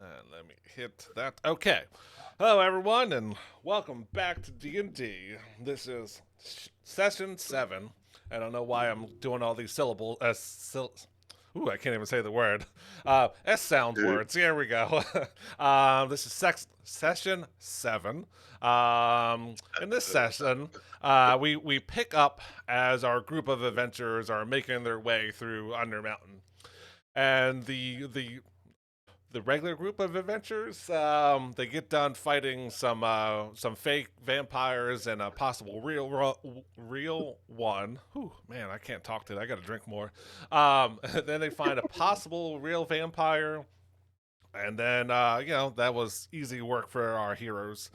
And let me hit that. Okay. Hello, everyone, and welcome back to D&D. This is session 7. I don't know why I'm doing all these syllables. Ooh, I can't even say the word. S sound words. Here we go. This is session 7. In this session, we pick up as our group of adventurers are making their way through Undermountain, and the regular group of adventurers. They get done fighting some fake vampires and a possible real one. Whew, man, I can't talk today. I got to drink more. Then they find a possible real vampire, and then that was easy work for our heroes.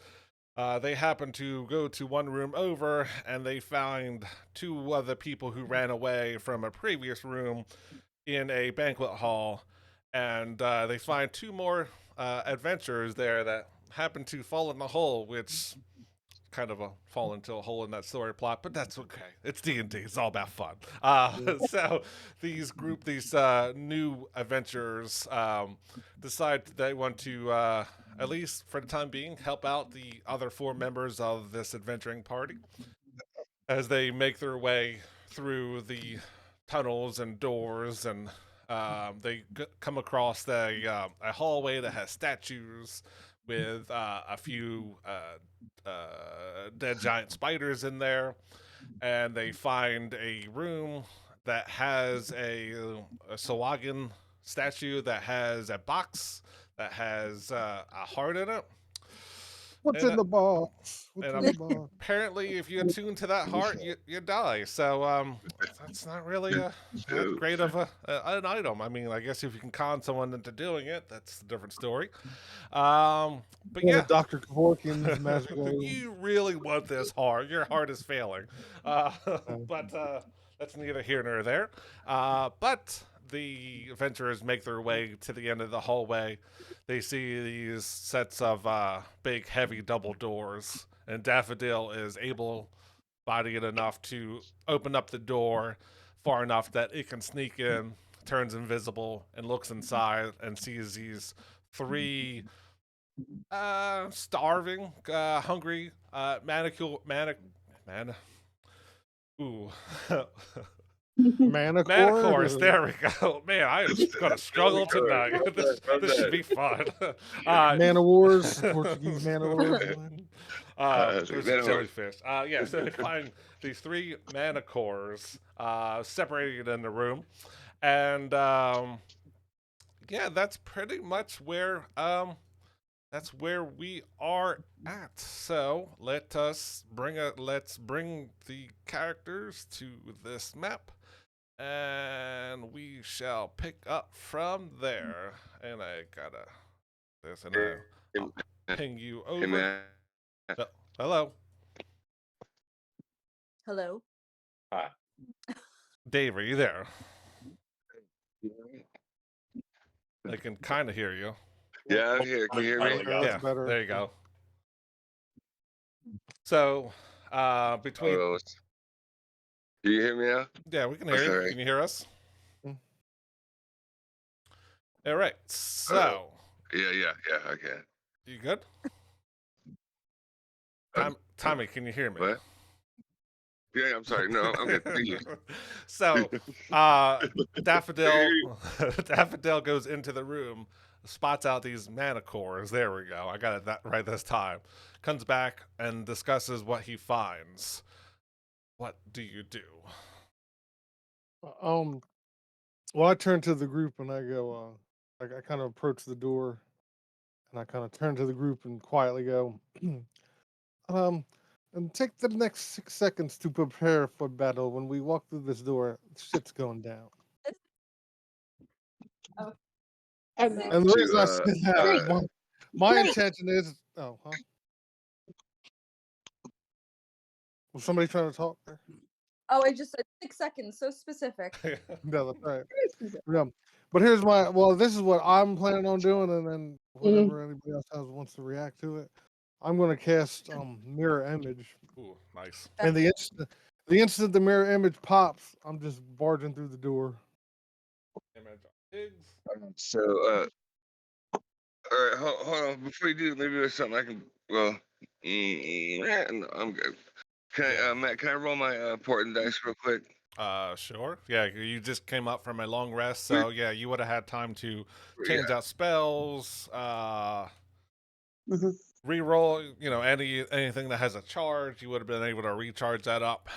They happen to go to one room over, and they find two other people who ran away from a previous room in a banquet hall, and they find two more adventurers there that happen to fall in the hole, which kind of fall into a hole in that story plot, but that's okay. It's D&D. It's all about fun. So these new adventurers decide they want to, at least for the time being, help out the other four members of this adventuring party as they make their way through the tunnels and doors, and they come across a hallway that has statues with a few dead giant spiders in there, and they find a room that has a Sawagan statue that has a box that has a heart in it. What's And in the box? What's in and the box? apparently, if you attune to that heart, you die. So that's not really that So, great of an item. I mean, I guess if you can con someone into doing it, that's a different story. But One yeah, of Dr. Kevorkian's magical. you really want this heart. Your heart is failing. Uh, but that's neither here nor there. But the adventurers make their way to the end of the hallway. They see these sets of big, heavy double doors, and Daffodil is able-bodied enough to open up the door far enough that it can sneak in, turns invisible, and looks inside and sees these three starving, hungry, man, ooh, Manicord Manticores. or There we go. Man, I am gonna struggle tonight. This should be fun. Uh, Man of Wars, Portuguese Man of Wars. there's a jellyfish. Yeah, so they find these three Manticores separated in the room, and yeah, that's pretty much where that's where we are at. So let's bring the characters to this map, and we shall pick up from there. And I gotta this, and I'll ping you hey over. man. Oh, hello, Hello. Hi. Dave. Are you there? I can kind of hear you. Yeah, I'm here. Can you hear me? That's Yeah, better. there you go. So, between Oh, do you hear me now? yeah, we can hear you. Okay. Can you hear us? Mm. All right. So, Yeah, I can. you good? Um, Tommy, can you hear me? what? Yeah, I'm sorry. No, I'm good. Thank you. So, Daffodil, Daffodil goes into the room, spots out these Manticores. There we go. I got it that right this time. Comes back and discusses what he finds. What do you do? Um, well, I turn to the group and I go, I kind of approach the door and I kind of turn to the group and quietly go, um, and take the next 6 seconds to prepare for battle. When we walk through this door, shit's going down. Oh. And the reason I To say that, my intention is, oh, huh? Was somebody trying to talk there? Oh, I just said 6 seconds. So specific. No, that's right. Yeah. But here's this is what I'm planning on doing, and then whatever anybody else wants to react to it. I'm going to cast mirror image, Ooh, nice. and the instant the mirror image pops, I'm just barging through the door. Image of pigs. so All right, hold on. Before you do, maybe there's something I can. Well, no, I'm good. Yeah. Matt? Can I roll my important dice real quick? Sure. Yeah, you just came up from a long rest, We, so yeah, you would have had time to yeah. change out spells, Mhm. re-roll. You know, anything that has a charge, you would have been able to recharge that up.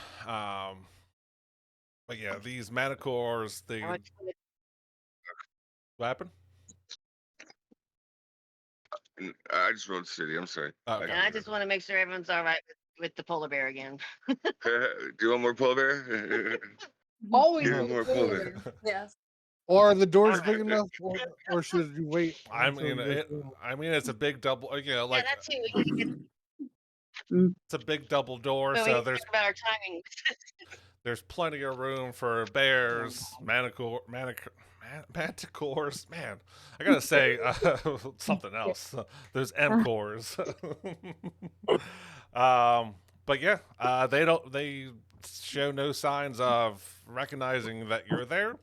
But yeah, these Manticores, they I what happened? I just rolled city. I'm sorry. Okay. And I just want to make sure everyone's all right with the polar bear again. Do you want more polar bear? Always Give me Uh-huh. need a more polar polar bear. bear. Yes. Or are the doors Alright. big enough, or should you wait I until mean, you go through? it's a big double. You know, Yeah, like that too. We can it's a big double door, but we so need to talk about our timing. there's plenty of room for bears, manticores. Man, I gotta say something else. There's M-cores. But yeah, they show no signs of recognizing that you're there.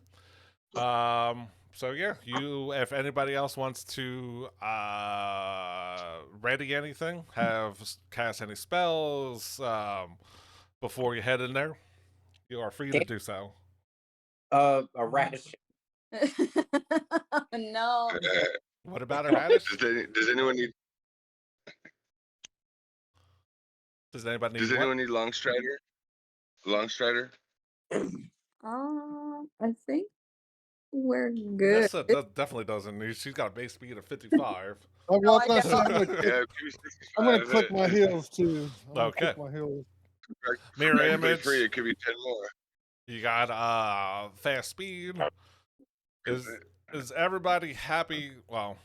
So yeah, if anybody else wants to ready anything, cast any spells before you head in there, you are free to do so. A radish. No. What about a radish? Does anyone need? Does anybody need Does what? anyone need long strider? Long strider? I think we're good. Nessa definitely doesn't. She's got a base speed of 55. Well, No, I was I gonna say definitely. Yeah, I'm gonna click 65. my heels too. I'm gonna Okay. click my heels. For Mirror everybody image. free, it could be 10 more. You got fast speed. Is everybody happy? Well,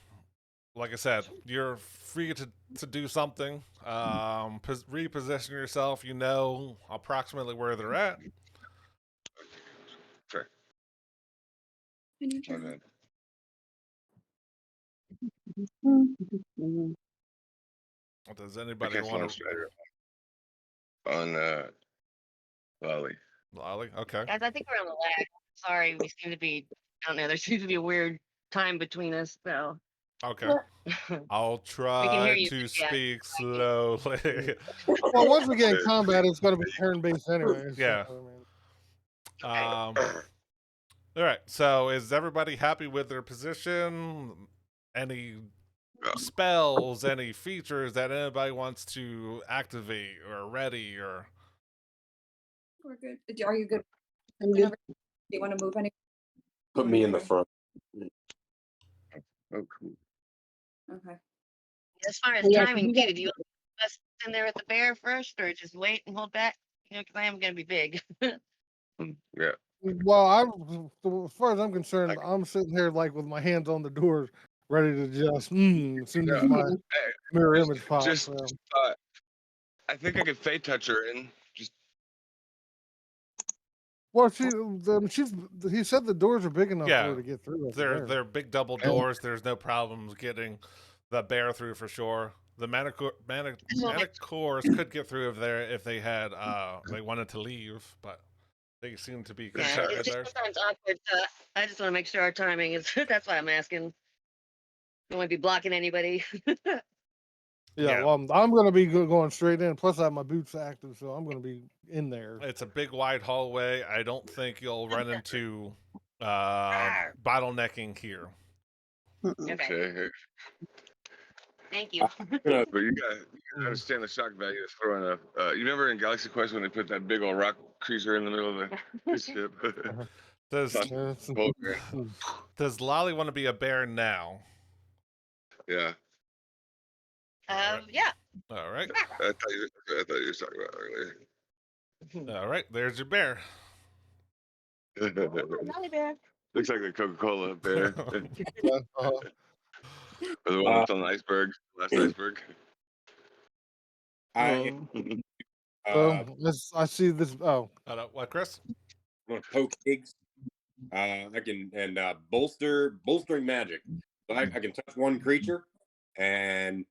like I said, you're free to do something. Reposition yourself. You know approximately where they're at. Sorry. My bad. Does I anybody cast long want to? strider on Lolly. Lolly? Okay. Guys, I think we're on the lag. Sorry, we seem to be. I don't know. There seems to be a weird time between us, so Okay. I'll we can hear try you. to Yeah. speak slowly. Well, once we get in combat, it's gonna be turn based anyway. Yeah. So, I mean, All right. So is everybody happy with their position? Any spells, any features that anybody wants to activate or ready or? We're good. Are you good? I'm good. Whenever do you want to move any? Put me in the front. Oh, cool. Okay. As far as Yeah, timing, you Peter, do you want us in there with the bear first, or just wait and hold back? You know, because I am going to be big. Yeah. well, as far as I'm concerned, I'm sitting here like with my hands on the doors, ready to just as soon as Yeah. my Hey, mirror image pops. just I think I could fate touch her in. Just Well, he said the doors are big enough for Yeah. her to get through. Over there. They're big double doors. There's no problems getting the bear through for sure. The Manticores could get through if they had they wanted to leave, but they seem to be Yeah, content it's right just there. sometimes awkward. So I just want to make sure our timing is. That's why I'm asking. Don't want to be blocking anybody. Yeah, Yeah. well, I'm going to be going straight in. Plus, I have my boots active, so I'm going to be in there. It's a big wide hallway. I don't think you'll run into bottlenecking here. Okay. okay. Thank you. But you gotta understand the shock value of throwing a. You remember in Galaxy Quest when they put that big old rock cruiser in the middle of the ship? Does does Lolly want to be a bear now? Yeah. Yeah. All right. I thought you were talking about earlier. All right. There's your bear. Lolly bear. Looks like a Coca-Cola bear. Uh, Or the one that's on the iceberg, last iceberg. I I see this. Oh, What, Chris? I'm gonna poke pigs. I can bolstering magic. So I can touch one creature and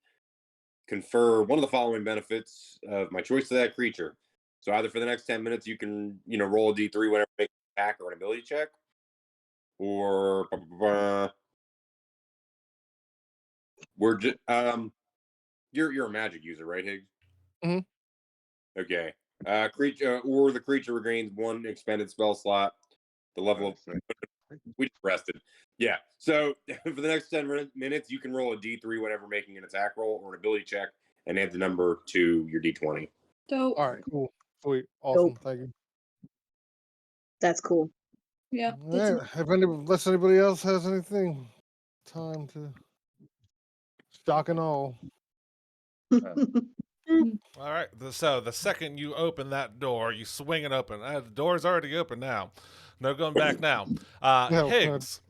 confer one of the following benefits of my choice to that creature. So either for the next 10 minutes you can roll a d3 whenever you make an attack or an ability check, or We're just you're a magic user, right, Higgs? Mhm. Okay. The creature regains 1 expended spell slot. The level of we just rested. Yeah. So for the next 10 minutes, you can roll a D3 whenever making an attack roll or an ability check, and add the number to your D20. So All right, cool, sweet, awesome, thank you. That's cool. yeah, All right, unless anybody else has anything, time to shock and all. All right. So the second you open that door, you swing it open. The door's already open now. No going back now. No, Higgs,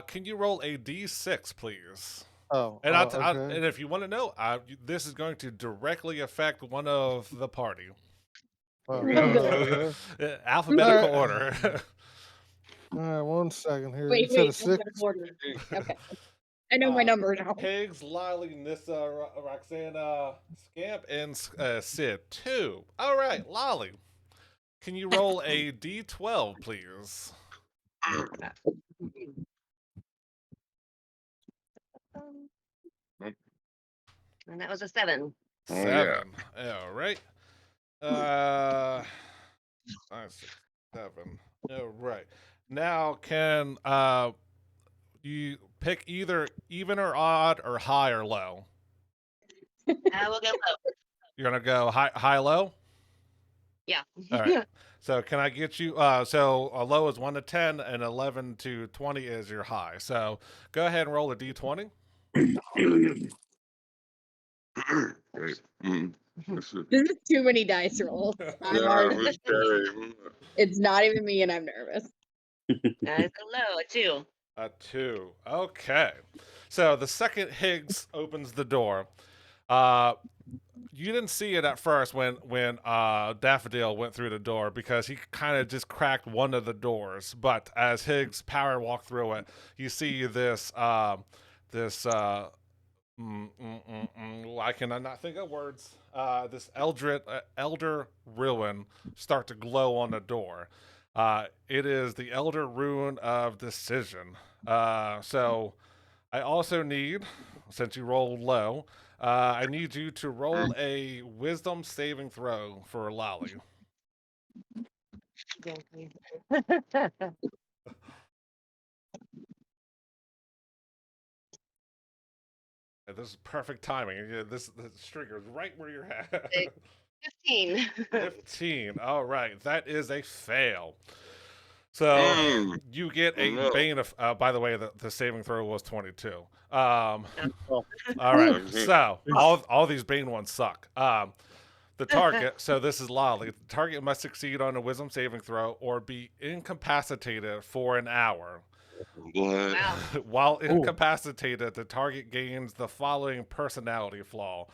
can you roll a d6, please? oh, And okay. and if you want to know, this is going to directly affect one of the party. Oh, Okay. okay. Alphabetical All right. order. All right, 1 second here. You Wait, said a wait. 6. Okay. I know my number now. Higgs, Lily, Nissa, Roxana, Scamp, and Sid. 2. All right, Lolly. Can you roll a d12, please? And that was a 7. Oh, yeah. 7. All right. 5, 6, 7. All right. Now, can you pick either even or odd or high or low? We'll go low. You're gonna go high, low. Yeah. All right. So can I get you? So a low is 1 to 10, and 11 to 20 is your high. So go ahead and roll a d20. This is too many dice rolls. I'm already, it's not even me, and I'm nervous. It's a low, a 2. A 2. Okay. So the second Higgs opens the door. You didn't see it at first when Daffodil went through the door because he kind of just cracked one of the doors. But as Higgs power walked through it, you see this I cannot think of words. This elder ruin start to glow on the door. It is the elder ruin of decision. So I also need, since you rolled low, I need you to roll a wisdom saving throw for Lolly. This is perfect timing. This trigger is right where you're at. 15. 15. All right, that is a fail. So you get a bane of. By the way, the saving throw was 22. All right, so all these bane ones suck. The target. So this is Lolly. The target must succeed on a wisdom saving throw or be incapacitated for an hour. Wow. While incapacitated, the target gains the following personality flaw.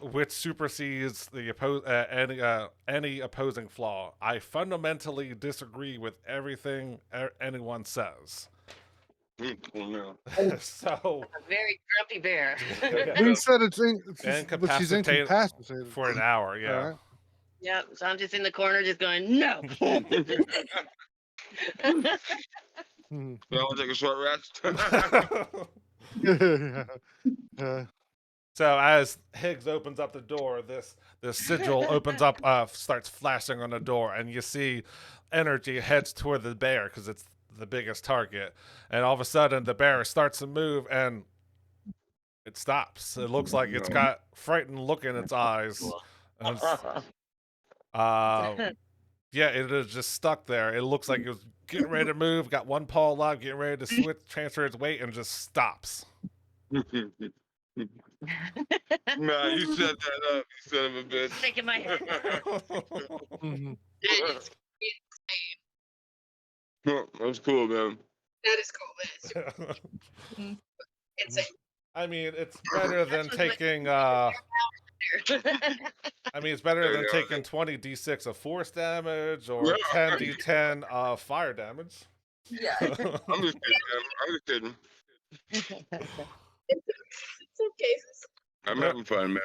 Which supersedes the any opposing flaw. I fundamentally disagree with everything anyone says. So A very grumpy bear. Who said but she's incapacitated incapacitated for an hour. Yeah. All right. Yep. So I'm just in the corner, just going no. I'll take a short rest. Yeah. So as Higgs opens up the door, this sigil opens up, starts flashing on the door, and you see energy heads toward the bear because it's the biggest target. And all of a sudden, the bear starts to move, and it stops. It looks like it's got frightened look in its eyes. And yeah, it is just stuck there. It looks like it was getting ready to move, got one paw alive, getting ready to switch, transfer its weight, and just stops. Nah, you set that up, you son of a bitch. Shaking my head. Mhm. That was cool, man. That is cool. Insane. I mean, it's better than taking. I mean, it's better than taking 20 d6 of force damage or 10 d10 of fire damage. Yeah. I'm just kidding, man. I'm just kidding. Some cases. I'm having fun, man.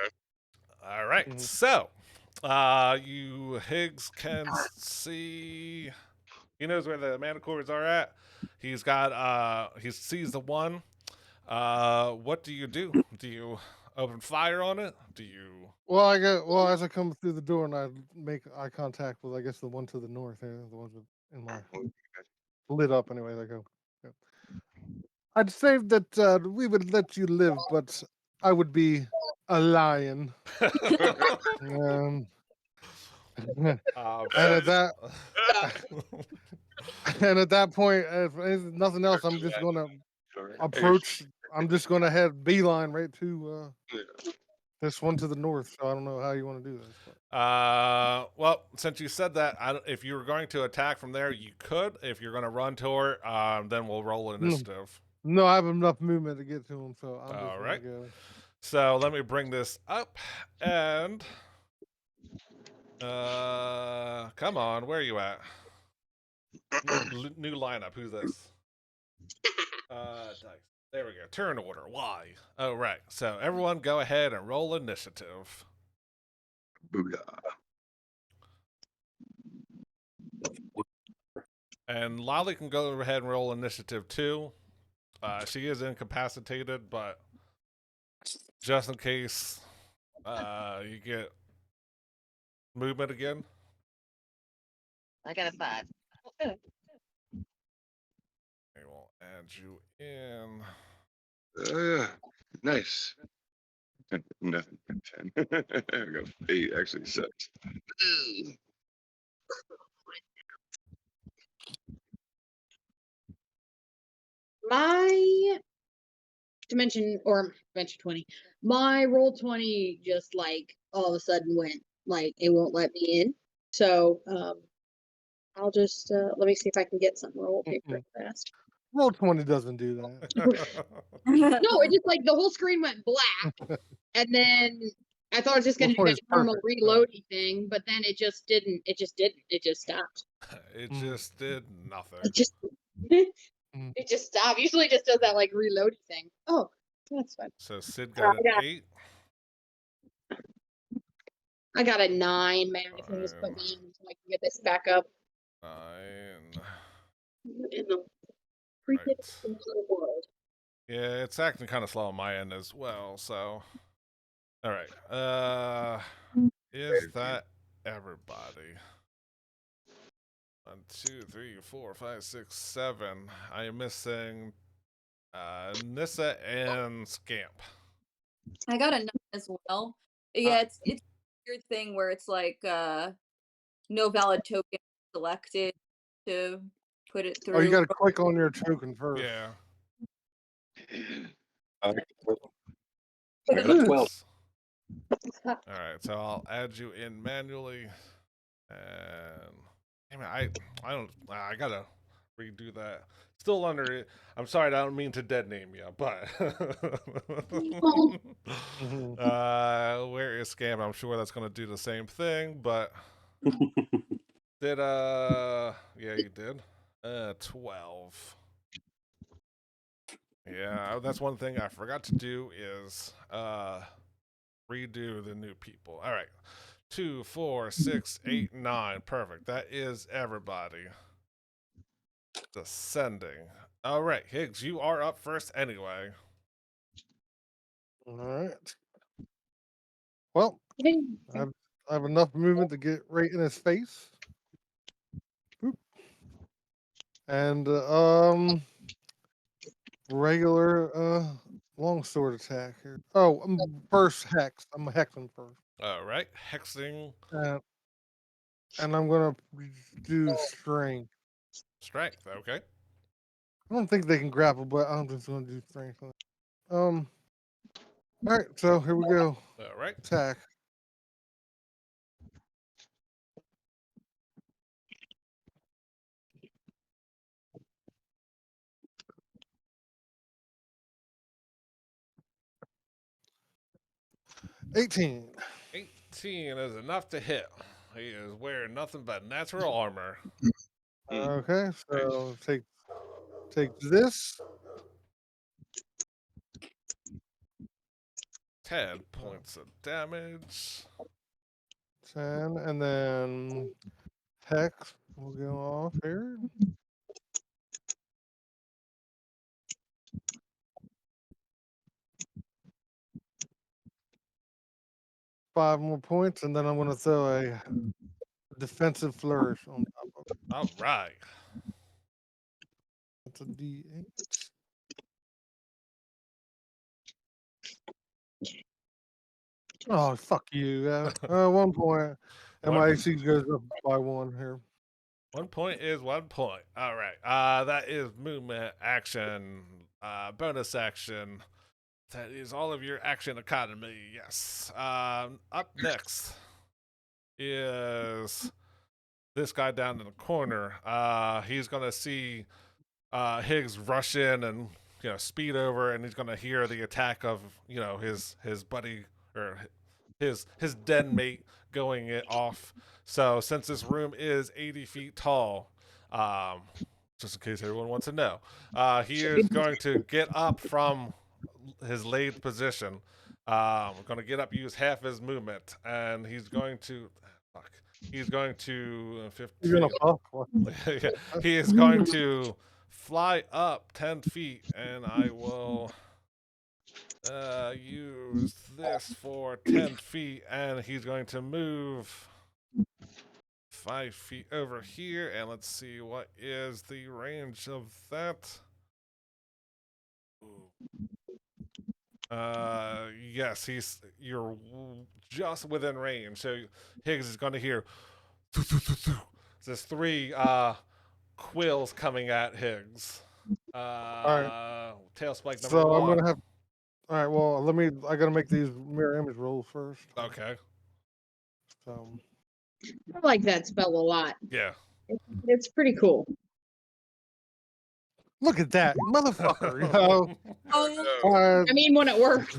All right, so you Higgs can see. He knows where the Manticores are at. He's got. He sees the one. What do you do? Do you open fire on it? Do you? Well, as I come through the door and I make eye contact with, I guess, the one to the north, the ones in my lit up anyway. I go, yeah. I'd say that we would let you live, but I would be a lion. Um, and at that and at that point, if nothing else, I'm just gonna approach. I'm just gonna head beeline right to this one to the north. So I don't know how you want to do this. But. Well, since you said that, if you were going to attack from there, you could. If you're going to run to her, then we'll roll initiative. No, I have enough movement to get to him, so I'm just All gonna right. go. So let me bring this up and come on, where are you at? New lineup. Who's this? Dice. There we go. Turn order. Why? Oh, right. So everyone, go ahead and roll initiative. Booyah. And Lolly can go ahead and roll initiative too. She is incapacitated, but just in case you get movement again. I got a 5. I will add you in. Nice. Nothing. 10. I got 8, actually 6. My dimension 20. My roll 20 just like all of a sudden went like it won't let me in. So I'll just let me see if I can get some roll paper fast. Roll 20 doesn't do that. No, it just like the whole screen went black, and then I thought it was just Roll gonna do 20 that is normal perfect. reloading thing, but then it just didn't. It just didn't. It just stopped. It just did nothing. It just it just stopped. Usually it just does that like reloading thing. Oh, that's fine. So Sid got an I got- 8. I got a 9, man. If you just put me in so I can get this back up 9. in the freaking Right. world. Yeah, it's acting kind of slow on my end as well. So, all right. Is that everybody? 1, 2, 3, 4, 5, 6, 7. I am missing Nissa and Scamp. I got a 9 as well. Yeah, it's a weird thing where it's like no valid token selected to put it through. Oh, you got to click on your token first. Yeah. I got Right. a 12. All right, so I'll add you in manually, and damn it, I gotta redo that. Still under it. I'm sorry, I don't mean to dead name you, but where is Scam? I'm sure that's gonna do the same thing, but did yeah, you did. 12. Yeah, that's one thing I forgot to do is redo the new people. All right. 2, 4, 6, 8, 9. Perfect. That is everybody. Descending. All right, Higgs, you are up first anyway. All right. Well, I have enough movement to get right in his face. Boop. And regular longsword attack here. Oh, first hex. I'm hexing first. All right, hexing And I'm gonna do strength. strength. Okay. I don't think they can grapple, but I'm just gonna do strength. All right, so here we go. All right. Attack. $18. 18 is enough to hit. He is wearing nothing but natural armor. Okay, so take this. 10 points of damage. 10, and then hex will go off here. 5 more points, and then I'm going to throw a defensive flourish on top of it. All right. That's a D8. Oh, fuck you. 1 point. And my One- AC goes up by 1 here. 1 point is 1 point. All right. That is movement, action, bonus action. That is all of your action economy. Yes. Up next is this guy down in the corner. He's gonna see Higgs rush in and speed over, and he's gonna hear the attack of his buddy or his den mate going it off. So since this room is 80 feet tall, just in case everyone wants to know, he is going to get up from his laid position. Going to get up, use half his movement, and he's going to. Fuck. He's going to 15. You're going to fuck? What? Yeah, he is going to fly up 10 feet, and I will use this for 10 feet, and he's going to move 5 feet over here, and let's see what is the range of that. Yes, you're just within range, so Higgs is going to hear there's 3 quills coming at Higgs. Tail spike number So 1. I'm going to have. All right, well, I got to make these mirror image rolls first. Okay. So. I like that spell a lot. Yeah. It's pretty cool. Look at that, motherfucker. You know? Oh, I mean, when it works.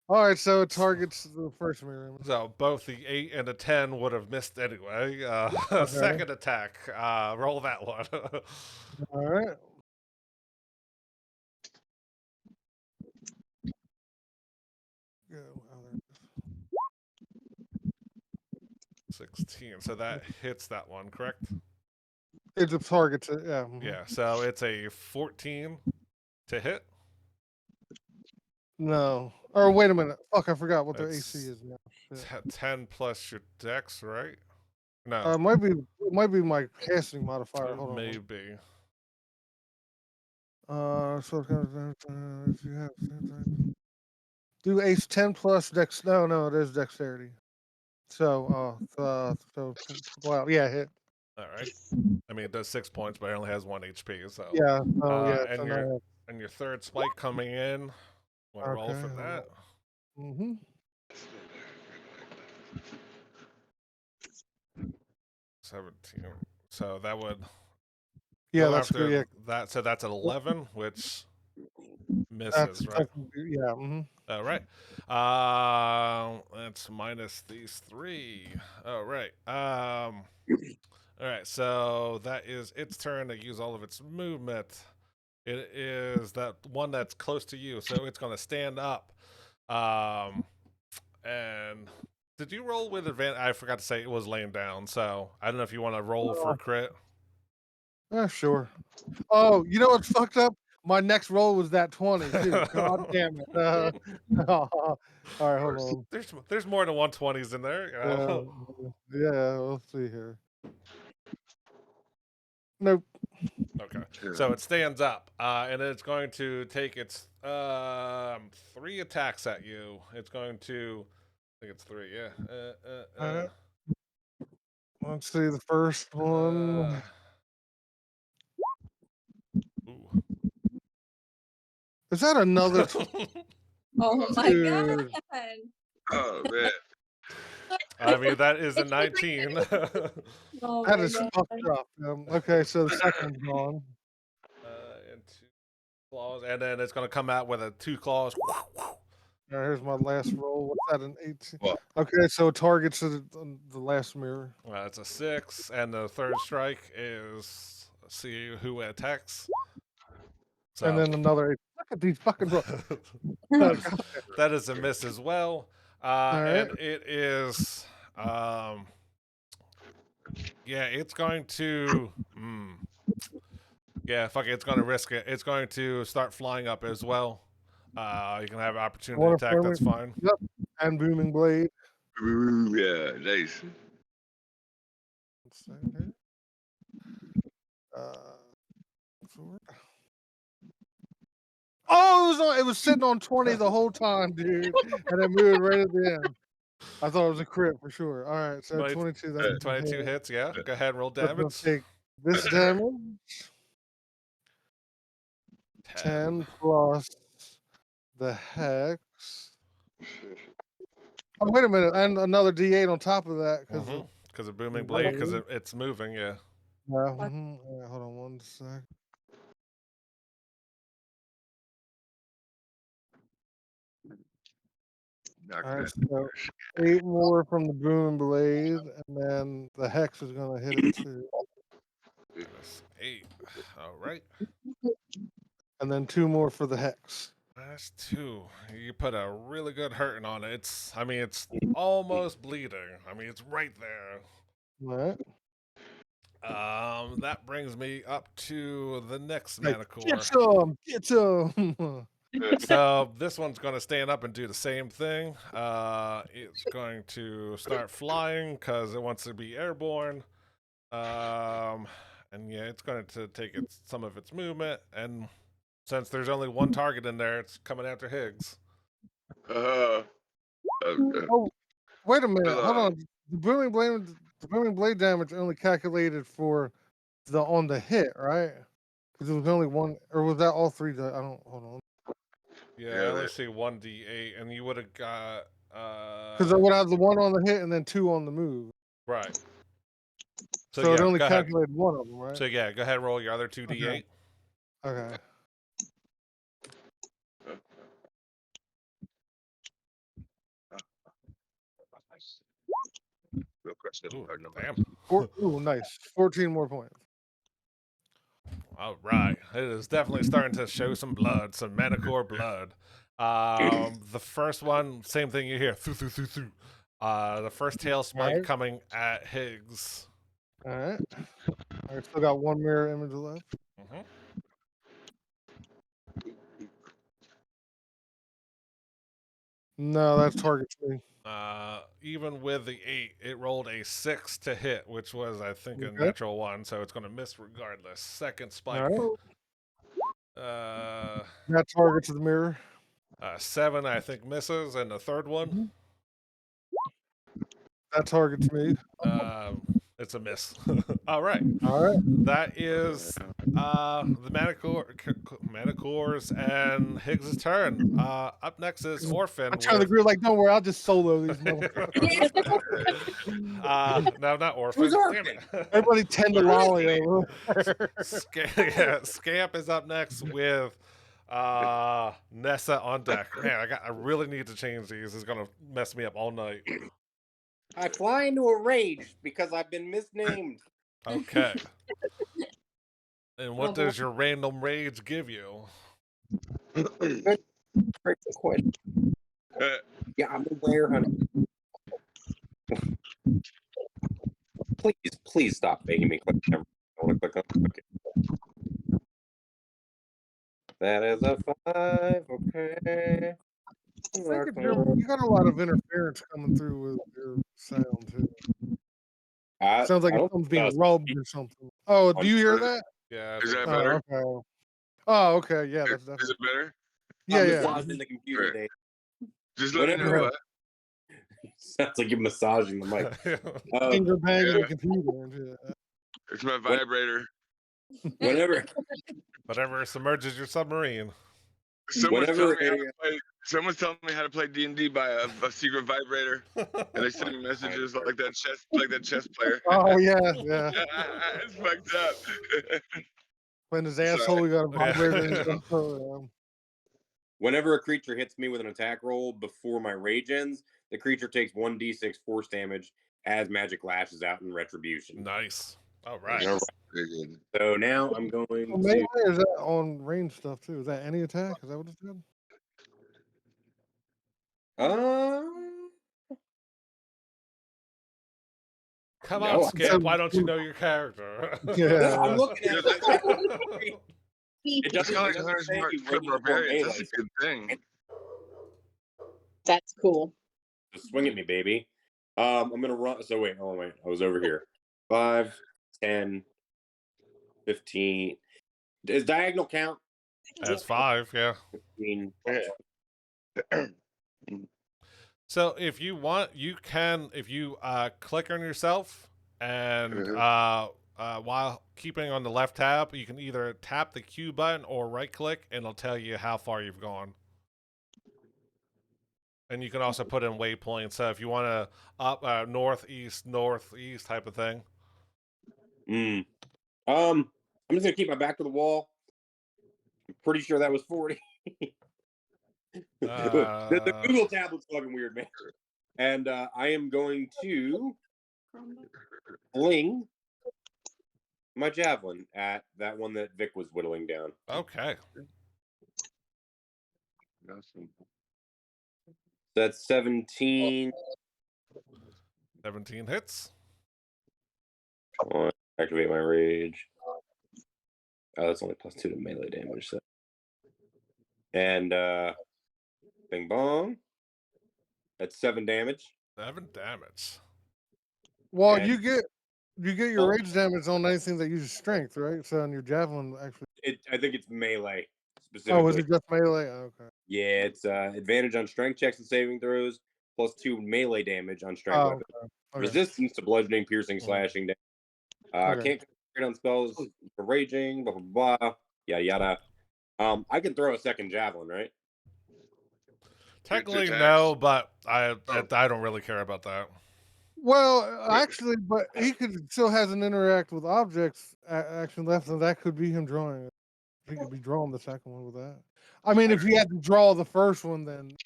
All right, so it targets the first mirror image. So both the 8 and the 10 would have missed anyway. Second attack. Roll that one. All right. Go. 16. So that hits that one, correct? It targets it, yeah. Yeah. So it's a 14 to hit. No. Or wait a minute. Fuck, I forgot what their It's AC is now. Shit. 10 plus your dex, right? No. It might be my casting modifier. Hold on. Maybe. So it's gonna you have do ace 10 plus dex. No, it is dexterity. So well, yeah, hit. All right. I mean, it does 6 points, but it only has 1 HP. So Yeah. Oh yeah. and your third spike coming in. Want to roll for that? Mm-hmm. 17. So that would. Yeah, go that's after good. Yeah. that. So that's an 11, which misses, right? Yeah. Mm-hmm. All right. Let's minus these 3. All right. All right. So that is its turn to use all of its movement. It is that one that's close to you, so it's going to stand up. And did you roll with advantage? I forgot to say it was laying down, so I don't know if you want to roll for crit. Yeah, sure. Oh, you know what's fucked up? My next roll was that 20 too. God damn it. All right, hold on. There's more than 120s in there. Yeah, we'll see here. Nope. Okay. So it stands up, and it's going to take its 3 attacks at you. It's going to, I think it's 3, yeah. All right. Let's see the first one. Ooh. Is that another? oh my Dude. god. Oh man. I mean, that is a 19. Oh That my is God. fucked up. Okay, so the second one's gone. And 2 claws, and then it's going to come out with a 2 claws. All right, here's my last roll. What's that? An 18? What? Okay, so it targets the last mirror. It's a 6, and the third strike is see who attacks. So. And then another 8. Look at these fucking rolls. That is a miss as well. And it is, yeah, it's going to, yeah, fuck it, it's going to risk it. It's going to start flying up as well. You can have opportunity One attack. That's affirmative. fine. Yep. And booming blade. Ooh, yeah, nice. Let's see here. Sword. Oh, it was sitting on 20 the whole time, dude, and it moved right at the end. I thought it was a crit for sure. All right, so 22. That's 22 hit. hits. Yeah. Go ahead and roll That's gonna damage. take this damage. 10 plus the hex. Oh, wait a minute, and another D8 on top of that because Because of booming blade, because it's moving. Yeah. hold on one sec. Knock All right, that. so 8 more from the booming blade, and then the hex is gonna hit it too, Minus 8. All right. and then 2 more for the hex. That's 2. You put a really good hurting on it. It's almost bleeding. It's right there. All right. That brings me up to the next Like, Manticore. get some. So this one's going to stand up and do the same thing. It's going to start flying because it wants to be airborne. And yeah, it's going to take some of its movement. And since there's only one target in there, it's coming after Higgs. Oh, wait a minute. Hold on. The booming blade damage only calculated for on the hit, right? Because it was only one, or was that all 3? I don't. Hold on. Yeah, I only see 1d8, and you would have got. Because I would have the 1 on the hit and then 2 on the move. Right. So yeah, it only go ahead. calculated 1 of them, right? So yeah, go ahead and roll your other 2d8. Okay. Real question. Ooh, Hard number. damn. Ooh, nice. 14 more points. All right, it is definitely starting to show some blood, some Manticore blood. The first one, same thing you hear. Thoo, thoo, thoo, thoo. The first tail spike Right. coming at Higgs. All right. I still got 1 mirror image left. Mm-hmm. No, that's target me. Even with the 8, it rolled a 6 to hit, which was, I think, a Okay. natural 1, so it's going to miss regardless. Second spike. All right. That targets the mirror. 7, I think, misses, and the third one. That targets me. It's a miss. All right. All right. That is the Manticores and Higgs' turn. Up next is Orphan. I'm trying to agree, like, don't worry, I'll just solo these motherfuckers. No, not Orphan. Damn it. Everybody tend to lolly over there. Scamp is up next with Nessa on deck. Man, I really need to change these. It's gonna mess me up all night. I fly into a rage because I've been misnamed. Okay. And what does your random rage give you? Great question. Yeah, I'm aware, honey. Please stop making me click. I want to click on. Okay. That is a 5. Okay. You got a lot of interference coming through with your sound too. Sounds like something's being rubbed or something. Oh, do you hear that? Yeah. Is that better? Okay. Oh, okay. Yeah, that's definitely. Is it better? Yeah, I'm yeah. massaging the computer Right. today. Just let me know what. Sounds like you're massaging the mic. Finger banging yeah. the computer and shit. It's my vibrator. Whenever submerges your submarine. Someone's telling me how to play D&D by a secret vibrator, and they send me messages like that chess player. Oh yeah, yeah. It's fucked up. When his asshole got a vibrator in his Whenever a creature hits me with an attack roll before my rage ends, the creature takes 1d6 force damage as magic lashes out in retribution. Nice. All right. So now I'm going to. Is that on range stuff too? Is that any attack? Is that what it said? Come on, Skip. Why don't you know your character? Yeah. I'm looking at it. It That's doesn't, kind it of like doesn't Hunter's say Mark you for range or barbarians. melee. That's a good thing. That's cool. Just swing at me, baby. I'm gonna run. So wait, oh wait, I was over here. 5, 10, 15. Does diagonal count? That's 5, yeah. 15. So if you want, you can, if you click on yourself and while keeping on the left tab, you can either tap the Q button or right click and it'll tell you how far you've gone. And you can also put in waypoints. So if you want to up northeast type of thing. I'm just gonna keep my back to the wall. I'm pretty sure that was 40. The Google tablet's fucking weird, man. And I am going to fling my javelin at that one that Vic was whittling down. Okay. That's 17. 17 hits. Activate my rage. Oh, that's only +2 to melee damage. So. And bing bong. That's 7 damage. 7 damage. Well, And- you get your rage damage on anything that uses strength, right? So on your javelin, actually. I think it's melee specifically. Oh, is it just melee? Okay. Yeah, it's advantage on strength checks and saving throws, +2 melee damage on strength weapons. Okay. Resistance to bludgeoning, piercing, slashing. Okay. Can't concentrate on spells for raging. Blah blah blah. Yada yada. I can throw a second javelin, right? Technically, attacks? no, but I don't really care about that. Well, actually, but he still hasn't interact with objects action left, and that could be him drawing it. He could be drawing the second one with that. I mean, if he had to draw the first one, then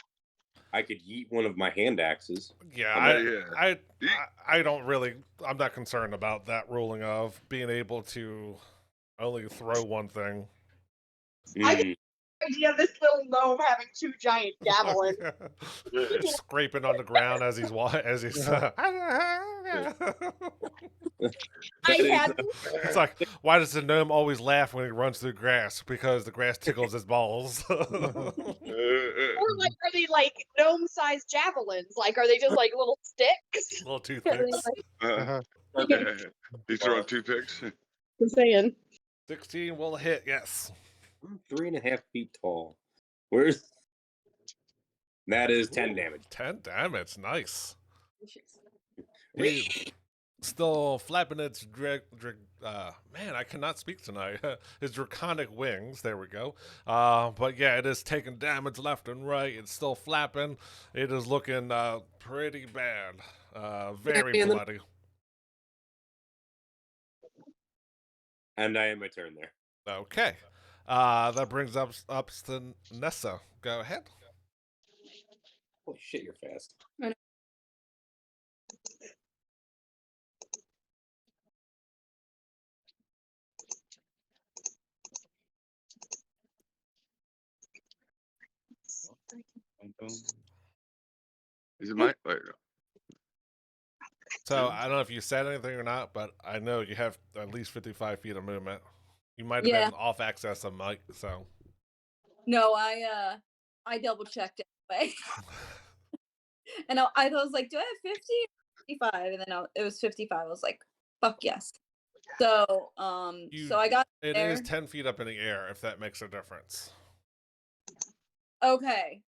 I could yeet one of my hand axes. Yeah, I don't really. I'm not concerned about that ruling of being able to only throw one thing. Idea of this little gnome having 2 giant javelins. Scraping on the ground as he's I had It's like, why does the gnome always laugh when he runs through grass? Because the grass tickles his balls. or like, are they like gnome-sized javelins? Like, are they just like little sticks? Little toothpicks. You throw 2 picks. I'm saying. 16 will hit, yes. I'm 3.5 feet tall. Where's that? Is 10 damage. 10 damage, nice. He still flapping its man, I cannot speak tonight. His draconic wings, there we go. But yeah, it is taking damage left and right. It's still flapping. It is looking pretty bad. Very bloody. And I end my turn there. Okay. That brings up to Nessa. Go ahead. Holy shit, you're fast. Is it my? Wait, So I don't know if you said anything or not, but I know you have at least 55 feet of movement. You might have Yeah. been off access a mic, so. No, I double checked anyway. And I was like, do I have 50 or 55? And then it was 55. I was like, fuck yes. So so I got It there. is 10 feet up in the air, if that makes a difference. Okay.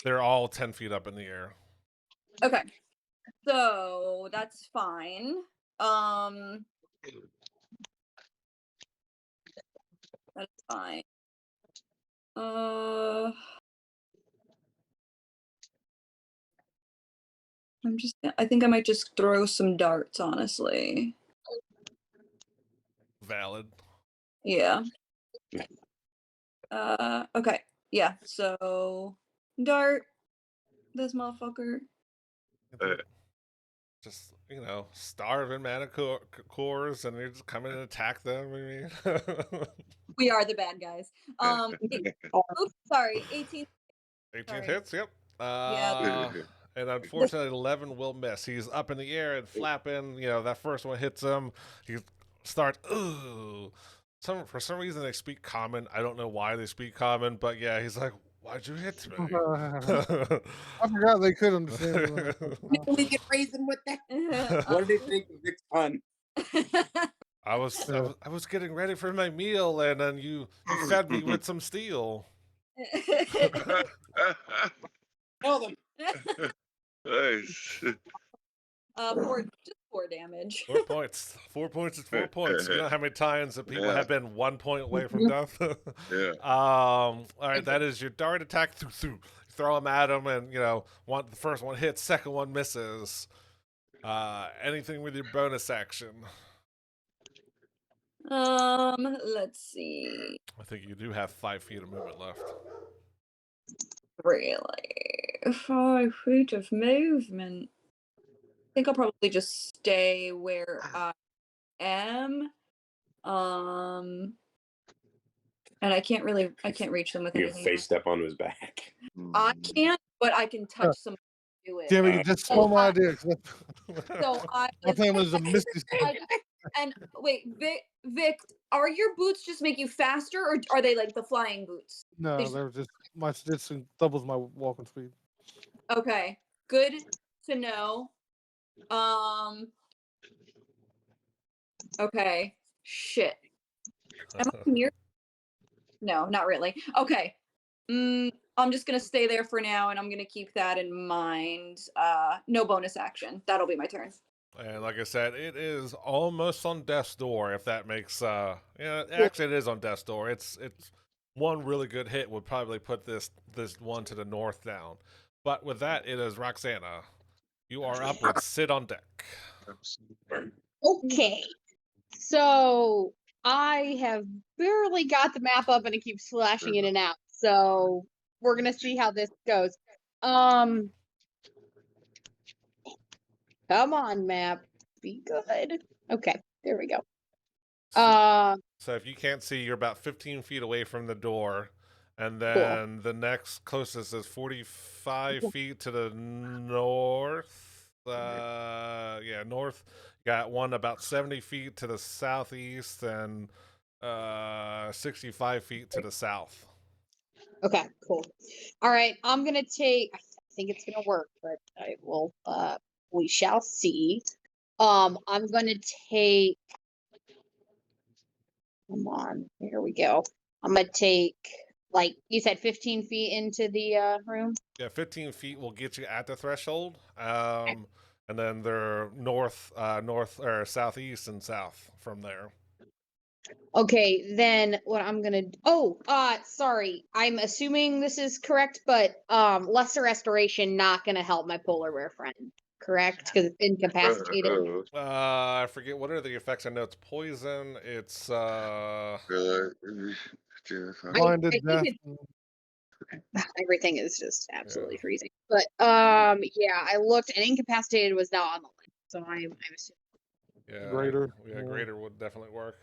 They're all 10 feet up in the air. Okay. So that's fine. That's fine. I think I might just throw some darts, honestly. Valid. Yeah. Okay. Yeah, so dart this motherfucker. Just, starving Manticores, and you're just coming and attack them. I mean, We are the bad guys. Oops, sorry, 18. 18 Sorry. hits, yep. Yeah. And unfortunately, 11 will miss. He's up in the air and flapping. That first one hits him. He starts, ooh. For some reason they speak common. I don't know why they speak common, but yeah, he's like, "Why'd you hit me?" I forgot they could understand you. When they We can reason with that. What did they think of Vic's pun? I was getting ready for my meal, and then you fed me with some steel. Tell them. Nice. Just 4 damage. 4 points. 4 points is 4 points. You know how many times that people Yeah. have been 1 point away from death? Yeah. All right, that is your dart attack. Throw them at him, and the first one hits, second one misses. Anything with your bonus action? Let's see. I think you do have 5 feet of movement left. Really? 5 feet of movement. I think I'll probably just stay where I am. And I can't reach them with You anything. face step onto his back. I can't, but I can touch somebody to do it. Damn it, that's so my idea. 'Cause So I my plan was a misty step. and wait, Vic, are your boots just make you faster, or are they like the flying boots? No, They just- they're just my distance doubles my walking speed. Okay, good to know. Okay, shit. Am I near? No, not really. Okay. I'm just gonna stay there for now, and I'm gonna keep that in mind. No bonus action. That'll be my turn. And like I said, it is almost on death's door. If that makes actually it is on death's door. It's one really good hit would probably put this one to the north down. But with that, it is Roxana. You are up with sit on deck. Okay. So I have barely got the map up and it keeps flashing in and out. So we're gonna see how this goes. Come on, map. Be good. Okay, there we go. So if you can't see, you're about 15 feet away from the door. And then the next closest is 45 feet to the north. North. Got one about 70 feet to the southeast and 65 feet to the south. Okay, cool. All right, I'm gonna take. I think it's gonna work, but I will. We shall see. I'm gonna take. Come on, here we go. I'm gonna take, like you said, 15 feet into the room. Yeah, 15 feet will get you at the threshold. And then they're north or southeast and south from there. Okay, then what I'm gonna. Oh, sorry. I'm assuming this is correct, but lesser restoration not gonna help my polar bear friend, correct? Because it's incapacitated. I forget what are the effects. I know it's poison. It's Blinded, think deaf. Everything is just absolutely freezing. But yeah, I looked and incapacitated was not on the list, so I'm assuming. Greater. Greater would definitely work.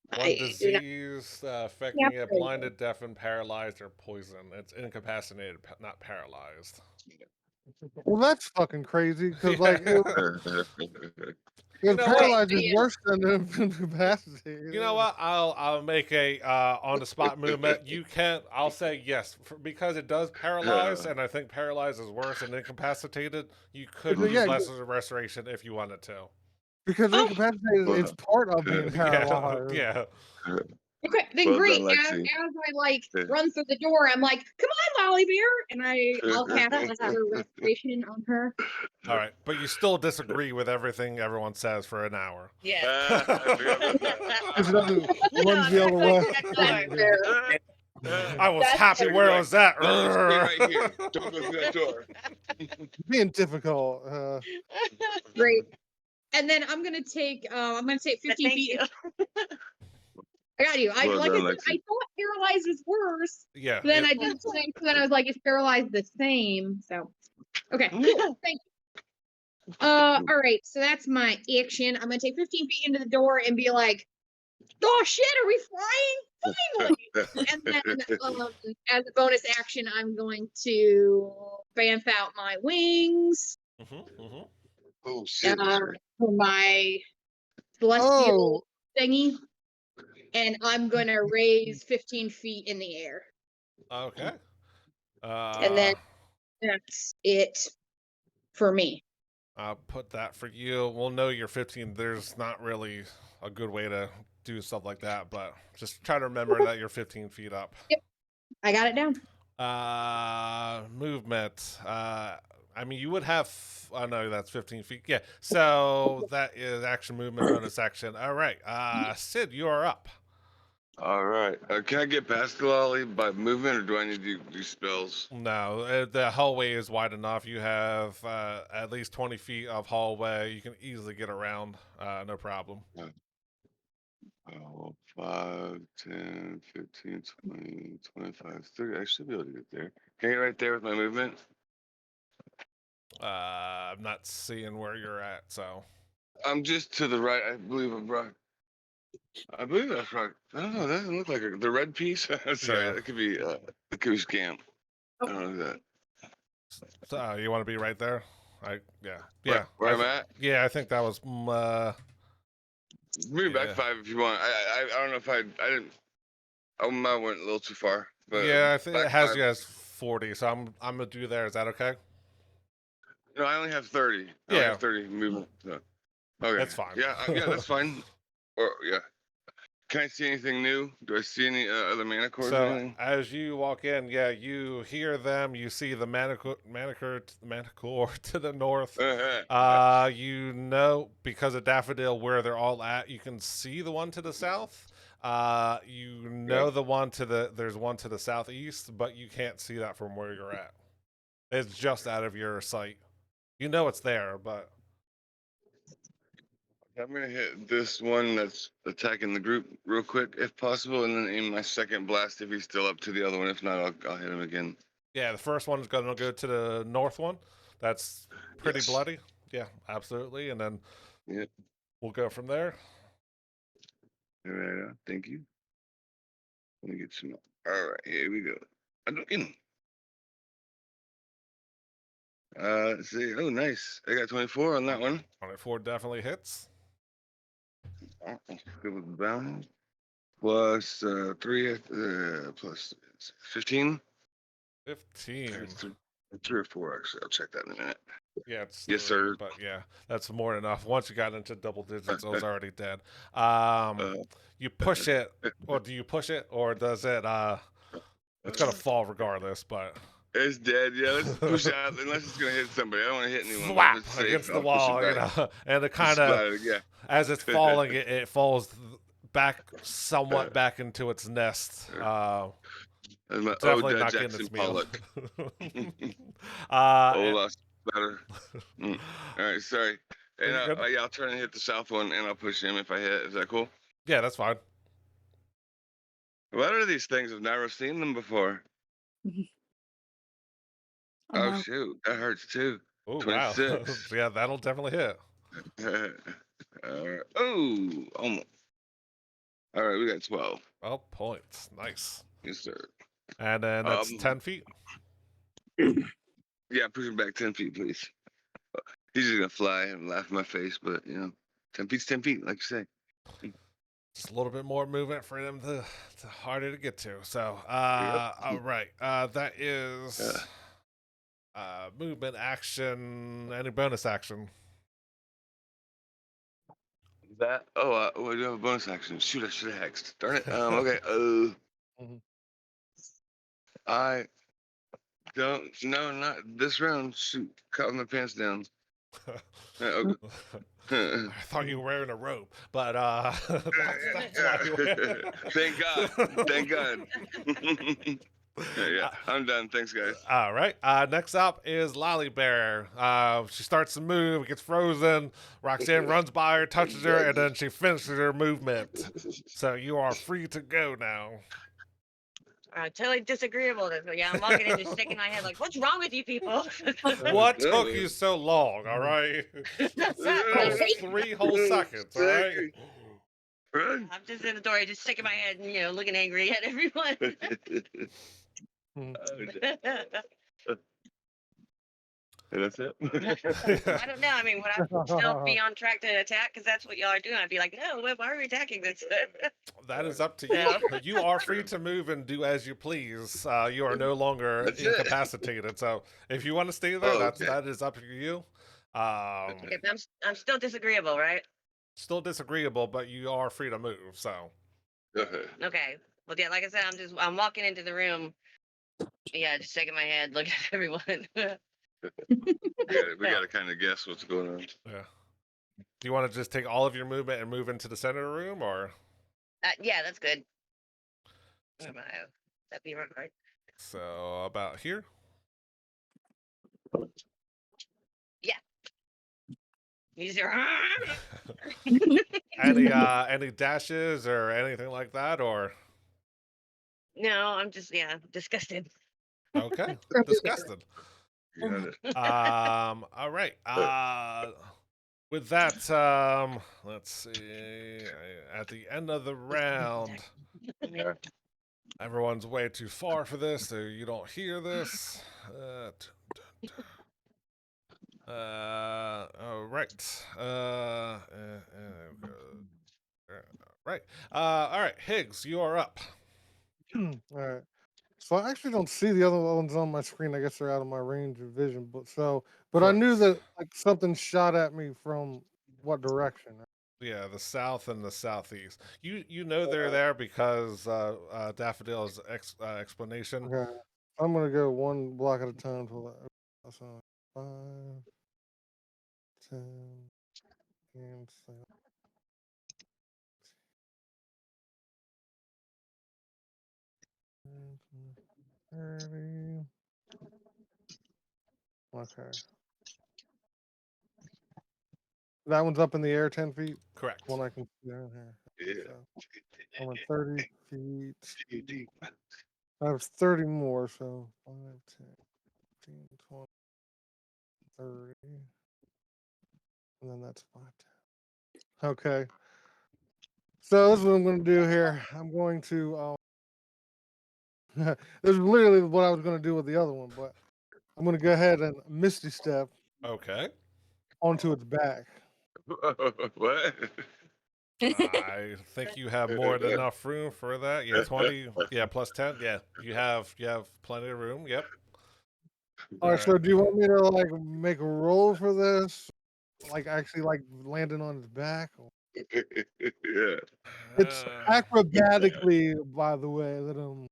One I do not- disease affecting it: blinded, deafen, paralyzed, or poison. It's incapacitated, not paralyzed. Well, that's fucking crazy because You know paralyzed is worse than incapacitated. You know what? I'll make a on the spot movement. You can't. I'll say yes because it does paralyze, and I think paralyzed is worse than incapacitated. You could use lesser restoration if you wanted to. Because incapacitated is part of being paralyzed. Yeah. Okay, then Well great. done, As Lexi. I run through the door, I'm like, "Come on, Lolly Bear!" And I'll cast lesser restoration on her. All right, but you still disagree with everything everyone says for an hour. Yeah. Runs the other way. I was That's happy where I was at. Stay right here. Don't go through that door. Being difficult. Great. And then I'm gonna take 15 Thank feet. you. I got you. I Well like done, I said, Lexi. I thought paralyzed was worse. Yeah. Then I did so then I was like, is paralyzed the same? So okay, cool. Thank you. All right, so that's my action. I'm gonna take 15 feet into the door and be like, oh shit, are we flying? Finally! And then as a bonus action, I'm going to bamf out my wings Oh shit. for my celestial thingy. and I'm gonna raise 15 feet in the air, Okay. and then that's it for me. I'll put that for you. We'll know you're 15. There's not really a good way to do stuff like that, but just try to remember that you're 15 feet up. Yep, I got it down. Movement. I mean, you would have. Oh no, that's 15 feet. Yeah. So that is action, movement, bonus action. All right. Sid, you are up. All right. Can I get past the lolly by movement, or do I need to do spells? No, the hallway is wide enough. You have at least 20 feet of hallway. You can easily get around. No problem. Oh, 5, 10, 15, 20, 25, 30. I should be able to get there. Can I get right there with my movement? I'm not seeing where you're at, so. I'm just to the right. I believe I'm right. I believe that's right. I don't know. That doesn't look like the red piece. Sorry, Yeah. that could be. It could be scam. I don't know that. So you want to be right there? Yeah. Where I'm at. Yeah, I think that was. Maybe back Yeah. 5 if you want. I don't know if I didn't. I might went a little too far. But Yeah, I think it back has 5. you as 40, so I'm gonna do there. Is that okay? No, I only have 30. I only Yeah, have 30 movement. So. Okay. that's fine. Yeah, yeah, that's fine. Or yeah. Can I see anything new? Do I see any other Manticores or So anything? as you walk in, yeah, you hear them. You see the Manticore to the north. You know because of Daffodil where they're all at. You can see the one to the south. You know the one to there's one to the southeast, but you can't see that from where you're at. It's just out of your sight. You know it's there, but I'm gonna hit this one that's attacking the group real quick, if possible, and then aim my second blast if he's still up to the other one. If not, I'll hit him again. yeah, the first one's gonna go to the north one. That's pretty Yes. bloody. Yeah, absolutely. And then Yep. we'll go from there. Thank you. Let me get some. All right, here we go. I'm looking. Let's see. Oh, nice. I got 24 on that one. 24 definitely hits. Good with the bounty. Plus 3, plus 15. 15. 3 or 4, actually. I'll check that in a minute. Yeah, it's Yes, 3, sir. but yeah, that's more than enough. Once you got into double digits, it was already dead. You push it, or do you push it, or does it? It's gonna fall regardless, but It's dead. Yeah, let's push out unless it's gonna hit somebody. I don't want to hit anyone. slap It's safe. against the I'll push wall, it you back. know, and it kind of Splattered, yeah. as it's falling, it falls back somewhat back into its nest. That's my Definitely Ode not Jackson getting its meal. Pollock. And- lost better. All right, sorry. And You're good. yeah, I'll try and hit the south one, and I'll push him if I hit. Is that cool? yeah, that's fine. What are these things? I've never seen them before. Oh no. shoot, that hurts too. Oh wow, 26. yeah, that'll definitely hit. Oh, almost. All right, we got 12. 12 points, nice. Yes, sir. And then that's 10 feet. Yeah, push him back 10 feet, please. He's just gonna fly and laugh in my face, but 10 feet's 10 feet, like you say. Just a little bit more movement for them to harder to get to. So, all right, that is movement action. Any bonus action? That we do have a bonus action. Shoot, I should have hexed. Darn it. Okay. Mhm. I don't. No, not this round. Shoot, caught my pants down. Okay. I thought you were wearing a robe, but that's why you were. Thank God. Thank God. Yeah, I'm done. Thanks, guys. All right. Next up is Lolly Bear. She starts to move, gets frozen. Roxanne runs by her, touches her, and then she finishes her movement. So you are free to go now. Totally disagreeable. Yeah, I'm walking in, just shaking my head like, "What's wrong with you people?" What took you so long? All right. 3 whole seconds. All right. Run. I'm just in the door, just shaking my head and looking angry at everyone. That's it. I don't know. I mean, would I still be on track to attack? Because that's what y'all are doing. I'd be like, no, why are we attacking this? That is up to you. So- You are free to move and do as you please. You are no longer That's it. incapacitated. So if you want to stay there, Oh, okay. that is up to you. Okay, but I'm still disagreeable, right? Still disagreeable, but you are free to move. So Okay. Okay. Well, yeah, like I said, I'm walking into the room. Yeah, just shaking my head, looking at everyone. We got to kind of guess what's going on. yeah. Do you want to just take all of your movement and move into the center of the room, or? Yeah, that's good. That'd be right. So about here. Yeah. You just Any dashes or anything like that, or? No, I'm just disgusted. Okay, Grumpy bear. disgusted. You got it. All right. With that, let's see. At the end of the round, everyone's way too far for this, so you don't hear this. All right. Right. All right, Higgs, you are up. All right. So I actually don't see the other ones on my screen. I guess they're out of my range of vision. But I knew Correct. that like something shot at me from what direction? Yeah, the south and the southeast. You know they're there because Daffodil's explanation. Okay. I'm gonna go one block at a time till that. So 5, 10, and 30. Okay. That one's up in the air 10 feet. Correct. One I can see down here. Yeah. So I'm at 30 feet. I have 30 more, so 5, 10, 15, 20, 30. And then that's 5, 10. Okay. So this is what I'm going to do here. I'm going to. This is literally what I was going to do with the other one, but I'm going to go ahead and Misty Step Okay. onto its back. What? I think you have more than enough room for that. Yeah, 20. Yeah, plus 10. Yeah, you have plenty of room. Yep. All right. So do you want me to like make a roll for this? Like actually like landing on its back? Yeah. It's acrobatically, by the way, that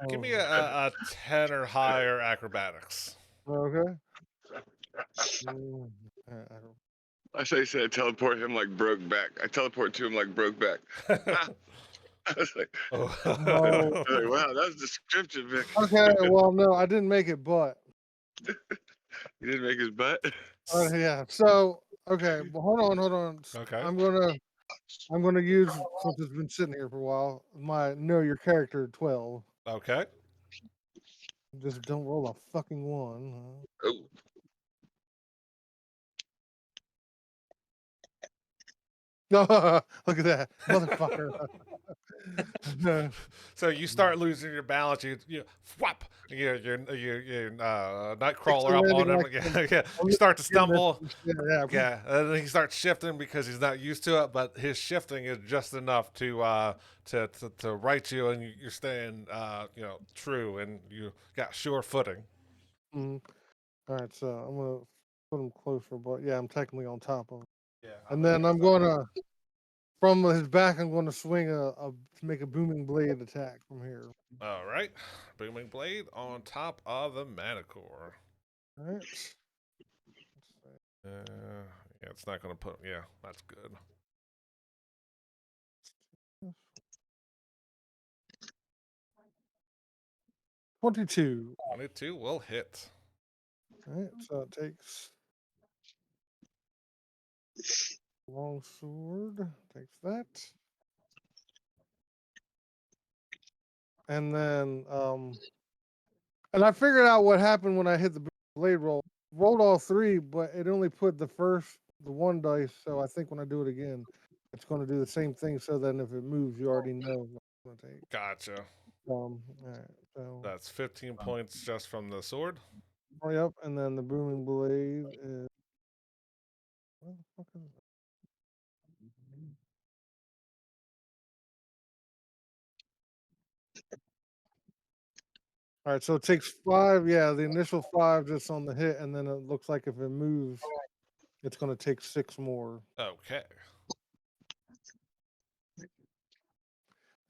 Give me a 10 or higher acrobatics. Okay. Mm, I don't- I say I teleport him like broke back. I teleport to him like broke back. I was like, No. wow, that's descriptive, man. Okay. Well, no, I didn't make it, but He didn't make his butt. yeah. So okay, but hold on. Okay. I'm gonna use, since it's been sitting here for a while, my know your character 12. Okay. Just don't roll a fucking one. Oh, Huh? Look at that, motherfucker. So you start losing your balance. You whap. Your Nightcrawler up on him. Landing like Yeah. You start to stumble. Yeah. Yeah, and then he starts shifting because he's not used to it. But his shifting is just enough to right you, and you're staying true, and you got sure footing. Mhm. All right, so I'm gonna put him closer, but yeah, I'm technically on top of him. Yeah. And then I'm gonna, from his back, I'm gonna swing to make a booming blade attack from here. All right, booming blade on top of the Manticore. All right. Yeah, it's not gonna put. Yeah, that's good. 22. 22 will hit. All right, so it takes long sword, takes that, and then and I figured out what happened when I hit the blade roll. Rolled all three, but it only put the one dice. So I think when I do it again, it's going to do the same thing. So then if it moves, you already know what it's going to take. Gotcha. All right, so That's 15 points just from the sword. Oh, yep, and then the booming blade is. Where the fuck is it? All right, so it takes 5. Yeah, the initial 5 just on the hit, and then it looks like if it moves, it's going to take 6 more. Okay.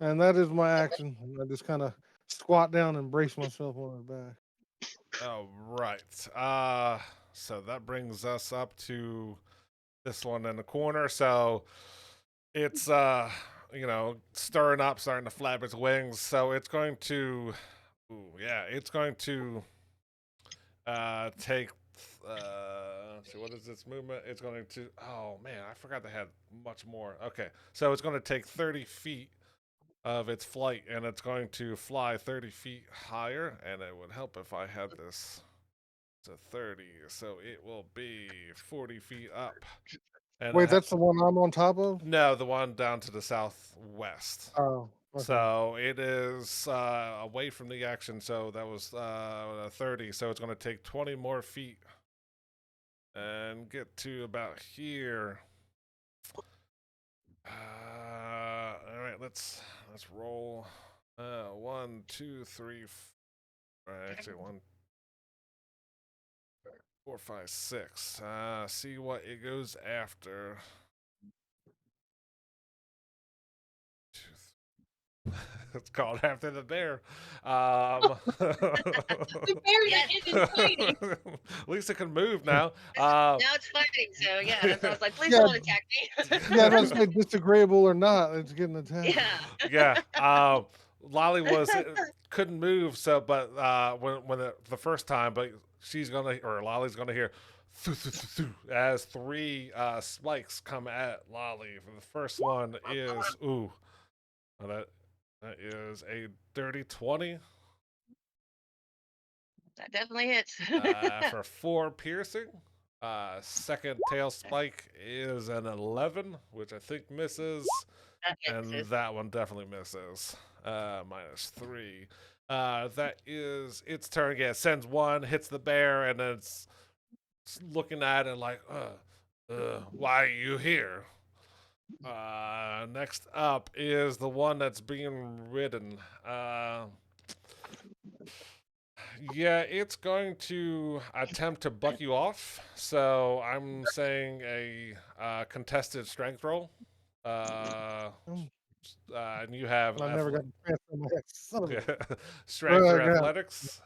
And that is my action. I just kind of squat down and brace myself on his back. All right. So that brings us up to this one in the corner. So it's stirring up, starting to flap its wings. So it's going to, it's going to take. Let's see, what is this movement? It's going to. Oh man, I forgot they had much more. Okay, so it's going to take 30 feet of its flight, and it's going to fly 30 feet higher. And it would help if I had this to 30, so it will be 40 feet up. And Wait, that's the one I'm on top of? no, the one down to the southwest. Oh, okay. So it is away from the action, so that was 30, so it's going to take 20 more feet and get to about here. All right, let's roll. 1, 2, 3, actually 1, 4, 5, 6. See what it goes after. It's called after the bear. The bear that isn't fighting. At least it can move now. Now it's fighting, so yeah, that's why I was like, please Yeah. don't attack me. Yeah, that's like disagreeable or not. It's getting attacked. Yeah. Yeah. Lolly couldn't move, so but when the first time, but Lolly's gonna hear as 3 spikes come at Lolly. The first one is that is a dirty 20 That definitely hits. for 4 piercing. Second tail spike is an 11, which I think misses. That And misses. that one definitely misses. -3. That is its turn again. It sends 1, hits the bear, and then it's looking at it like, why are you here? Next up is the one that's being ridden. Yeah, it's going to attempt to buck you off. So I'm saying a contested strength roll. And you have And I never got to transfer my son of a. strength or Yeah. athletics.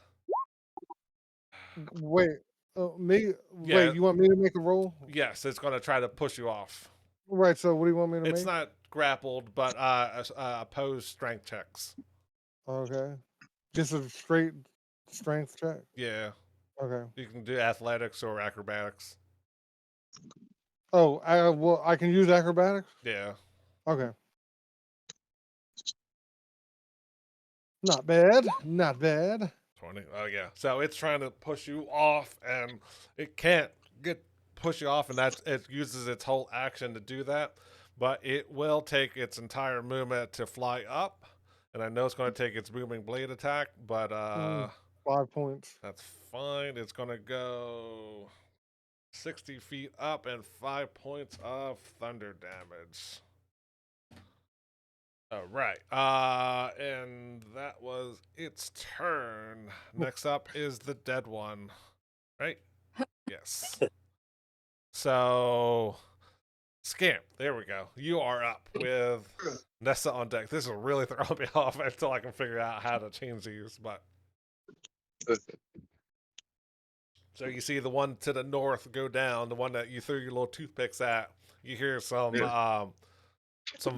Wait, me? Yeah. Wait, you want me to make a roll? Yes, it's going to try to push you off. Right. So what do you want me to It's make? not grappled, but opposed strength checks. Okay. Just a straight strength check. Yeah, Okay. you can do athletics or acrobatics. Oh, I can use acrobatics. Yeah. Okay. Not bad. Not bad. 20. Oh yeah. So it's trying to push you off, and it can't push you off, and it uses its whole action to do that. But it will take its entire movement to fly up, and I know it's going to take its booming blade attack, but 5 points. that's fine. It's going to go 60 feet up and 5 points of thunder damage. All right. And that was its turn. Next up is the dead one. Right? Yes. So, Scamp, there we go. You are up with Nessa on deck. This will really throw me off until I can figure out how to change these. But so you see the one to the north go down, the one that you threw your little toothpicks at. You hear some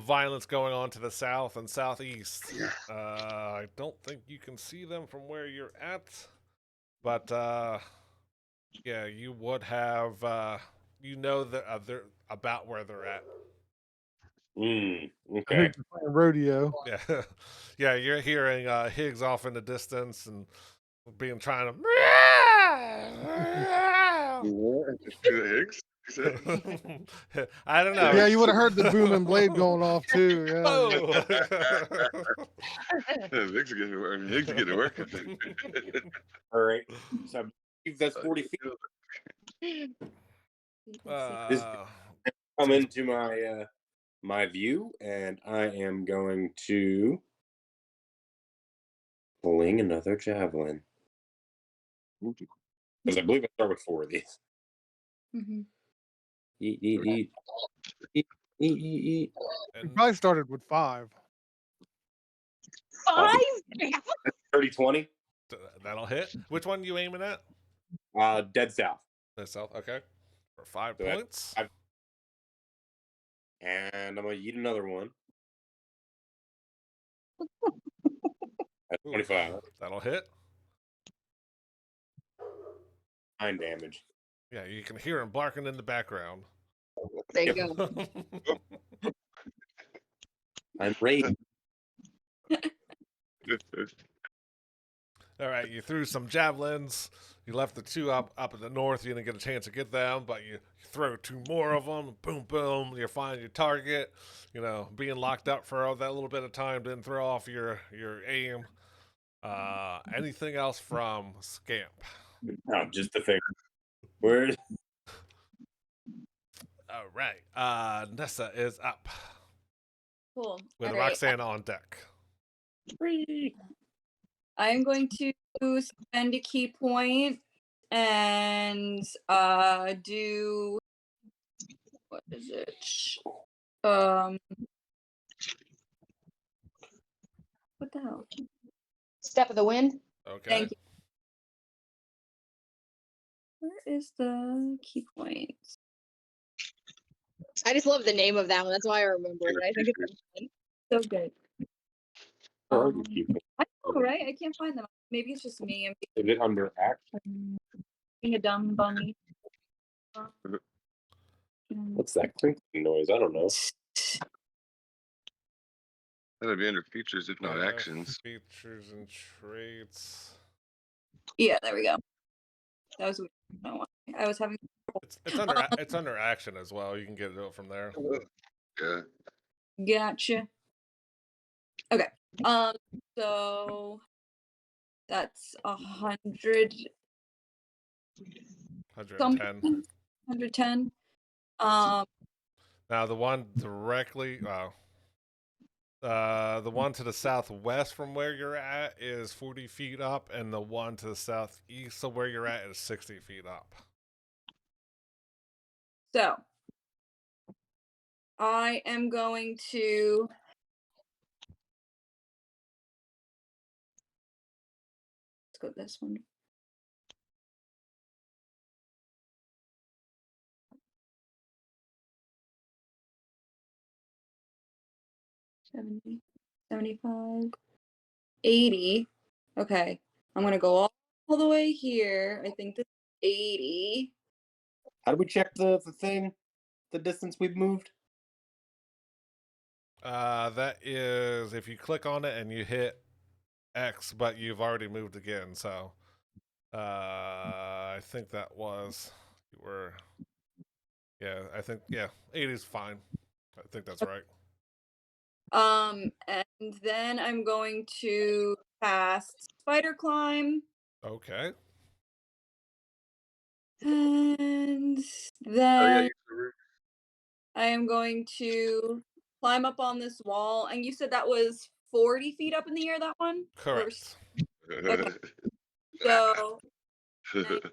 violence going on to the south and southeast. I don't think you can see them from where you're at, but yeah, you would have. That they're about where they're at. I Okay. think they're playing rodeo. Yeah, yeah. You're hearing Higgs off in the distance and being trying to. Higgs? I don't know. Yeah, you would have heard the booming blade going off too. Yeah. Oh. Higgs is getting to work. All right. So That's 40 feet. Uh, Come into my my view, and I am going to fling another javelin because I believe I start with 4 of these. Mhm. Eat, eat, eat, eat, eat, eat, eat. We and probably started with 5. 5? 30, 20. that'll hit. Which one you aiming at? Dead south. Myself. Okay. For 5 So that's points. 5. And I'm gonna eat another one. That's Ooh, 25. that'll hit. 9 damage. Yeah, you can hear him barking in the background. There you go. I'm raging. All right, you threw some javelins. You left the 2 up in the north. You didn't get a chance to get them, but you throw 2 more of them. Boom, boom. You're finding your target. You know, being locked up for all that little bit of time didn't throw off your aim. Anything else from Scamp? No, just the finger. Where? All right. Nessa is up Cool. with All right. Roxanne on deck. I'm going to spend a key point and do what is it? What the hell? Step of the wind. Okay. Thank you. Where is the key point? I just love the name of that one. That's why I remember it. I think it's So good. Where are Um, you keeping? I know, right? I can't find them. Maybe it's just me. I'm Is it under action? being a dumb bunny. What's that crinkling noise? I don't know. That'd be under features, if not actions. Features and traits. Yeah, there we go. That was weird. I don't know why. I was having. It's under action as well. You can get it from there. Yeah. Gotcha. Okay. So that's 100. 110. 110. Now the one directly, the one to the southwest from where you're at is 40 feet up, and the one to the southeast of where you're at is 60 feet up. So I am going to let's go this one. $70, $75, $80. Okay. I'm gonna go all the way here. I think this is $80. How do we check the thing? The distance we've moved? That is if you click on it and you hit X, but you've already moved again. So, I think that was you were. Yeah, I think 80 is fine. I think that's right. And then I'm going to cast Spider Climb. Okay. And Oh, then yeah. I am going to climb up on this wall. And you said that was 40 feet up in the air, that one? Correct. Okay. So 100.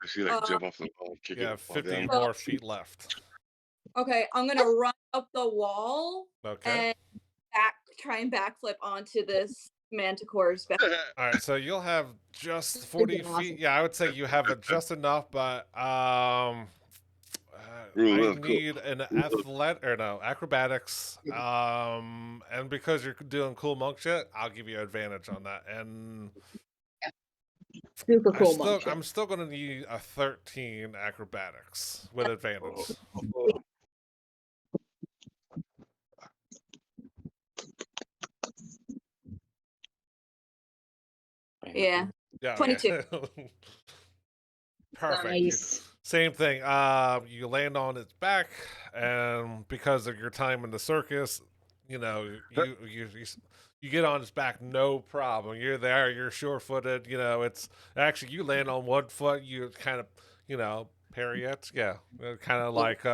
I see like jump off the wall and kick You it have fall 50 down. more feet left. Okay, I'm gonna run up the wall Okay. and try and backflip onto this Manticore's back. All right, so you'll have just 40 feet. Yeah, I would say you have it just enough, but I Cool. need an acrobatics. And because you're doing cool monk shit, I'll give you advantage on that. And super cool monk shit. I'm still gonna need a 13 acrobatics with advantage. Yeah. Yeah, 22. yeah. Perfect. Nice. Same thing. You land on its back, and because of your time in the circus, you know you You get on his back, no problem. You're there. You're sure-footed. It's actually you land on one foot. You kind of, pirouettes. Yeah, kind of like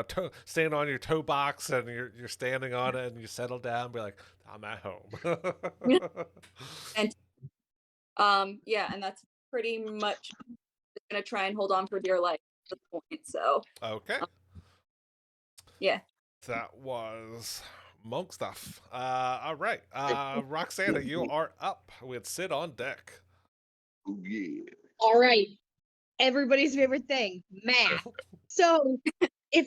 stand on your toe box, and you're standing on it, and you settle down. And be like, I'm at home. And yeah, and that's pretty much gonna try and hold on for dear life at this point. So Okay, yeah. that was monk stuff. All right, Roxana, you are up with Sid on deck. Oh yeah. All right. Everybody's favorite thing, math. So if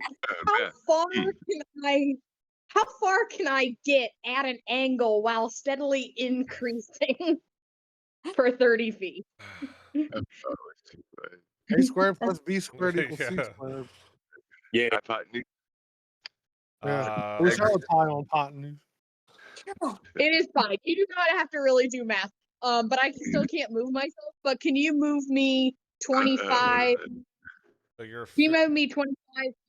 how Man. far can I how far can I get at an angle while steadily increasing for 30 feet? A squared plus B squared equals C Yeah. squared. Yeah. Yeah. Uh, I wish I would tie on hypotenuse. It is fine. You do not have to really do math. But I still can't move myself. But can you move me 25? so you're Can you move me 25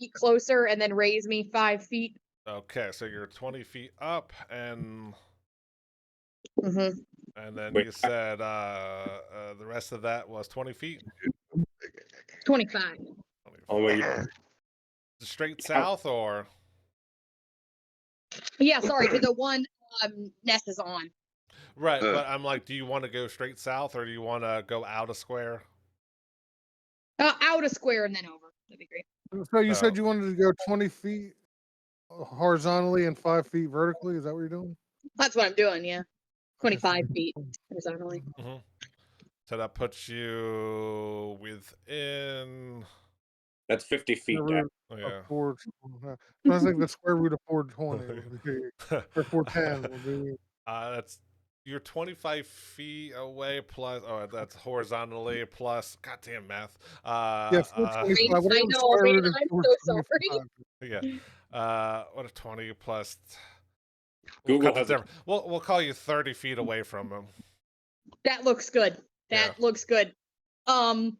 feet closer and then raise me 5 feet? okay. So you're 20 feet up, and Mm-hmm. then Wait, you said the rest of that was 20 feet. 25. 20 Oh, wait. Straight How- south, or Yeah, sorry, to the one Ness is on. right? But I'm like, do you want to go straight south, or do you want to go out a square? Out a square and then over. That'd be great. So you Oh. said you wanted to go 20 feet horizontally and 5 feet vertically. Is that what you're doing? That's what I'm doing, yeah. 25 feet horizontally. Mm-hmm. So that puts you within. That's 50 feet. Square root of Yeah. 420. I think the square root of 420 would be, or 410 would be. That's you're 25 feet away plus. Oh, that's horizontally plus. Goddamn math. Yeah, 425. I Whatever the know, square man, root of I'm so 425. yeah. What a 20 plus. Google cut has the difference. We'll call you 30 feet away from him. That looks good. That looks good. I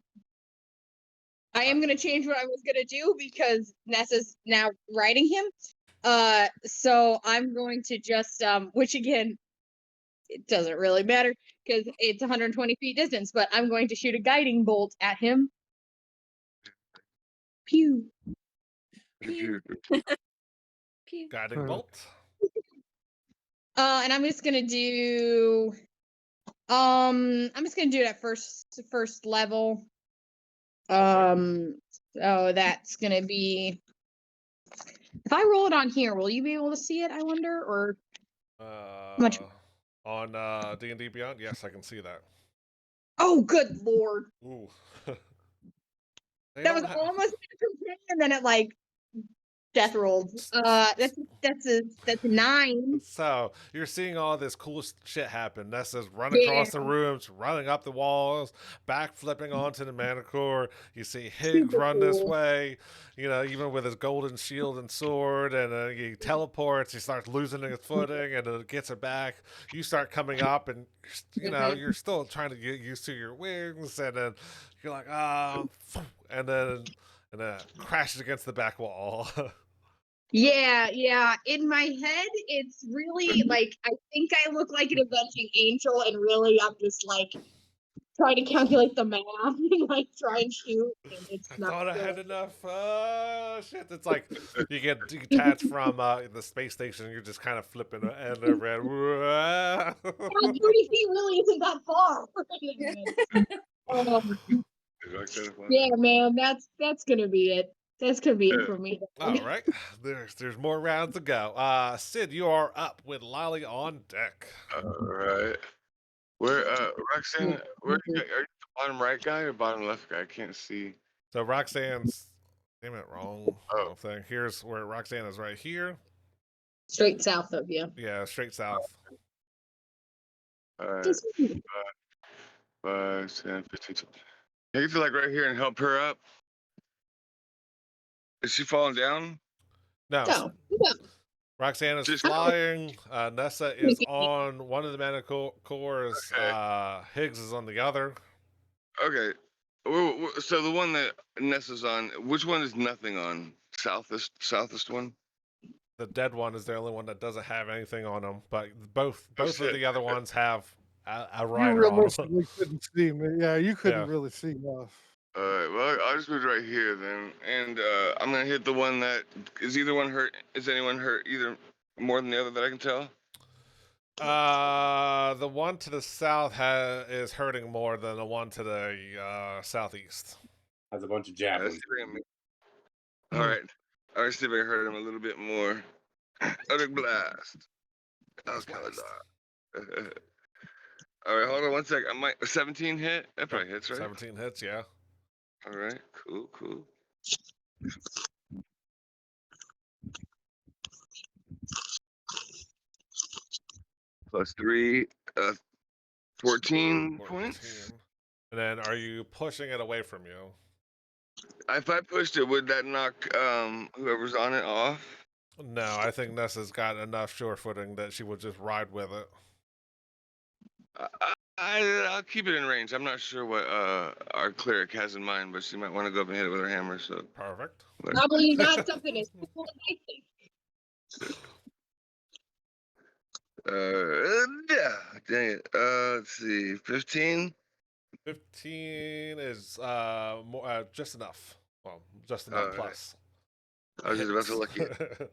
am gonna change what I was gonna do because Ness is now riding him. So I'm going to just which again, it doesn't really matter because it's 120 feet distance, but I'm going to shoot a guiding bolt at him. Pew. Pew. Pew. Guiding bolt. And I'm just gonna do I'm just gonna do it at first level. So that's gonna be if I roll it on here, will you be able to see it, I wonder? Or much On D&D Beyond? Yes, I can see that. oh good lord. Ooh. That was almost and then it like death rolled. That's a 9. So you're seeing all this cool shit happen. Nessa's running across the rooms, running up the walls, back flipping onto the Manticore. You see Higgs Super run this cool. way, even with his golden shield and sword, and he teleports. He starts losing his footing, and it gets it back. You start coming up, and you're still trying to get used to your wings, and then you're like, and then it crashes against the back wall. Yeah. In my head, it's really like I think I look like an avenging angel, and really I'm just like trying to calculate the math and like try and shoot. And it's I not thought I good. had enough. Shit. It's like you get detached from the space station and you're just kind of flipping and around. 30 feet really isn't that far. Yeah, man, that's gonna be it. That's gonna be it for me. All right. There's more rounds to go. Sid, you are up with Lolly on deck. All right. Where, Roxanne, are you the bottom right guy or bottom left guy? I can't see. So Roxanne's, damn it, wrong thing. Here's where Roxanne is right here. Straight south of you. Yeah, straight south. All right. 5, 10, 15. Can you feel like right here and help her up? Is she falling down? No. No. Roxanne is Just- flying. Nessa is on one of the Manticores. Higgs is on the other. Okay. So the one that Nessa's on, which one is nothing on? Southest one? The dead one is the only one that doesn't have anything on them, but both of shit. the other ones have a You rider on them. realistically couldn't see me. Yeah, you couldn't Yeah. really see us. All right. Well, I'll just move right here then, and I'm gonna hit the one that is either one hurt. Is anyone hurt either more than the other that I can tell? The one to the south is hurting more than the one to the southeast. Has a bunch of Let's javelins. see if I can All right. All right. See if I can hurt him a little bit more. Electric blast. Blast, Okay. blast. All right. Hold on 1 sec. I might 17 hit. That probably hits, right? 17 hits, yeah. All right. Cool. +3, 14 points. And then are you pushing it away from you? If I pushed it, would that knock whoever's on it off? No, I think Nessa's got enough sure footing that she would just ride with it. I'll keep it in range. I'm not sure what our cleric has in mind, but she might want to go up and hit it with her hammer. So Perfect. Probably not something as cool as I think. Yeah, dang it. Let's see, 15. 15 is more just enough. Well, just enough Alright. plus. I was just about to Hits. look at.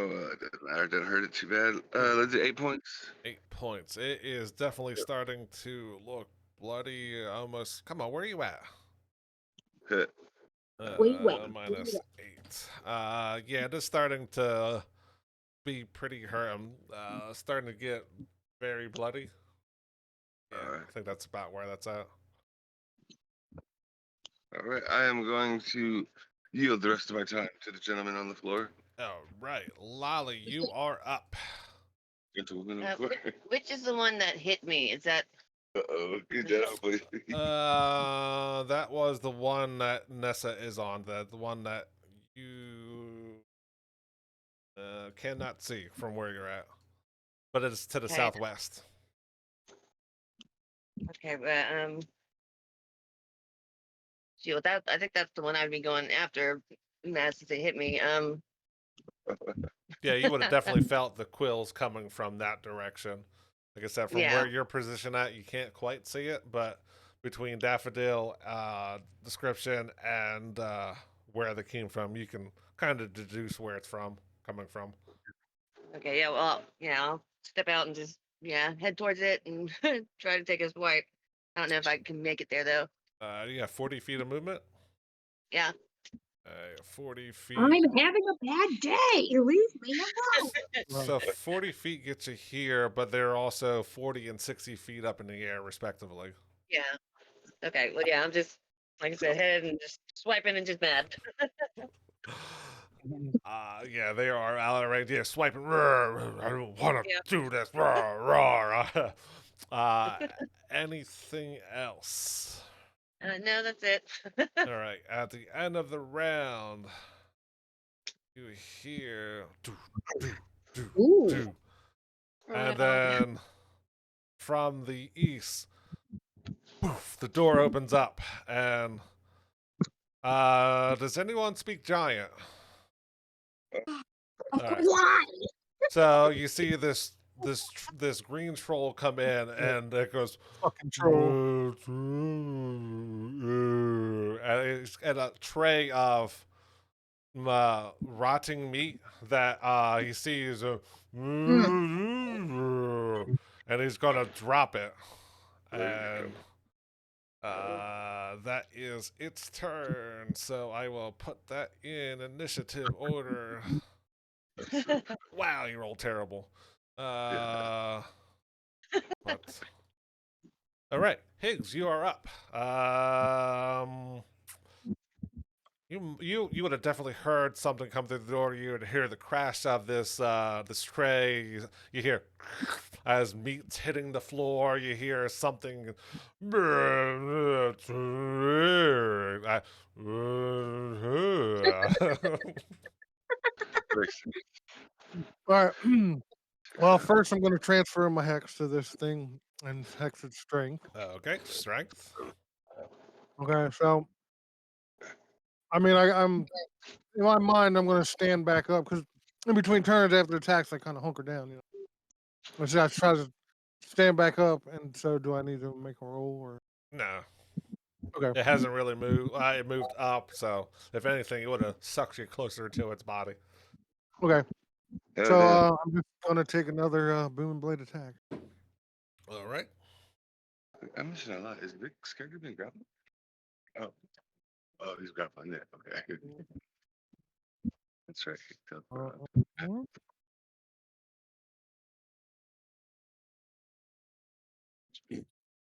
Oh, it doesn't matter. Didn't hurt it too bad. Let's do 8 points. 8 points. It is definitely starting to look bloody. Almost. Come on, where are you at? Hit. Minus 8. Yeah, it is starting to be pretty hurt. I'm starting to get very bloody. Yeah, Alright. I think that's about where that's at. All right, I am going to yield the rest of my time to the gentleman on the floor. All right, Lolly, you are up. Gentleman, of course. Which is the one that hit me? Is that Uh-oh, he's dead, hopefully. That was the one that Nessa is on. The one that you cannot see from where you're at, but it's to the Okay. southwest. okay? But shoot, I think that's the one I'd be going after. Since they hit me. Yeah, you would have definitely felt the quills coming from that direction. Like I said, from Yeah. where you're positioned at, you can't quite see it, but between Daffodil description and where they came from, you can kind of deduce where it's coming from. Okay, yeah, well, yeah, I'll step out and just head towards it and try to take a swipe. I don't know if I can make it there though. You have 40 feet of movement. Yeah. 40 feet. I'm having a bad day. Leave me alone. So 40 feet gets you here, but they're also 40 and 60 feet up in the air, respectively. Yeah. Okay. Well, yeah, I'm just like I said, head and just swiping and just mad. Yeah, they are out right there swiping. "Rrr, I don't want to Yeah. do this. Rrr, rrr." Anything else? No, that's it. All right. At the end of the round, you hear, "Doo, doo, doo, Ooh. doo." And then from the east, poof, the door opens up, and does anyone speak giant? All right. Why? So you see this green troll come in, and it goes, Fucking troll. and a tray of rotting meat that he sees, and he's gonna drop it, and that is its turn. So I will put that in initiative order. Wow, you rolled terrible. But all right, Higgs, you are up. You would have definitely heard something come through the door. You would hear the crash of this this tray. You hear as meat's hitting the floor. You hear something. All right. Well, first I'm going to transfer my hex to this thing and hex its strength. Okay, strength. Okay, so I mean, I'm in my mind. I'm going to stand back up because in between turns after attacks, I kind of hunker down. And so I try to stand back up. And so, do I need to make a roll or? No, Okay. it hasn't really moved. It moved up, so if anything, it would have sucked you closer to its body. Okay. Hell So yeah. I'm just going to take another boom blade attack. All right. I'm missing a lot. Is Vic's character been grappling? Oh. Oh, he's grappling there. Okay. That's right. Uh,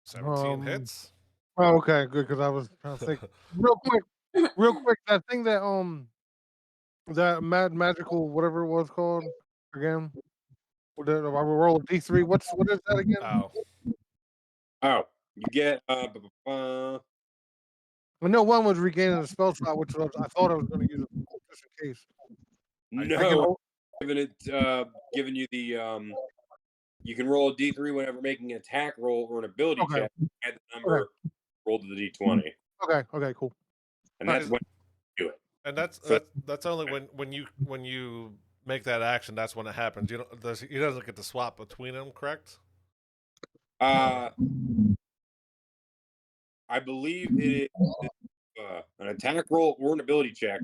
17 hits. Oh, okay, good. Because I was trying to think real quick. That thing that magical whatever it was called again. I will roll a d3. What is that again? Oh, Oh, you get I know one was regaining the spell slot, which I thought I was going to use it just in case. no, giving you the you can roll a d3 whenever making an attack roll or an ability Okay. check. Add the number rolled to the d20, Okay, cool. and that's Alright. when you do it. and that's So- that's only when you make that action. That's when it happens. He doesn't get to swap between them, correct? I believe it is an attack roll or an ability check,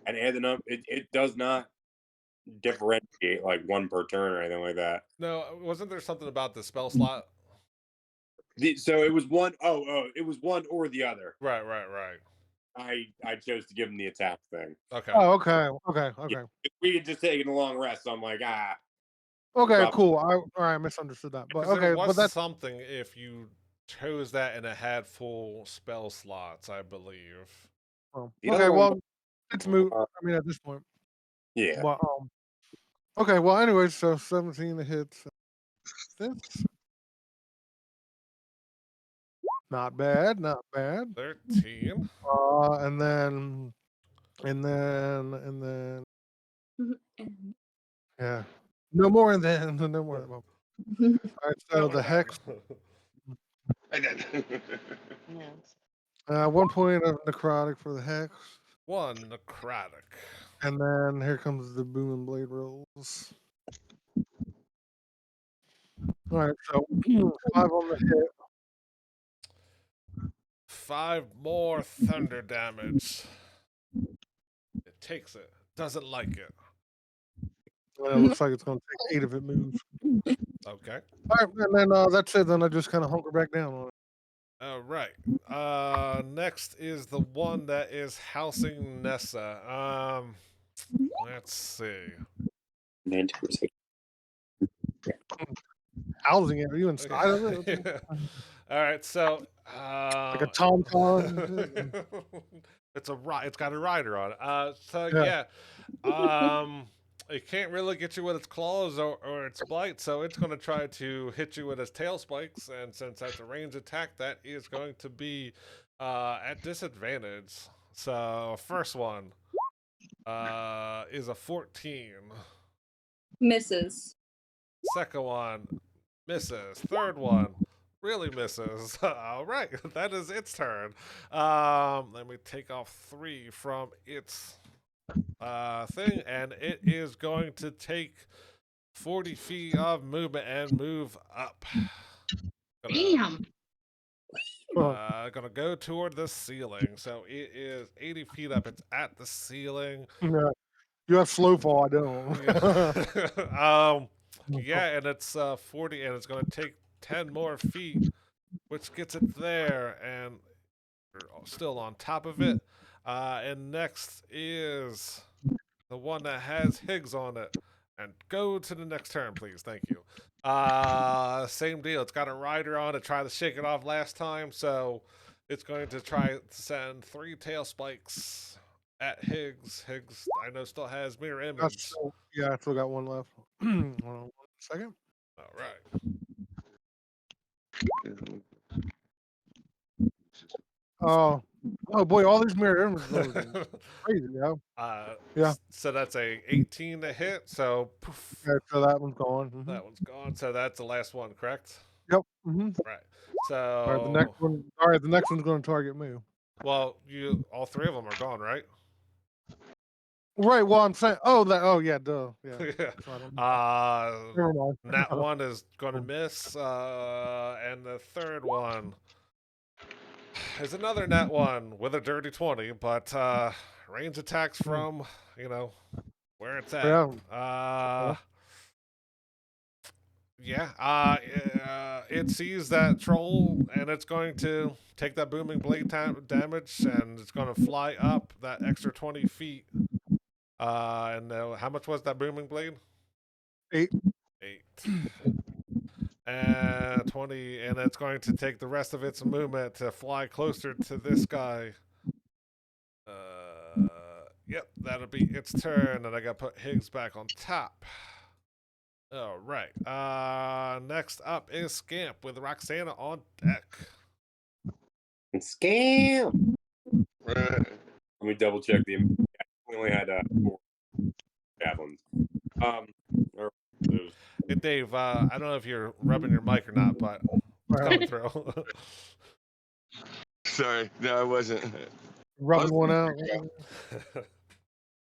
and add the number. It does not differentiate like one per turn or anything like that. No, wasn't there something about the spell slot? So it was one it was one or the other. Right. I chose to give him the attack thing. Okay. Oh, okay. If we had just taken a long rest, I'm like, Okay, Probably. cool. All right, I misunderstood that. But Because there okay, was but that's something if you chose that and it had full spell slots, I believe. The okay. other one Well, it's moot. uh, I mean, at this point. yeah. But okay. Well, anyway, so 17 to hit. This not bad. 13. And then yeah. No more and then no more. All right. So the hex. Yeah. 1 point of necrotic for the hex. 1 necrotic. And then here comes the boom and blade rolls. All right, so 5 on the hit. 5 more thunder damage. It takes it. Doesn't like it. And it looks like it's going to take 8 if it moves. Okay. All right, and then that's it. Then I just kind of hunker back down on it. All right. Next is the one that is housing Nessa. Let's see. Manticores. Housing it. Are you inside of it? All right. So Like a tauntaun? it's it's got a rider on it. So Yeah. it can't really get you with its claws or its bite, so it's going to try to hit you with its tail spikes. And since that's a range attack, that is going to be at disadvantage. So first one is a 14. Misses. Second one misses. Third one really misses. All right, that is its turn. Let me take off 3 from its thing, and it is going to take 40 feet of movement and move up. Damn. Gonna go toward the ceiling. So it is 80 feet up. It's at the ceiling. Yeah. You have slow fall. I don't. Yeah, and it's 40, and it's gonna take 10 more feet, which gets it there, and we're still on top of it. And next is the one that has Higgs on it. And go to the next turn, please. Thank you. Same deal. It's got a rider on it. Tried to shake it off last time, so it's going to try to send 3 tail spikes at Higgs. Higgs, I know, still has mirror image. I still got one left. Hold on 1 second. All right. Oh boy, all these mirror images are crazy, yeah. Yeah. So that's a 18 to hit. So poof, Okay, so that one's gone. that one's gone. So that's the last one, correct? Yep. Right. So All right, the next one. All right, the next one's going to target me. Well, all three of them are gone, right? Right. Well, I'm saying. Oh, yeah. Duh. Yeah. Yeah. So I don't, never mind. That one is going to miss, and the third one is another net one with a dirty 20, but range attacks from where it's at. Yeah. It sees that troll and it's going to take that booming blade damage and it's going to fly up that extra 20 feet. And how much was that booming blade? 8. 8. And 20, and it's going to take the rest of its movement to fly closer to this guy. Yep, that'll be its turn, and I gotta put Higgs back on top. All right. Next up is Scamp with Roxana on deck. Scam. Let me double check the. We only had 4 javelins. Hey Dave, I don't know if you're rubbing your mic or not, but it's coming through. Sorry, no, I wasn't. Rubbing one out.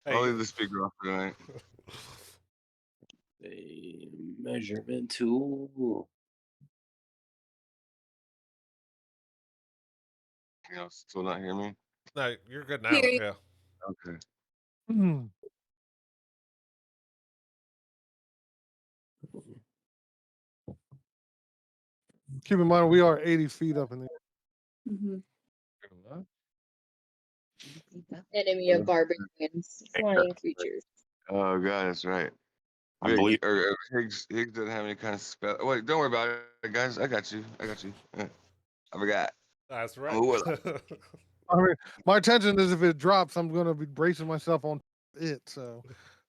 I'll leave the speaker off for tonight. A measurement tool. Can you still not hear me? No, you're good now. Hear you. Yeah. Okay. Keep in mind, we are 80 feet up in the Mhm. Enemy of barbarians, flying creatures. Oh god, that's right. I believe. Higgs doesn't have any kind of spell. Wait, don't worry about it, guys. I got you. I forgot. That's right. I mean, my intention is if it drops, I'm going to be bracing myself on it. So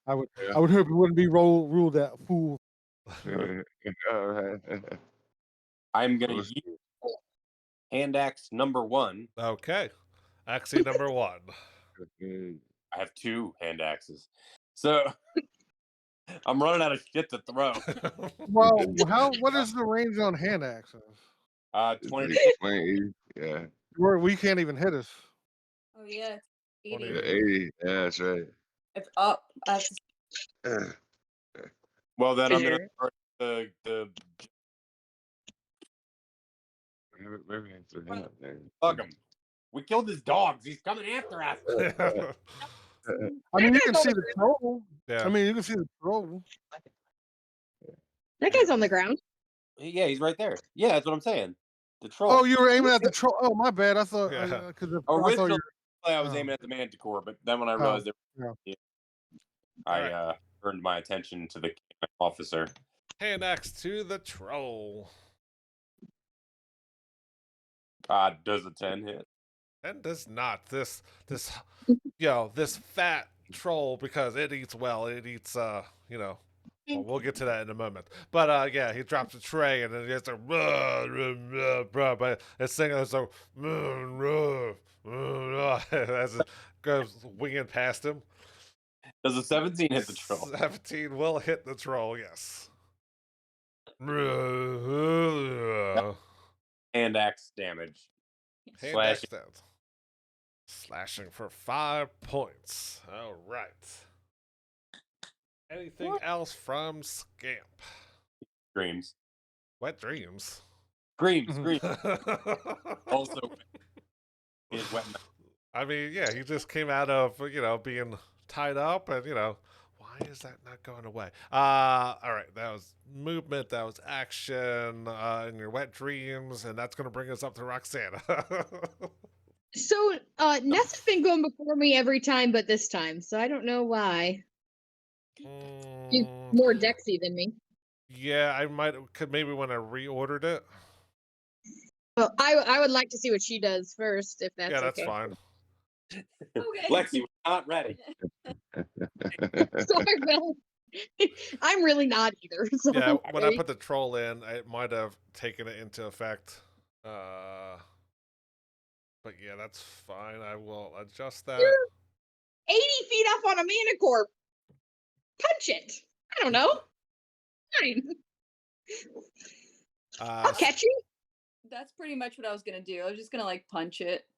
I would hope it wouldn't be ruled that fool. All right. I'm gonna use hand axe number 1. Okay. Axie number 1. I have 2 hand axes, so I'm running out of shit to throw. Well, what is the range on hand axes? 20 20, yeah. We can't even hit us. Oh yeah, 80. Yeah, 80. Yeah, that's right. It's up. Well, then I'm gonna Sure. start the fuck him. We killed his dogs. He's coming after us. I mean, you can see the troll. Yeah. I mean, you can see the troll. That guy's on the ground. Yeah, he's right there. Yeah, that's what I'm saying. The troll. Oh, you were aiming at the troll. Oh, my bad. I thought Yeah. Originally, I was aiming at the Manticore, but then when I realized I turned my attention to the officer. Hand axe to the troll. Does a 10 hit? And does not. This fat troll, because it eats well. It eats well, we'll get to that in a moment. But yeah, he drops a tray and then he has to but it's singing so as it goes winging past him. Does a 17 hit the troll? 17 will hit the troll, yes. Hand axe damage. Hand axe damage. Slashing for 5 points. All right. Anything else from Scamp? Dreams. Wet dreams. Screams. Also, his wet. I mean, yeah, he just came out of being tied up, and why is that not going away? All right, that was movement, that was action in your wet dreams, and that's going to bring us up to Roxana. So Nessa's been going before me every time, but this time, so I don't know why. She's more Dexy than me. Yeah, could maybe when I reordered it. Well, I would like to see what she does first, if that's that's okay. fine. Okay. Lexi, we're not ready. Sorry, Bill. I'm really not either. So Yeah, when I put the troll in, it might have taken it into effect. But yeah, that's fine. I will adjust that. You're 80 feet up on a Manticore. Punch it. I don't know. Fine. I'll catch you. That's pretty much what I was gonna do. I was just gonna punch it.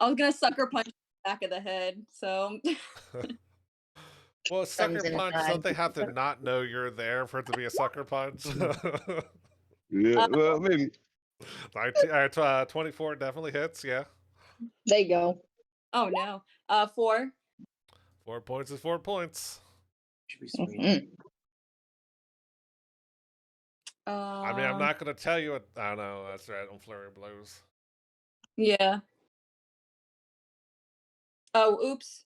I was gonna sucker punch the back of the head, so Well, sucker in his punch, eye. don't they have to not know you're there for it to be a sucker punch? Yeah, well, maybe. 24 definitely hits, yeah. There you go. oh no. 4. 4 points is 4 points. Should be sweet. Mhm. I mean, I'm not going to tell you what. I don't know. That's right. On Flurry of Blows. Yeah. Oh, oops.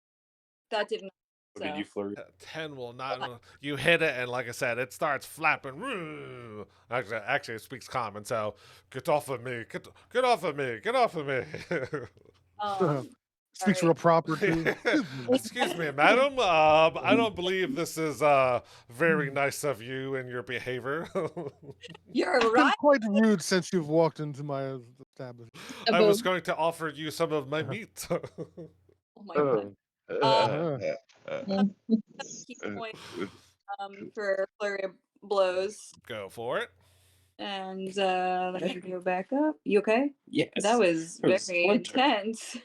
That didn't. What did you flurry? 10 will not. You hit it, and like I said, it starts flapping. Actually, it speaks common. So, get off of me. Get off of me. Get off of me. Speaks Alright. real proper too. Excuse me, madam. I don't believe this is very nice of you and your behavior. You're It's been right. quite rude since you've walked into my establishment. I was going to offer you some of my meat. Oh my god. Keep going. For flurry of blows. Go for it. And let me go back up. You okay? Yes. That was It was very splinter. intense.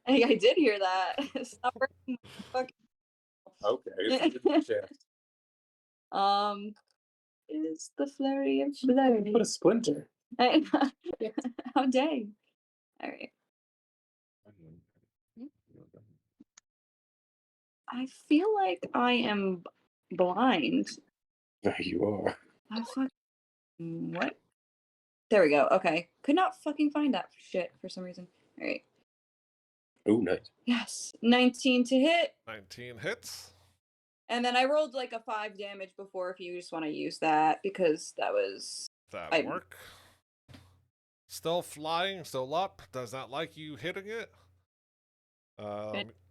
I did hear that. Stop working my Okay. It's a good chest. fucking- is the flurry of blows. Put a splinter. How dang. All right. I feel like I am blind. There you are. I fucking what? There we go. Okay. Could not fucking find that shit for some reason. All right. Oh, nice. Yes. 19 to hit. 19 hits. And then I rolled like a 5 damage before if you just want to use that because that was That'll work. Still flying, still up. Does not like you hitting it.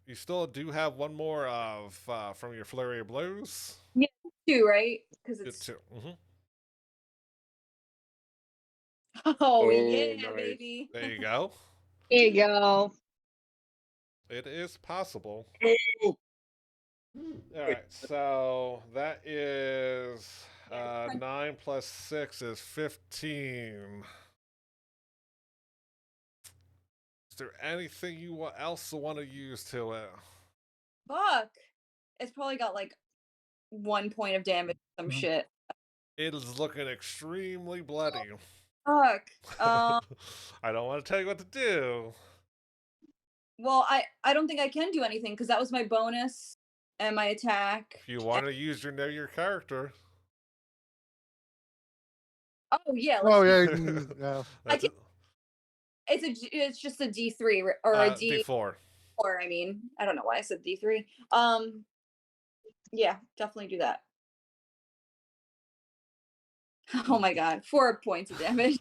You still do have one more of from your flurry of blows. 2, right? Because Get it's 2. oh yeah, nice. baby. There you go. There you go. It is possible. Oh, All right, so that is 9 plus 6 is 15. Is there anything you else want to use to it? Fuck. It's probably got like 1 point of damage or some shit. It is looking extremely bloody. Fuck. I don't want to tell you what to do. Well, I don't think I can do anything because that was my bonus and my attack. If you want to use your know your character. Oh yeah. Oh let's- yeah, you can use, yeah. That's It's just a D3 or a D4. D4. I mean, I don't know why I said D3. Yeah, definitely do that. Oh my god, 4 points of damage.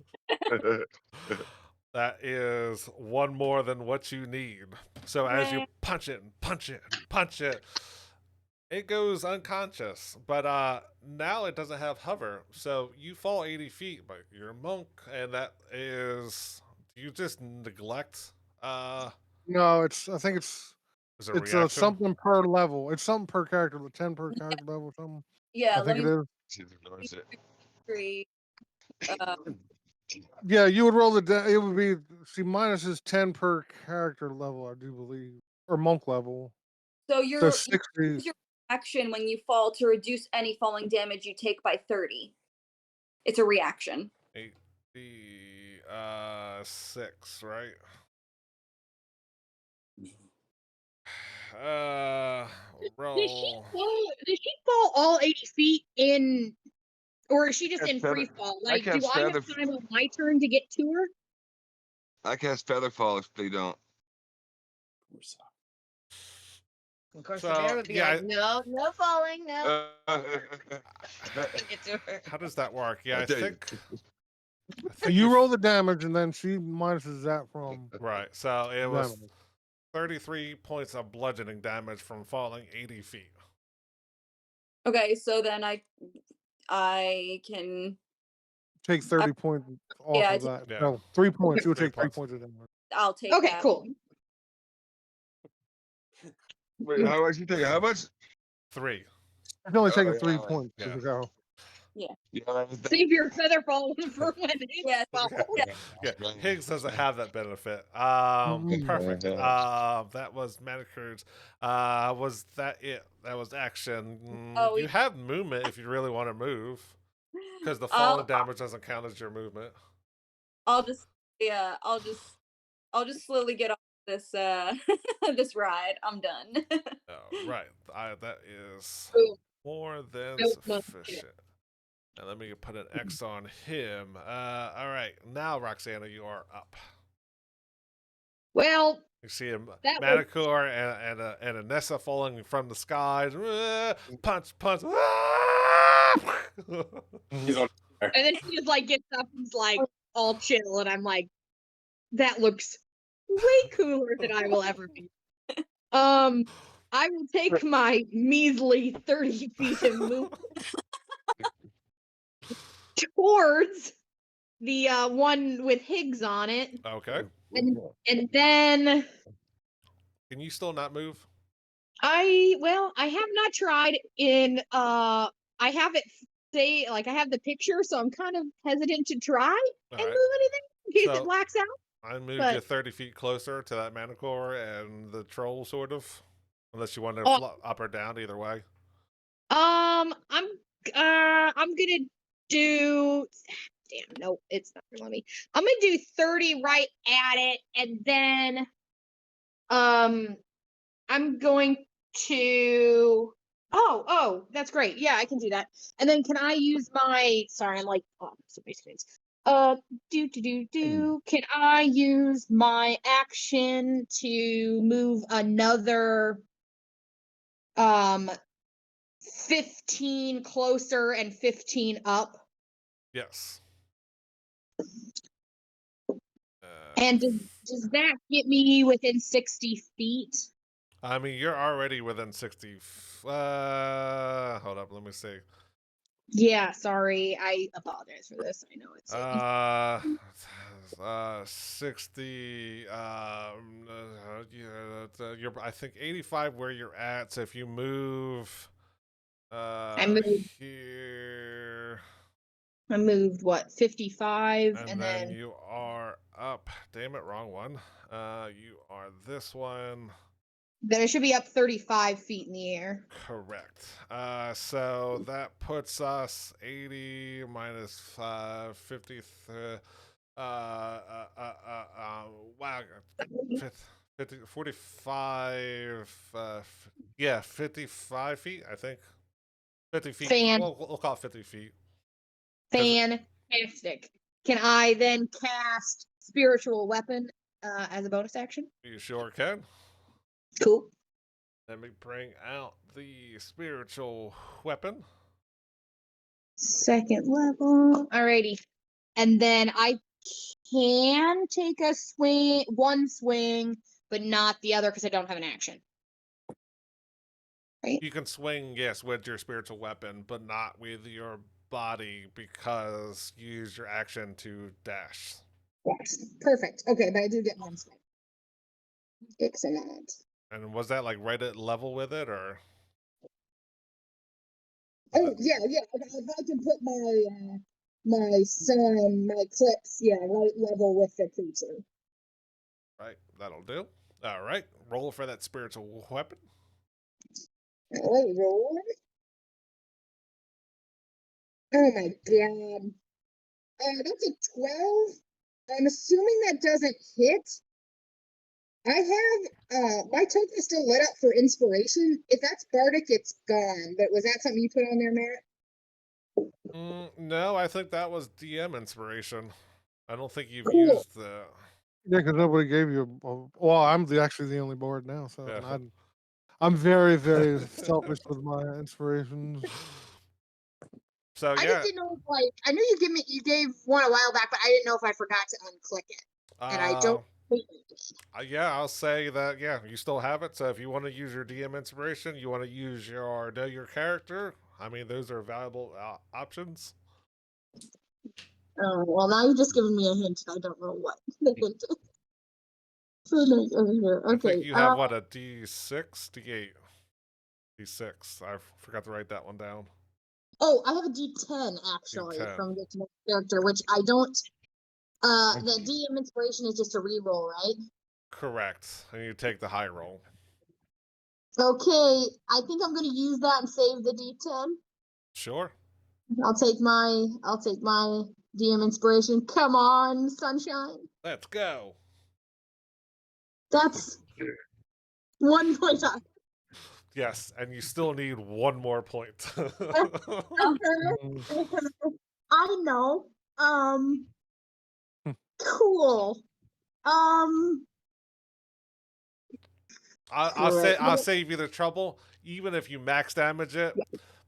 That is one more than what you need. So as you punch it and punch it and punch it, it goes unconscious. But now it doesn't have hover. So you fall 80 feet, but you're a monk, and that is you just neglect. No, I think it's Is it it's something per level. It's something per character, 10 per character level, something. Yeah, I think it is. She's ignores it. 3. Yeah, you would roll the. It would be minus is 10 per character level, I do believe, or monk level. So So you 60. use your action when you fall to reduce any falling damage you take by 30. It's a reaction. 6, right? Roll. Does she fall all 80 feet in, or is she just That's in better. free fall? I Like, do cast I have feather- time on my turn to get to her? I cast Featherfall if they don't. Of course, So, the bear would be yeah, like, no, no falling, no. Get to her. How does that work? Yeah, I tell you. think. So you roll the damage, and then she minuses that from. Right. So it was damage. 33 points of bludgeoning damage from falling 80 feet. Okay, so then I can Take 30 points off yeah, I of that. Yeah. No, 3 points. You'll 3 take 3 points. points of damage. I'll take Okay, that. cool. Wait, how much you take? How much? 3. You can only Oh, take yeah, 3 alright. points. Yeah. To go. Yeah, that- Save your feather fall for when it's Yes. fall. Yeah, Higgs doesn't have that benefit. Perfect. That was Manticores. Was that it? That was action. Oh, You have movement if you really want to move, because the I'll, falling damage doesn't count as your movement. I'll just, yeah, I'll just slowly get off this, this ride. I'm done. Oh, right. That is Boom. more than Boom. sufficient. And let me put an X on him. All right. Now, Roxana, you are up. Well, You see a that was Manticore and a Nessa falling from the skies. Punch, punch. He's on fire. and then he just like gets up and he's like all chill, and I'm like, that looks way cooler than I will ever be. I will take my measly 30 feet and move towards the one with Higgs on it, Okay. and then Can you still not move? I have not tried in I have it say like I have the picture, so I'm kind of hesitant to try All and right. move anything in case So- it blacks out. I moved But- you 30 feet closer to that Manticore and the troll, sort of. Unless you want to Oh. up or down, either way. I'm gonna do damn no, it's not gonna let me. I'm gonna do 30 right at it, and then I'm going to that's great. Yeah, I can do that. And then can I use my sorry, I'm like so many screens. Can I use my action to move another 15 closer and 15 up? Yes. And does that get me within 60 feet? I mean, you're already within 60. Hold up, let me see. Yeah, sorry. I apologize for this. I know it's 60. You're, I think 85 where you're at. So if you move, moved. here, I moved what 55 and and then then you are up. Damn it, wrong one. You are this one. then I should be up 35 feet in the air. Correct. So that puts us 80 minus 50. Wow. 50, 45. Yeah, 55 feet, I think. 50 feet. We'll call it 50 feet. Fantastic. Can I then cast spiritual weapon as a bonus action? You sure can. Cool. Let me bring out the spiritual weapon. Second level. Alrighty. And then I can take one swing, but not the other because I don't have an action. Right? You can swing, yes, with your spiritual weapon, but not with your body because you use your action to dash. Yes. Perfect. Okay, but I do get one swing. Excellent. And was that like right at level with it, or? Oh yeah. If I can put my clips, right level with the creature. Right, that'll do. All right, roll for that spiritual weapon. Alright, roll. Oh my god. That's a 12. I'm assuming that doesn't hit. I have my token is still lit up for inspiration. If that's bardic, it's gone. But was that something you put on there, Matt? No, I think that was DM inspiration. I don't think you've Cool. used the. Yeah, because nobody gave you. Well, I'm actually the only board now, so Yeah. I'm very, very selfish with my inspirations. So I yeah, just didn't know if I knew you gave one a while back, but I didn't know if I forgot to unclick it. And I don't. Yeah, I'll say that. Yeah, you still have it. So if you want to use your DM inspiration, you want to use your know your character. I mean, those are valuable options. Oh well, now you've just given me a hint, and I don't know what the hint is. Over here. I Okay. think you have what, a D6, D8, D6. I forgot to write that one down. Oh, I have a D10 actually D10. from the character, which I don't. The DM inspiration is just a reroll, right? Correct. And you take the high roll. Okay, I think I'm gonna use that and save the D10. Sure. I'll take my DM inspiration. Come on, sunshine. Let's go. That's 1 point off. Yes, and you still need one more point. I know. Cool. I'll save you the trouble. Even if you max damage it,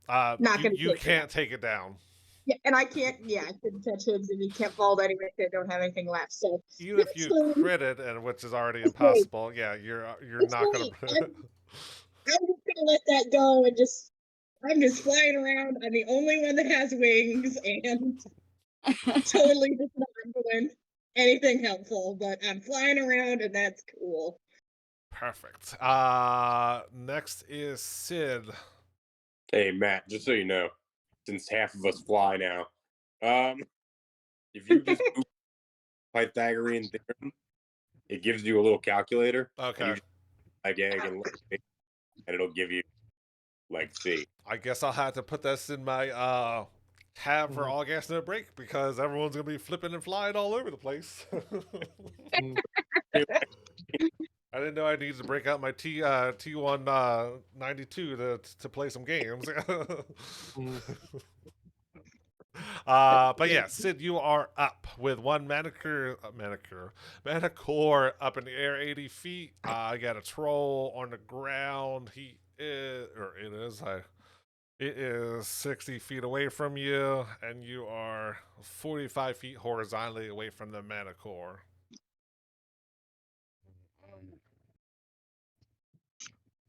Not gonna you take it can't take it down. Yeah, and I can't. Yeah, I couldn't touch Higgs, and he can't vault anyway. I don't have anything left. So Even if you critted, and which is already impossible, yeah, you're not gonna. I'm just gonna let that go and I'm just flying around. I'm the only one that has wings and totally just not doing anything helpful, but I'm flying around and that's cool. Perfect. Next is Sid. Hey Matt, just so you know, since half of us fly now, if you just Google Pythagorean theorem, it gives you a little calculator. Okay. And it'll give you like C. I guess I'll have to put this in my tab for all gas no break because everyone's gonna be flipping and flying all over the place. I didn't know I needed to break out my T1 92 to play some games. But yeah, Sid, you are up with one manicore up in the air, 80 feet. I got a troll on the ground. It is 60 feet away from you, and you are 45 feet horizontally away from the manicore.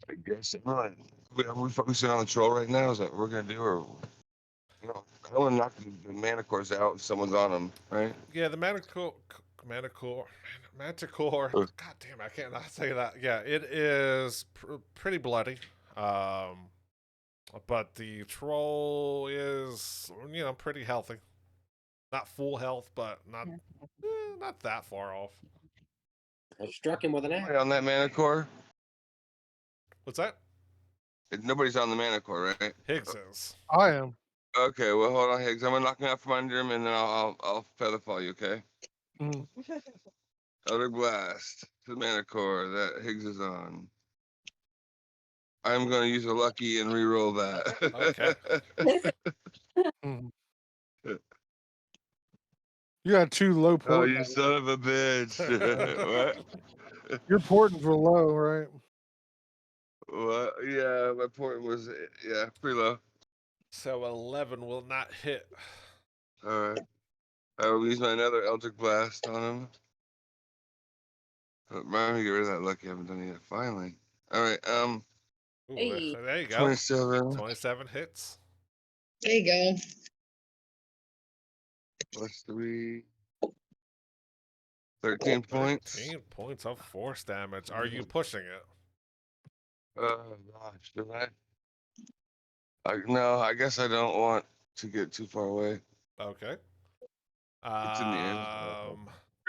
I guess not. Are we focusing on the troll right now? Is that what we're gonna do, or no? I don't want to knock the Manticores out if someone's on them, right? Yeah, the Manticore. God damn, I can't not say that. Yeah, it is pretty bloody. But the troll is, pretty healthy. Not full health, but not that far off. I struck him with an axe. On that Manticore? What's that? Nobody's on the Manticore, right? Higgs is. I am. Okay, well, hold on, Higgs. I'm gonna knock him out from under him, and then I'll feather fall you, okay? Mm. Eldritch Blast to the Manticore that Higgs is on. I'm gonna use a lucky and re-roll that. Okay. Mm. You got 2 low Oh, port. you son of a bitch! What? Your portings were low, right? What? Yeah, my port was pretty low. So 11 will not hit. All right, I will use my another Eldritch Blast on him. Remind me to get rid of that lucky. I haven't done it yet. Finally. All right. Ooh, Hey. there you go. 27 27 hits. There you go. plus 3. 13 points. 13 points of force damage. Are you pushing it? Oh gosh, did I? No, I guess I don't want to get too far away. Okay. It's in the end. Are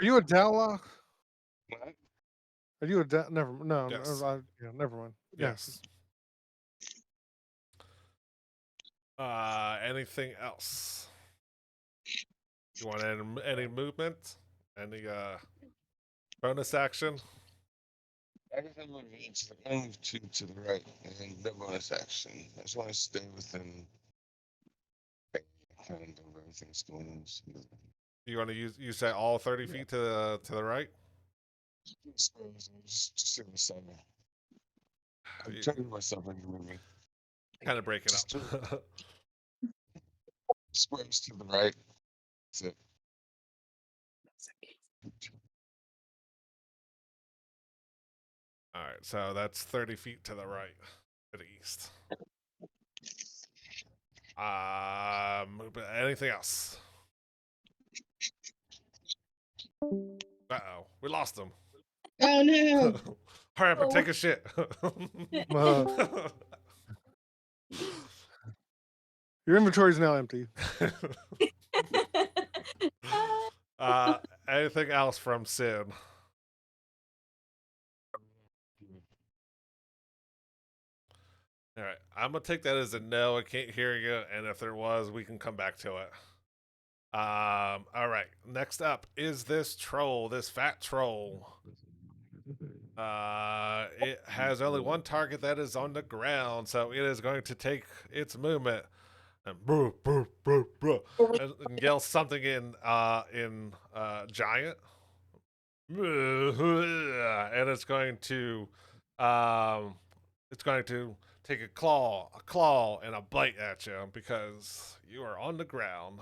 you a Dowlock? What? Are you a never? No, Yes. never mind. Yes. Anything else? You want any movement? Any bonus action? I guess I'm moving to the move to the right and no bonus action. I just want to stay within kind of everything's going on. You want to you say all 30 feet to the right? Just see the sun. I'm trying to do myself when you're moving. Kind of break it up. Squares to the right. That's it. All right, so that's 30 feet to the right, to the east. Anything else? Uh-oh, we lost him. Oh no. Hurry up and take a shit. Your inventory's now empty. Anything else from Sid? All right, I'm gonna take that as a no. I can't hear you, and if there was, we can come back to it. All right. Next up is this troll, this fat troll. It has only one target that is on the ground, so it is going to take its movement and boo, boo, boo, boo, and yell something in giant, and it's going to take a claw, and a bite at you because you are on the ground.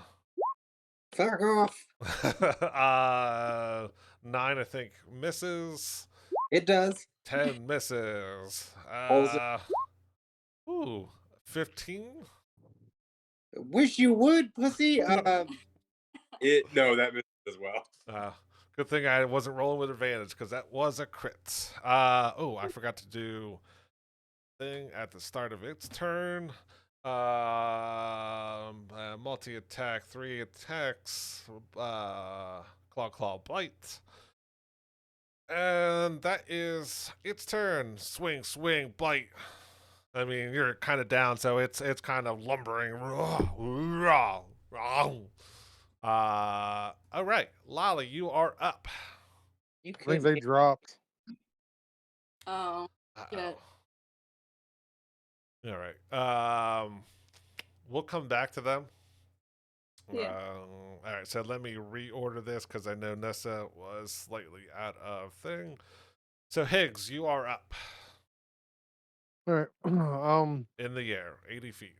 Fuck off. 9, I think, misses. It does. 10 misses. Balls it. Ooh, 15. Wish you would, pussy. No, that misses as well. Good thing I wasn't rolling with advantage because that was a crit. I forgot to do thing at the start of its turn. Multi attack, 3 attacks. Claw, bite. And that is its turn. Swing, bite. I mean, you're kind of down, so it's kind of lumbering. All right, Lolly, you are up. You I think could they be. dropped. Oh, shit. All right. We'll come back to them. Yeah. All right. So let me reorder this because I know Nessa was slightly out of thing. So Higgs, you are up All right. in the air, 80 feet.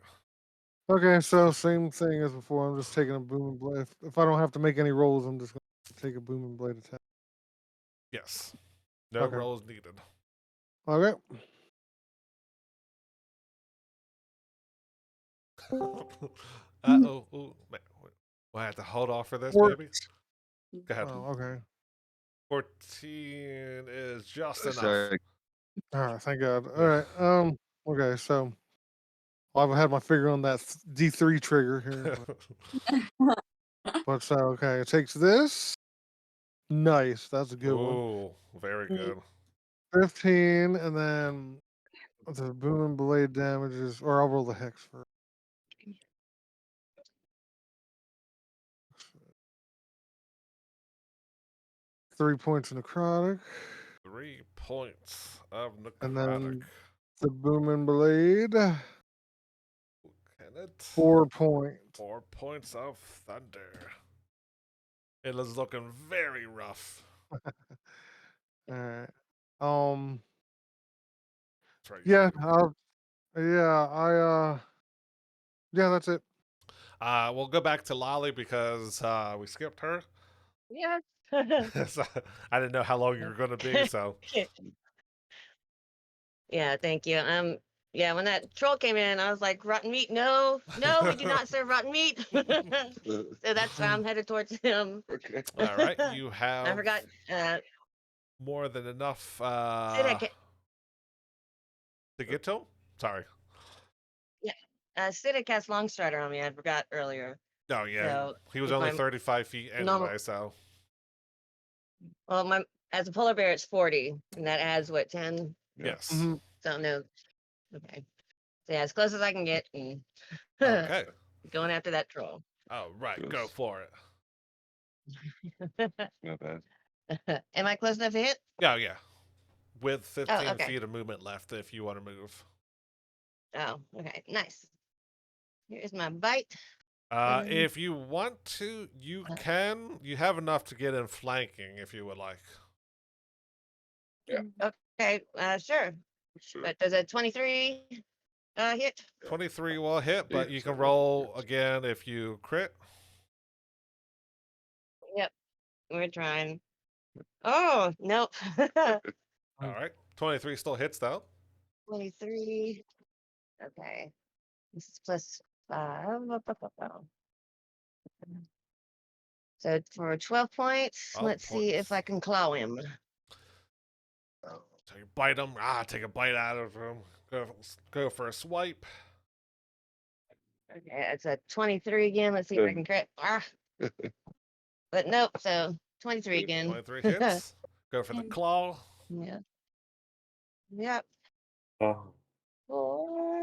Okay, so same thing as before. I'm just taking a booming blade. If I don't have to make any rolls, I'm just gonna take a booming blade attack. Yes. No Okay. rolls needed. Okay. Ooh, wait. Will I have to hold off for this, maybe? Go ahead. Oh, okay. 14 is just enough. Sorry. All right, thank God. All right. Okay, so I've had my finger on that D3 trigger here. But so okay, it takes this. Nice, that's a good one. Ooh, very good. 15, and then the booming blade damages, or I'll roll the hex first. 3 points of necrotic, 3 points of and necrotic. then the booming blade, Can it? 4 points. 4 points of thunder. It is looking very rough. All right. That's right. Yeah. You. Yeah, that's it. We'll go back to Lolly because we skipped her. Yeah. So, I didn't know how long you were going to be, so. Yeah, thank you. Yeah, when that troll came in, I was like, rotten meat, no, we do not serve rotten meat. So that's why I'm headed towards him. Okay. All right, you have I forgot. more than enough Sid, to get to him? Sorry. Sid had cast Long Strider on me. I forgot earlier. Oh, yeah. So He was with only my 35 feet anyway, normal- so. Well, as a polar bear, it's 40, and that adds what 10? Yes. Mhm. So no. Okay. So yeah, as close as I can get, and Okay. going after that troll. All right, go Yes. for it. Not bad. Am I close enough to hit? Yeah. With 15 okay. feet of movement left if you want to move. Oh, okay, nice. Here's my bite. If you want to, you can. You have enough to get in flanking if you would like. Yeah. Okay, sure. Sure. But does a 23 hit? 23 will hit, but Yeah, you so can roll again if you crit. Yep, we're trying. Oh, nope. All right. 23 still hits, though. 23. Okay. This is plus 5. So for 12 points, 12 let's see if points. I can claw him. So you bite him. Take a bite out of him. Go for a swipe. Okay, it's a 23 again. Let's see if I can crit. But nope. So 23 again. 23 hits. Go for the claw. Yeah. Yep. Oh. 4.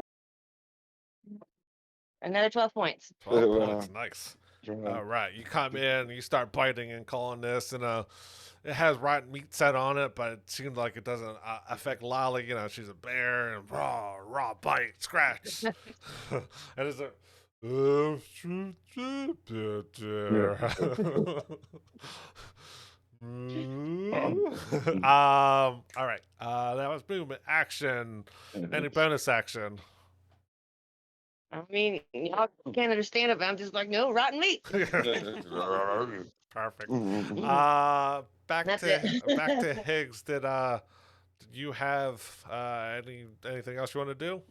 Another 12 points. 12 Wow. points. Nice. All right, you come in, you start biting and calling this, and it has rotten meat set on it, but it seems like it doesn't affect Lolly. You know, she's a bear, and raw bite, scratch, and it's a. All right. That was movement action. Any bonus action? I mean, y'all can't understand it, but I'm just like, no, rotten meat. Perfect. Back That's to it. back to Higgs. Did you have anything else you want to do?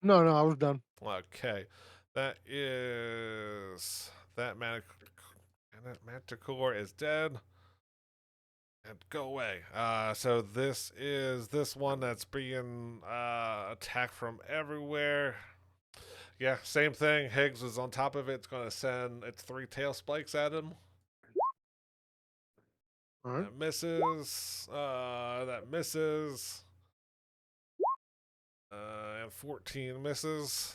No, I was done. Okay, that is that Manticore is dead. And go away. So this is this one that's being attacked from everywhere. Yeah, same thing. Higgs is on top of it. It's going to send its 3 tail spikes at him. All right. That misses. That misses. And 14 misses.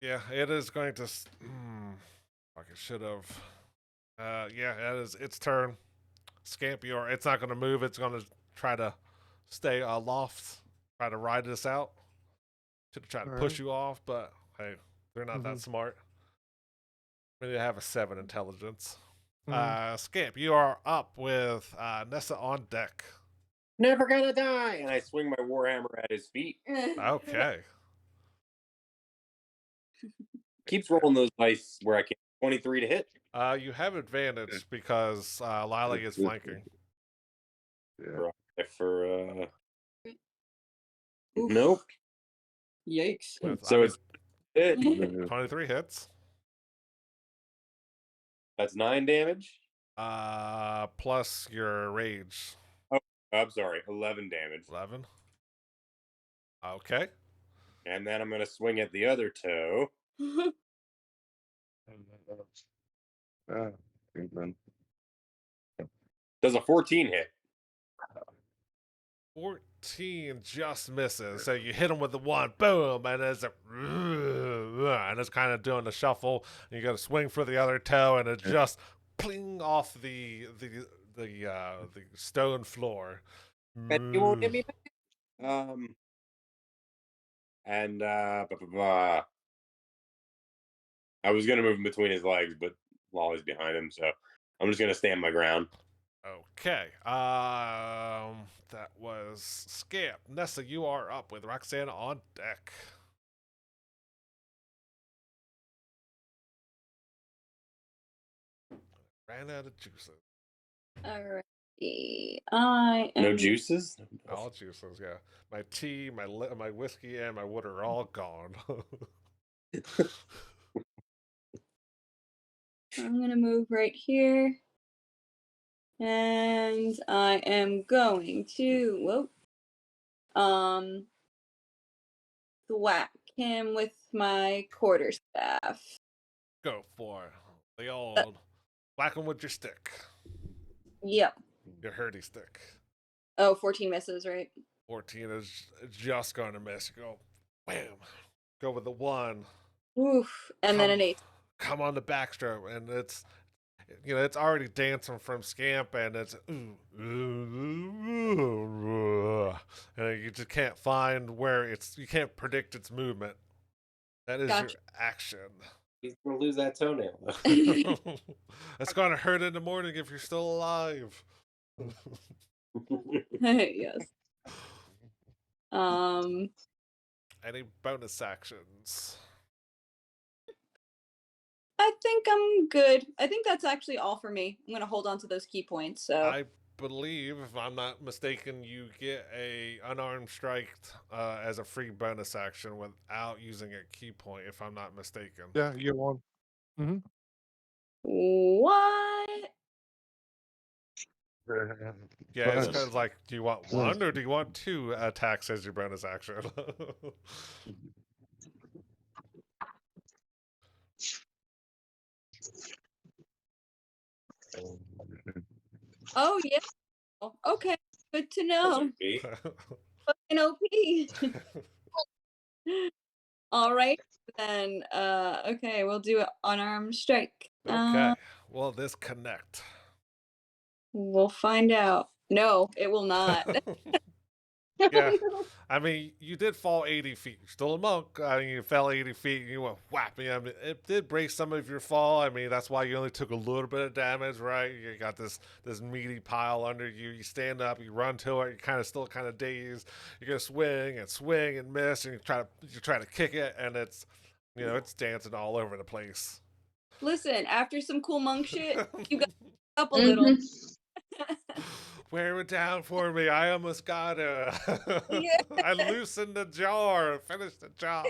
Yeah, it is going to. Like it should have. Yeah, it is its turn. Scampior. It's not going to move. It's going to try to stay aloft. Try to ride this out. Should have tried to push you off, but hey, they're not that smart. Maybe they have a 7 intelligence. Scamp, you are up with Nessa on deck. Never gonna die! And I swing my warhammer at his feet. Okay. Keeps rolling those dice where I can. 23 to hit. You have advantage because Lily is flanking. Yeah. For nope. Yikes. So it's hit. 23 hits. That's 9 damage. Plus your rage. Oh, I'm sorry, 11 damage. 11. Okay. And then I'm gonna swing at the other toe. Does a 14 hit? 14 just misses. So you hit him with the one, boom, and it's kind of doing the shuffle. And you got to swing for the other toe, and it just pling off the stone floor. And he won't hit me back. I was gonna move him between his legs, but Lolly's behind him, so I'm just gonna stand my ground. Okay. That was Scamp. Nessa, you are up with Roxana on deck. Ran out of juices. Alrighty. I am No juices? All juices, yeah. My tea, my whiskey, and my water are all gone. I'm gonna move right here. And I am going to thwack him with my quarterstaff. Go for it. The old whack him with your stick. Yep. Your hurdy stick. Oh, 14 misses, right? 14 is just going to miss. You go, wham. Go with the 1. Oof. And then an 8. Come on the backstroke, and it's it's already dancing from Scamp, and it's and you just can't find where you can't predict its movement. That is your action. He's gonna lose that toenail. That's gonna hurt in the morning if you're still alive. Yes. Any bonus actions? I think I'm good. I think that's actually all for me. I'm gonna hold on to those key points. So I believe, if I'm not mistaken, you get a unarmed strike as a free bonus action without using a key point. If I'm not mistaken. Yeah, you get one. What? Yeah, it's kind Plus, of like, do you want one or do you want two attacks as your bonus action? Oh yeah. Okay. Good to know. Okay. Fucking OP. All right then. Okay, we'll do it unarmed strike. Okay. Will this connect? We'll find out. No, it will not. Yeah. I mean, you did fall 80 feet. You're still a monk. I mean, you fell 80 feet and you went whap. I mean, it did break some of your fall. I mean, that's why you only took a little bit of damage, right? You got this meaty pile under you. You stand up, you run to it. You're still kind of dazed. You're gonna swing and miss, and you try to kick it, and it's dancing all over the place. Listen, after some cool monk shit, you got up a Mhm. little. Wear it down for me. I almost got it. Yeah. I loosened the jar and finished the job.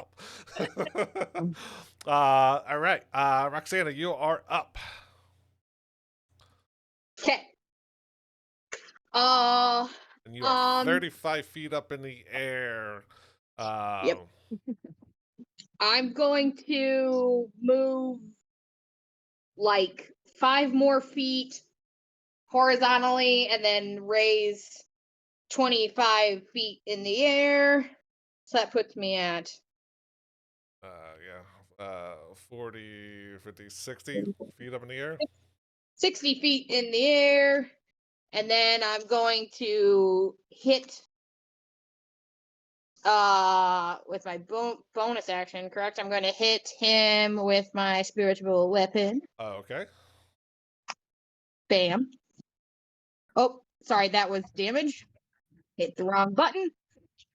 All right. Roxana, you are up. Okay. And you are Um, 35 feet up in the air. Yep. I'm going to move like 5 more feet horizontally and then raise 25 feet in the air. So that puts me at 40, 50, 60 feet up in the air. 60 feet in the air. And then I'm going to hit with my bonus action, correct? I'm going to hit him with my spiritual weapon. Okay. Bam. Oh, sorry, that was damage. Hit the wrong button.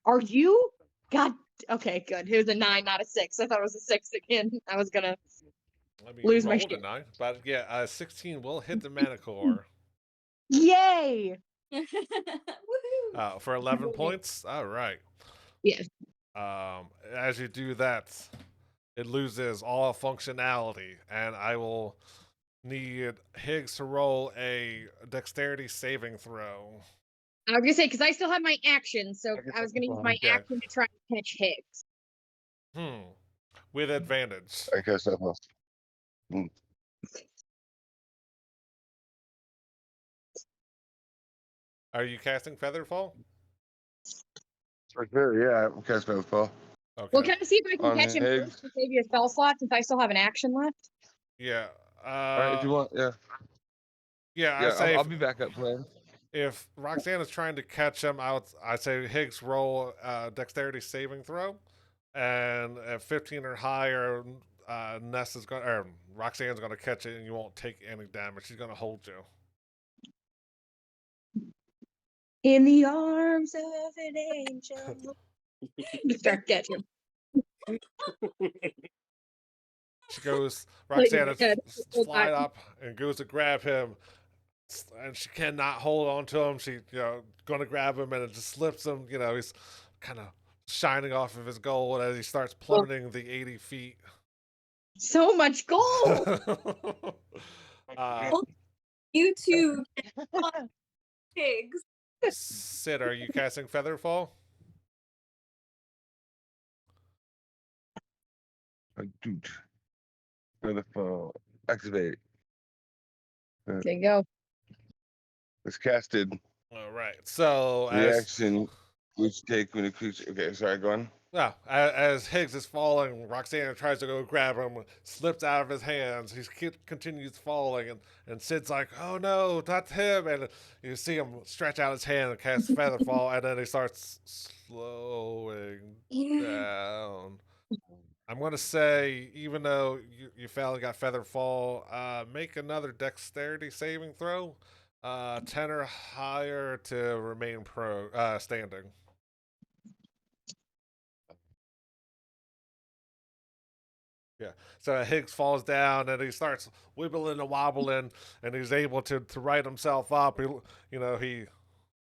Are you? God. Okay, good. It was a 9, not a 6. I thought it was a 6 again. I was gonna I mean, you lose my rolled a shit. 9, but yeah, 16 will hit the Manticore. Yay! Woohoo. For 11 points. All right. Yes. As you do that, it loses all functionality, and I will need Higgs to roll a dexterity saving throw. I was gonna say because I still have my action, so I was gonna use my Yeah. action to try and catch Higgs. With advantage. I guess that was. Are you casting Featherfall? For sure, yeah. Cast Featherfall. Okay. Well, can I see if I can On catch him Higgs. first to save you a spell slot since I still have an action left? Yeah. All right, if you want, yeah. Yeah, I Yeah, say I'll be back up playing. if Roxanne is trying to catch him, I say Higgs roll dexterity saving throw, and at 15 or higher, Ness is going or Roxanne's going to catch it, and you won't take any damage. She's going to hold you. In the arms of an angel. Start catching. She goes, Like in Roxanne my head. flies up and goes to grab him, and she cannot hold on to him. She, going to grab him, and it just slips him. He's kind of shining off of his gold as he starts plummeting the 80 feet. So much gold. You two pigs. Sid, are you casting Featherfall? Dude. Featherfall. Activate. There you go. It's casted. All right. So Reaction. Which take when the creature. Okay, sorry, go on. as Higgs is falling, Roxanne tries to go grab him, slips out of his hands. He continues falling, and Sid's like, "Oh no, that's him!" And you see him stretch out his hand and cast Featherfall, and then he starts slowing down. I'm gonna say, even though you failed and got Featherfall, make another Dexterity saving throw, 10 or higher to remain standing. Yeah. So Higgs falls down and he starts wibbling and wobbling, and he's able to right himself up. He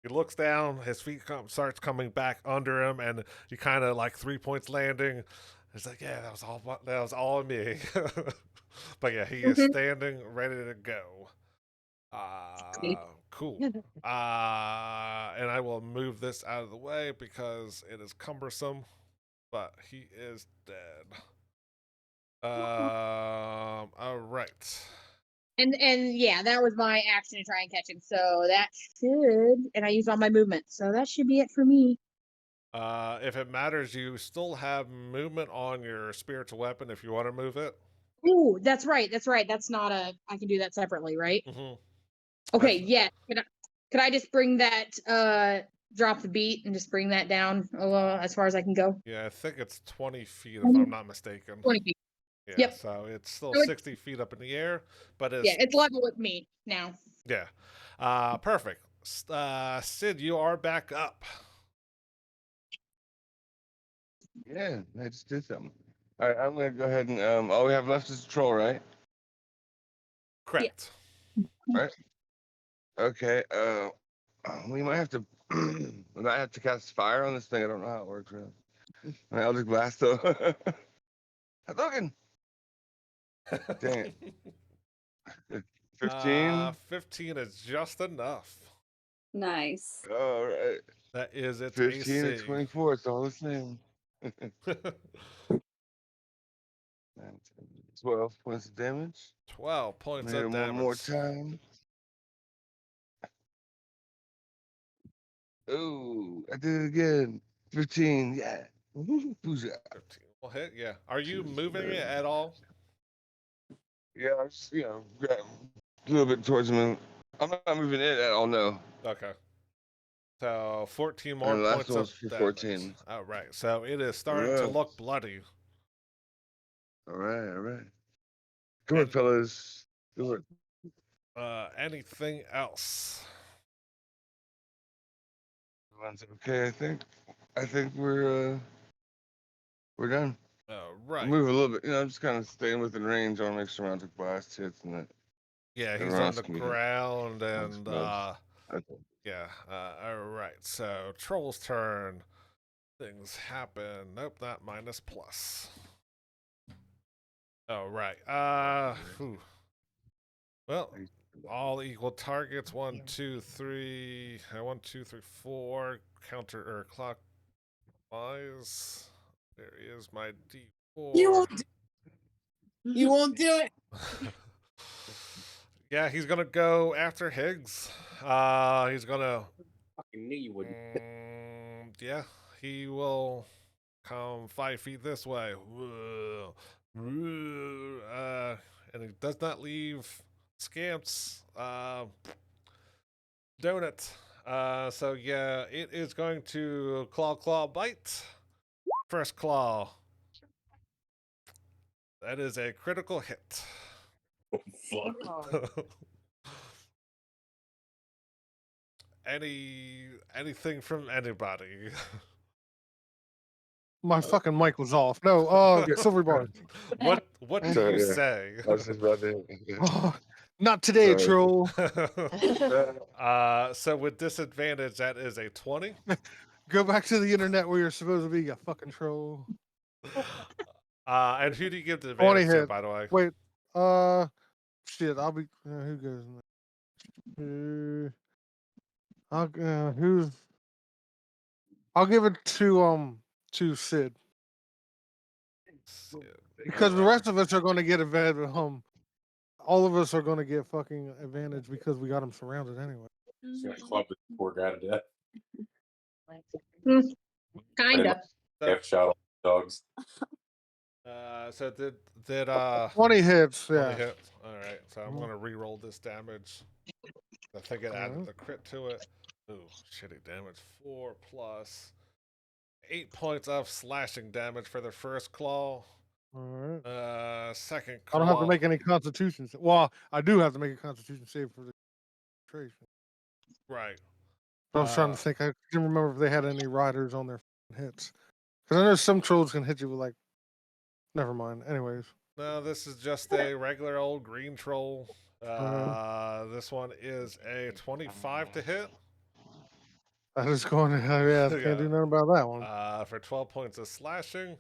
looks down, his feet starts coming back under him, and he kind of like 3 points landing. He's like, "Yeah, that was all me." But yeah, he is standing ready to go. Cool. And I will move this out of the way because it is cumbersome. But he is dead. All right. And yeah, that was my action to try and catch him. So that should, and I used all my movement, so that should be it for me. If it matters, you still have movement on your spiritual weapon if you want to move it. Ooh, that's right. That's right. That's not a. I can do that separately, right? Mm-hmm. Okay. Yeah. Could I just bring that? Drop the beat and just bring that down as far as I can go. Yeah, I think it's 20 feet if I'm not mistaken. 20 feet. Yeah, Yep. so it's still So 60 feet up in the air, but Yeah, it's level with me now. yeah. Perfect. Sid, you are back up. Yeah, I just did something. All right, I'm gonna go ahead and all we have left is the troll, right? Correct. Right. Okay. We might have to. We might have to cast fire on this thing. I don't know how it works. Really. Eldritch blast though. Hadouken! Dang it. 15. 15 is just enough. Nice. All right. That is its 15 AC. and 24. It's all the same. 12 points of damage. 12 points Hit of him damage. one more time. Ooh, I did it again. 15. Yeah. Booyah. 13 will hit. Yeah. Are you moving it at all? Yeah, I just, grab a little bit towards him. I'm not moving it at all, no. Okay. So 14 more And the last points one of was for damage. 14. All right. So it is starting All to right. look bloody. All right. Come on, And, fellas. Do it. anything else? Everyone's okay, I think. I think we're done. All We'll right. move a little bit. I'm just kind of staying within range. I want to make sure Magic Blast hits and that Yeah, he's everyone on else the can get hit. ground and Okay. yeah. All right. So Troll's turn. Things happen. Nope, not minus plus. Oh right. Whew. Well, all equal targets. 1, 2, 3. 1, 2, 3, 4. Counter or clockwise. There is my D4. You won't do it. Yeah, he's gonna go after Higgs. He's gonna. Fucking knew you wouldn't. Yeah, he will come 5 feet this way. And he does not leave scamps. Donut. So yeah, it is going to claw bite. First claw. That is a critical hit. Oh, fuck. Anything from anybody? My fucking mic was off. No, silver bar. What do So, you yeah. say? I was just about to. Oh, not today, Sorry. troll. So with disadvantage, that is a 20. Go back to the internet where you're supposed to be, you fucking troll. And who do you give the 20 advantage to, hit. by the way? Wait, shit, I'll be. Who goes in there? I'll give it to Sid because the rest of us are going to get advantage. All of us are going to get fucking advantage because we got him surrounded anyway. Just gonna club this poor guy to death. Kinda. Half shot all the dogs. So did 20 hits, 20 yeah. hits? All right, so I'm gonna re-roll this damage. I think it added the crit to it. Ooh, shitty damage. 4 plus 8 points of slashing damage for the first claw. All right. Second I claw. don't have to make any constitution. Well, I do have to make a constitution save for the concentration. Right. I was trying to think. I didn't remember if they had any riders on their hits. Because I know some trolls can hit you with like. Never mind. Anyways. No, this is just a regular old green troll. This one is a 25 to hit. I just going to, yeah, can't do nothing about that one. For 12 points of slashing.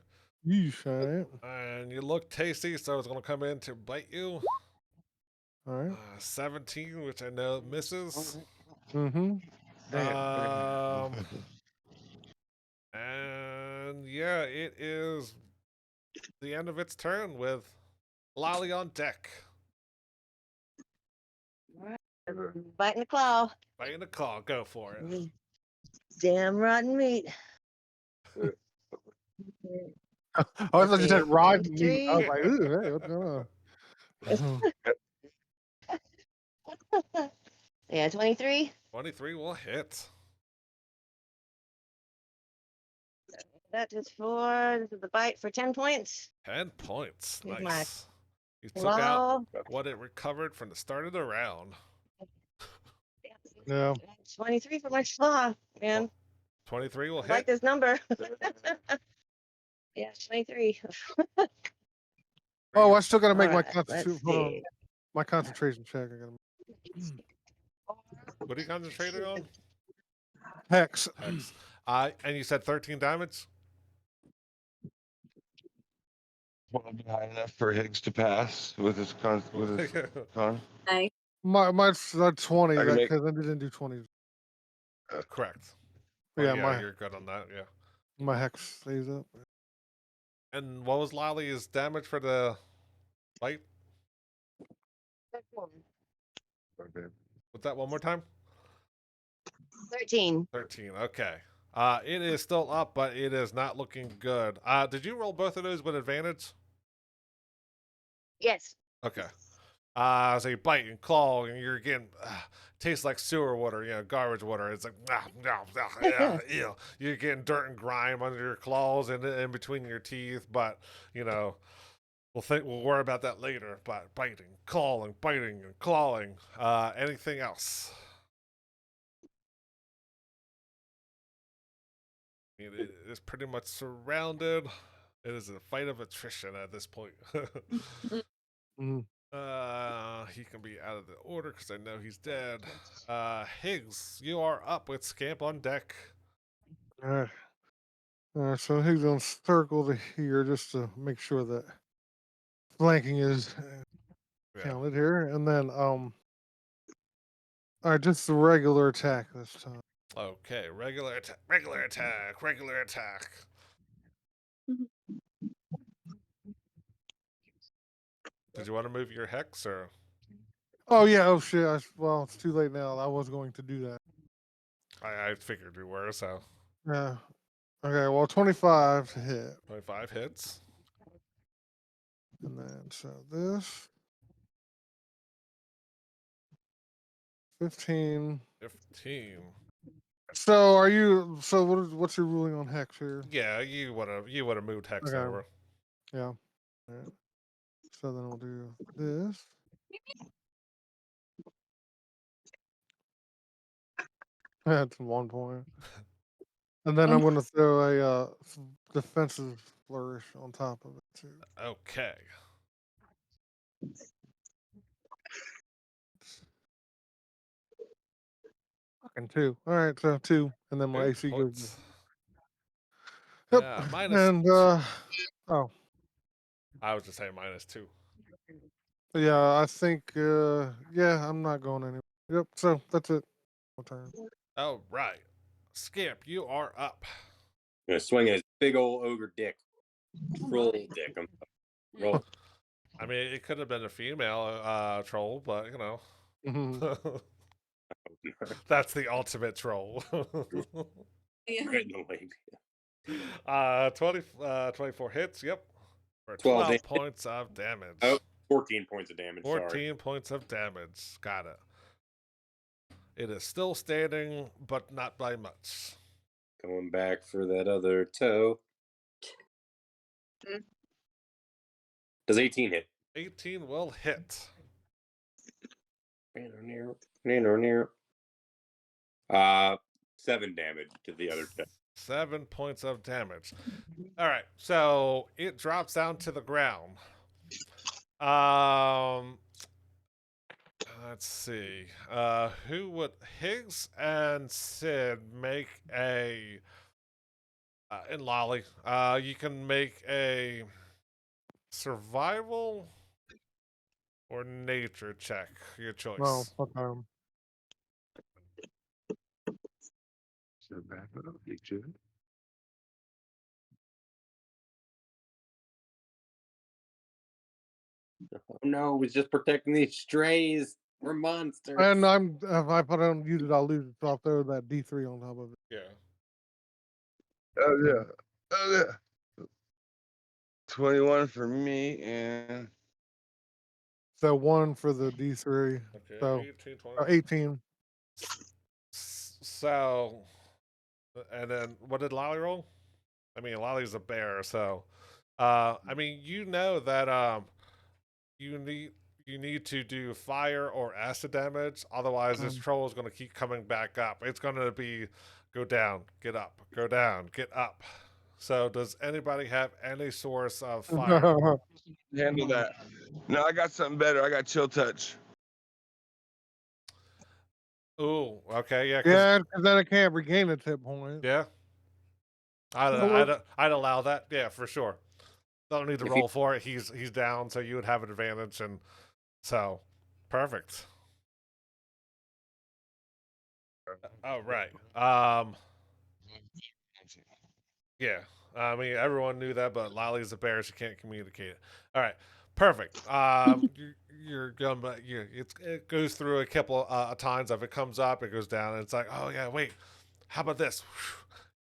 Yeesh, all right. And you look tasty, so it's going to come in to bite you. All right. 17, which I know misses. Mm-hmm. Um, and yeah, it is the end of its turn with Lolly on deck. Biting the claw. Biting the claw, go for it. Damn rotten meat. I thought you said ride meat. I was 23. like, ooh, hey, what's going on? Yeah, 23. 23 will hit. That is for the bite for 10 points. 10 points. Here's my Nice. You took out claw. what it recovered from the start of the round. Yeah. 23 for my claw, man. 23 will I like hit. this number. Yeah, 23. Oh, I still got to make my Alright, let's concentration. Hold on. see. My concentration check. I got What are you concentrating on? Hex. Hex. And you said 13 damage? Won't be high enough for Higgs to pass with his con. Nice. Mine's 20. I can make- Because I didn't do 20. Correct. Yeah, yeah, you're good on that, yeah. my hex stays up. And what was Lolly's damage for the bite? Okay. What's that one more time? 13. 13, okay. It is still up, but it is not looking good. Did you roll both of those with advantage? Yes. Okay. So you bite and claw, and you're getting tastes like sewer water, garbage water. It's like ew. You're getting dirt and grime under your claws and in between your teeth. But we'll worry about that later. But biting, biting and clawing. Anything else? It is pretty much surrounded. It is a fight of attrition at this point. Mhm. He can be out of the order because I know he's dead. Higgs, you are up with Scamp on deck. All right. So he's going to circle to here just to make sure that flanking is counted here. And then, all right, just the regular attack this time. Okay, regular attack, regular attack, regular attack. Did you want to move your hex or? Oh, yeah. Oh, shit. Well, it's too late now. I was going to do that. I figured you were, so. Yeah. Okay, well, 25 to hit. 25 hits. And then, so this. 15. 15. So are you, so what's your ruling on hex here? Yeah, you would have moved hex Okay. over. Yeah. All right. So then we'll do this. That's 1 point. And then I'm going to throw a defensive flourish on top of it too. Okay. Fucking 2. All right, so 2, and then my 2 AC points. goes. Yep. Minus And oh I was just saying -2. yeah, I think yeah, I'm not going anywhere. Yep. So that's it. My turn. All right. Scamp, you are up. Gonna swing his big old ogre dick. Troll dick. I'm roll. I mean, it could have been a female troll, but Mhm. that's the ultimate troll. Yeah. Right in the leg. 24 hits, yep. For 12 12 points of damage. Oh, 14 points of damage. 14 Sorry. points of damage. Got it. It is still standing, but not by much. Going back for that other toe. Does 18 hit? 18 will hit. Near. 7 damage to the other toe. 7 points of damage. All right, so it drops down to the ground. Let's see. Who would Higgs and Sid make a and Lolly? You can make a survival or nature check. Your Well, choice. okay. So bad, but I'll get you. Oh no, he's just protecting these strays. We're monsters. And if I put it on use it, I'll lose it. So I'll throw that D3 on top of it. Yeah. Oh yeah. Oh yeah. 21 for me and So 1 for the D3. Okay. So 18, 20. 18. So, and then what did Lolly roll? I mean, Lolly's a bear, so I mean, you know that you need you need to do fire or acid damage, otherwise this troll is going to keep coming back up. It's going to be go down, get up, go down, get up. So, does anybody have any source of fire? handle that. No, I got something better. I got chill touch. Ooh, okay, yeah, because Yeah, because then I can't regain a tip point. yeah, I'd allow that. Yeah, for sure. Don't need to If roll for it. He's down, so you would have an advantage, and so perfect. Oh right. Yeah. I mean, everyone knew that, but Lolly's a bear; she can't communicate it. All right. Perfect. You're going, but it goes through a couple times. If it comes up, it goes down, and it's like, oh yeah, wait. How about this?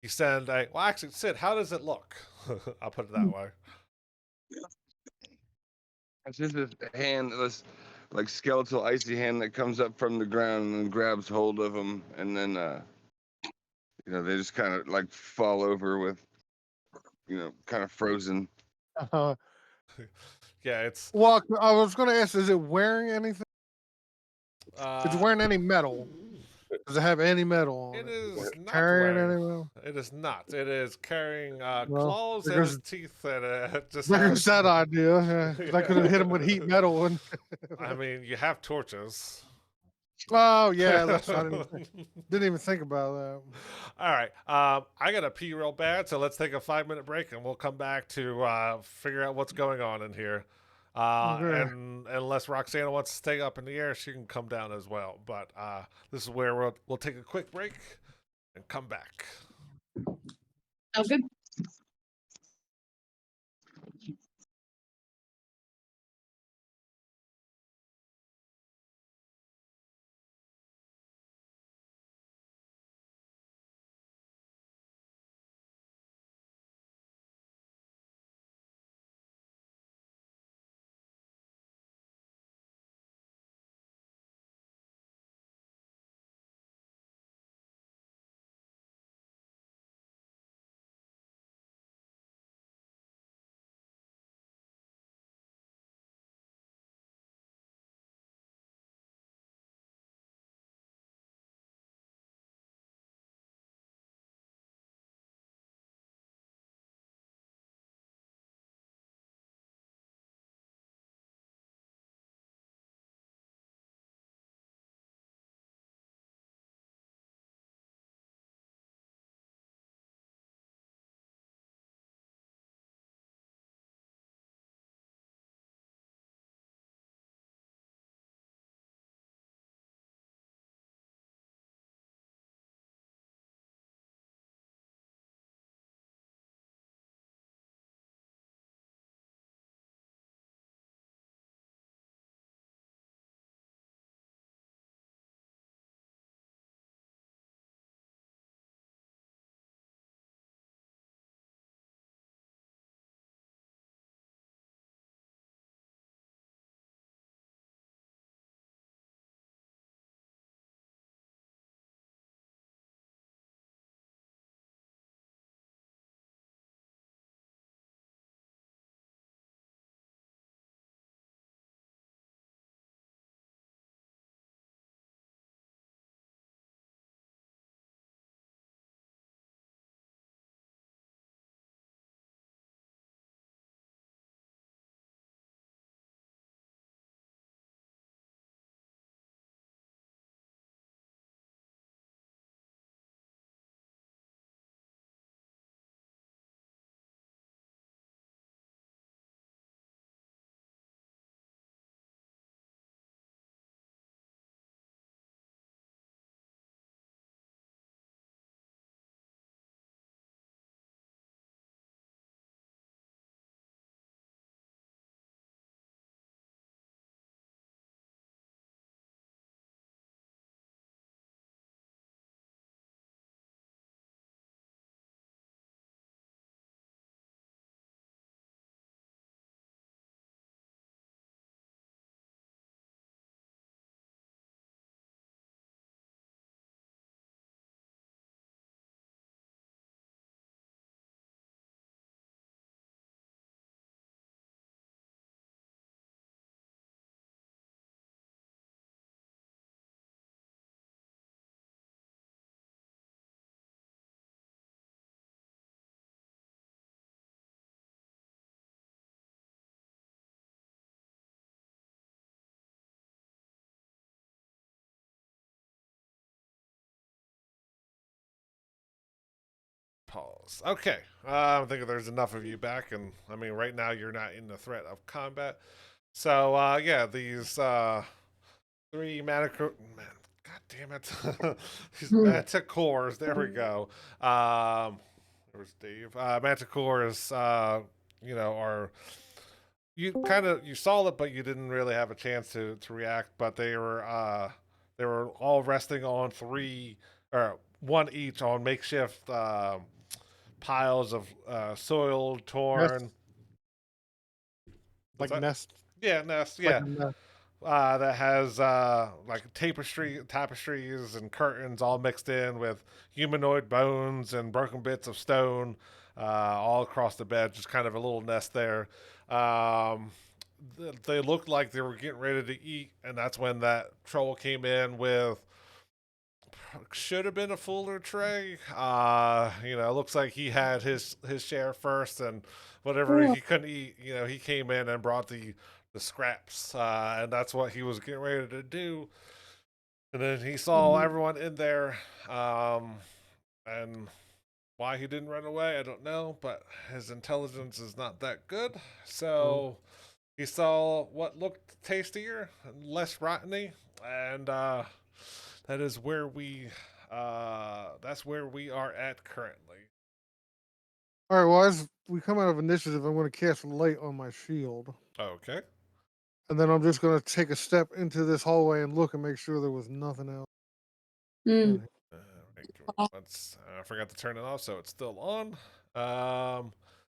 You send a well. Actually, Sid, how does it look? I'll put it that way. It's just this hand, this like skeletal icy hand that comes up from the ground and grabs hold of them, and then they just kind of like fall over with kind of frozen. Yeah, it's Well, I was going to ask, is it wearing anything? Is it uh, wearing any metal? Does it have any metal on it it? is not Carrying wearing. any metal? It is not. It is carrying Well, claws in because his teeth, and it just there's has. that idea. Yeah, 'cause I could have hit him with heat metal. And I mean, you have torches. oh yeah, didn't even think about that. All right. I got to pee real bad, so let's take a 5-minute break, and we'll come back to figure out what's going on in here. Okay. And unless Roxana wants to stay up in the air, she can come down as well. But this is where we'll take a quick break and come back. Oh, good. pause. Okay. I think there's enough of you back, and I mean, right now you're not in the threat of combat. So, yeah, these three Manticore. Man, God damn it. These Manticores. There we go. Where's Dave? Manticores, are. You saw it, but you didn't really have a chance to react. But they were all resting on three or one each on makeshift piles of soil torn. Nest, What's like that? nest, Yeah, nest. like Yeah, a nest. that has like tapestries and curtains all mixed in with humanoid bones and broken bits of stone all across the bed. Just kind of a little nest there. Um, they looked like they were getting ready to eat, and that's when that troll came in with should have been a fuller tray. It looks like he had his share first, and whatever he couldn't eat, he came in and brought the scraps, and that's what he was getting ready to do. And then he saw everyone in there, and why he didn't run away, I don't know, but his intelligence is not that good. So he saw what looked tastier and less rotteny, and that is where that's where we are at currently. All right. Well, as we come out of initiative, I'm going to cast light on my shield, Okay. and then I'm just going to take a step into this hallway and look and make sure there was nothing else. Mm. in here. I forgot to turn it off, so it's still on.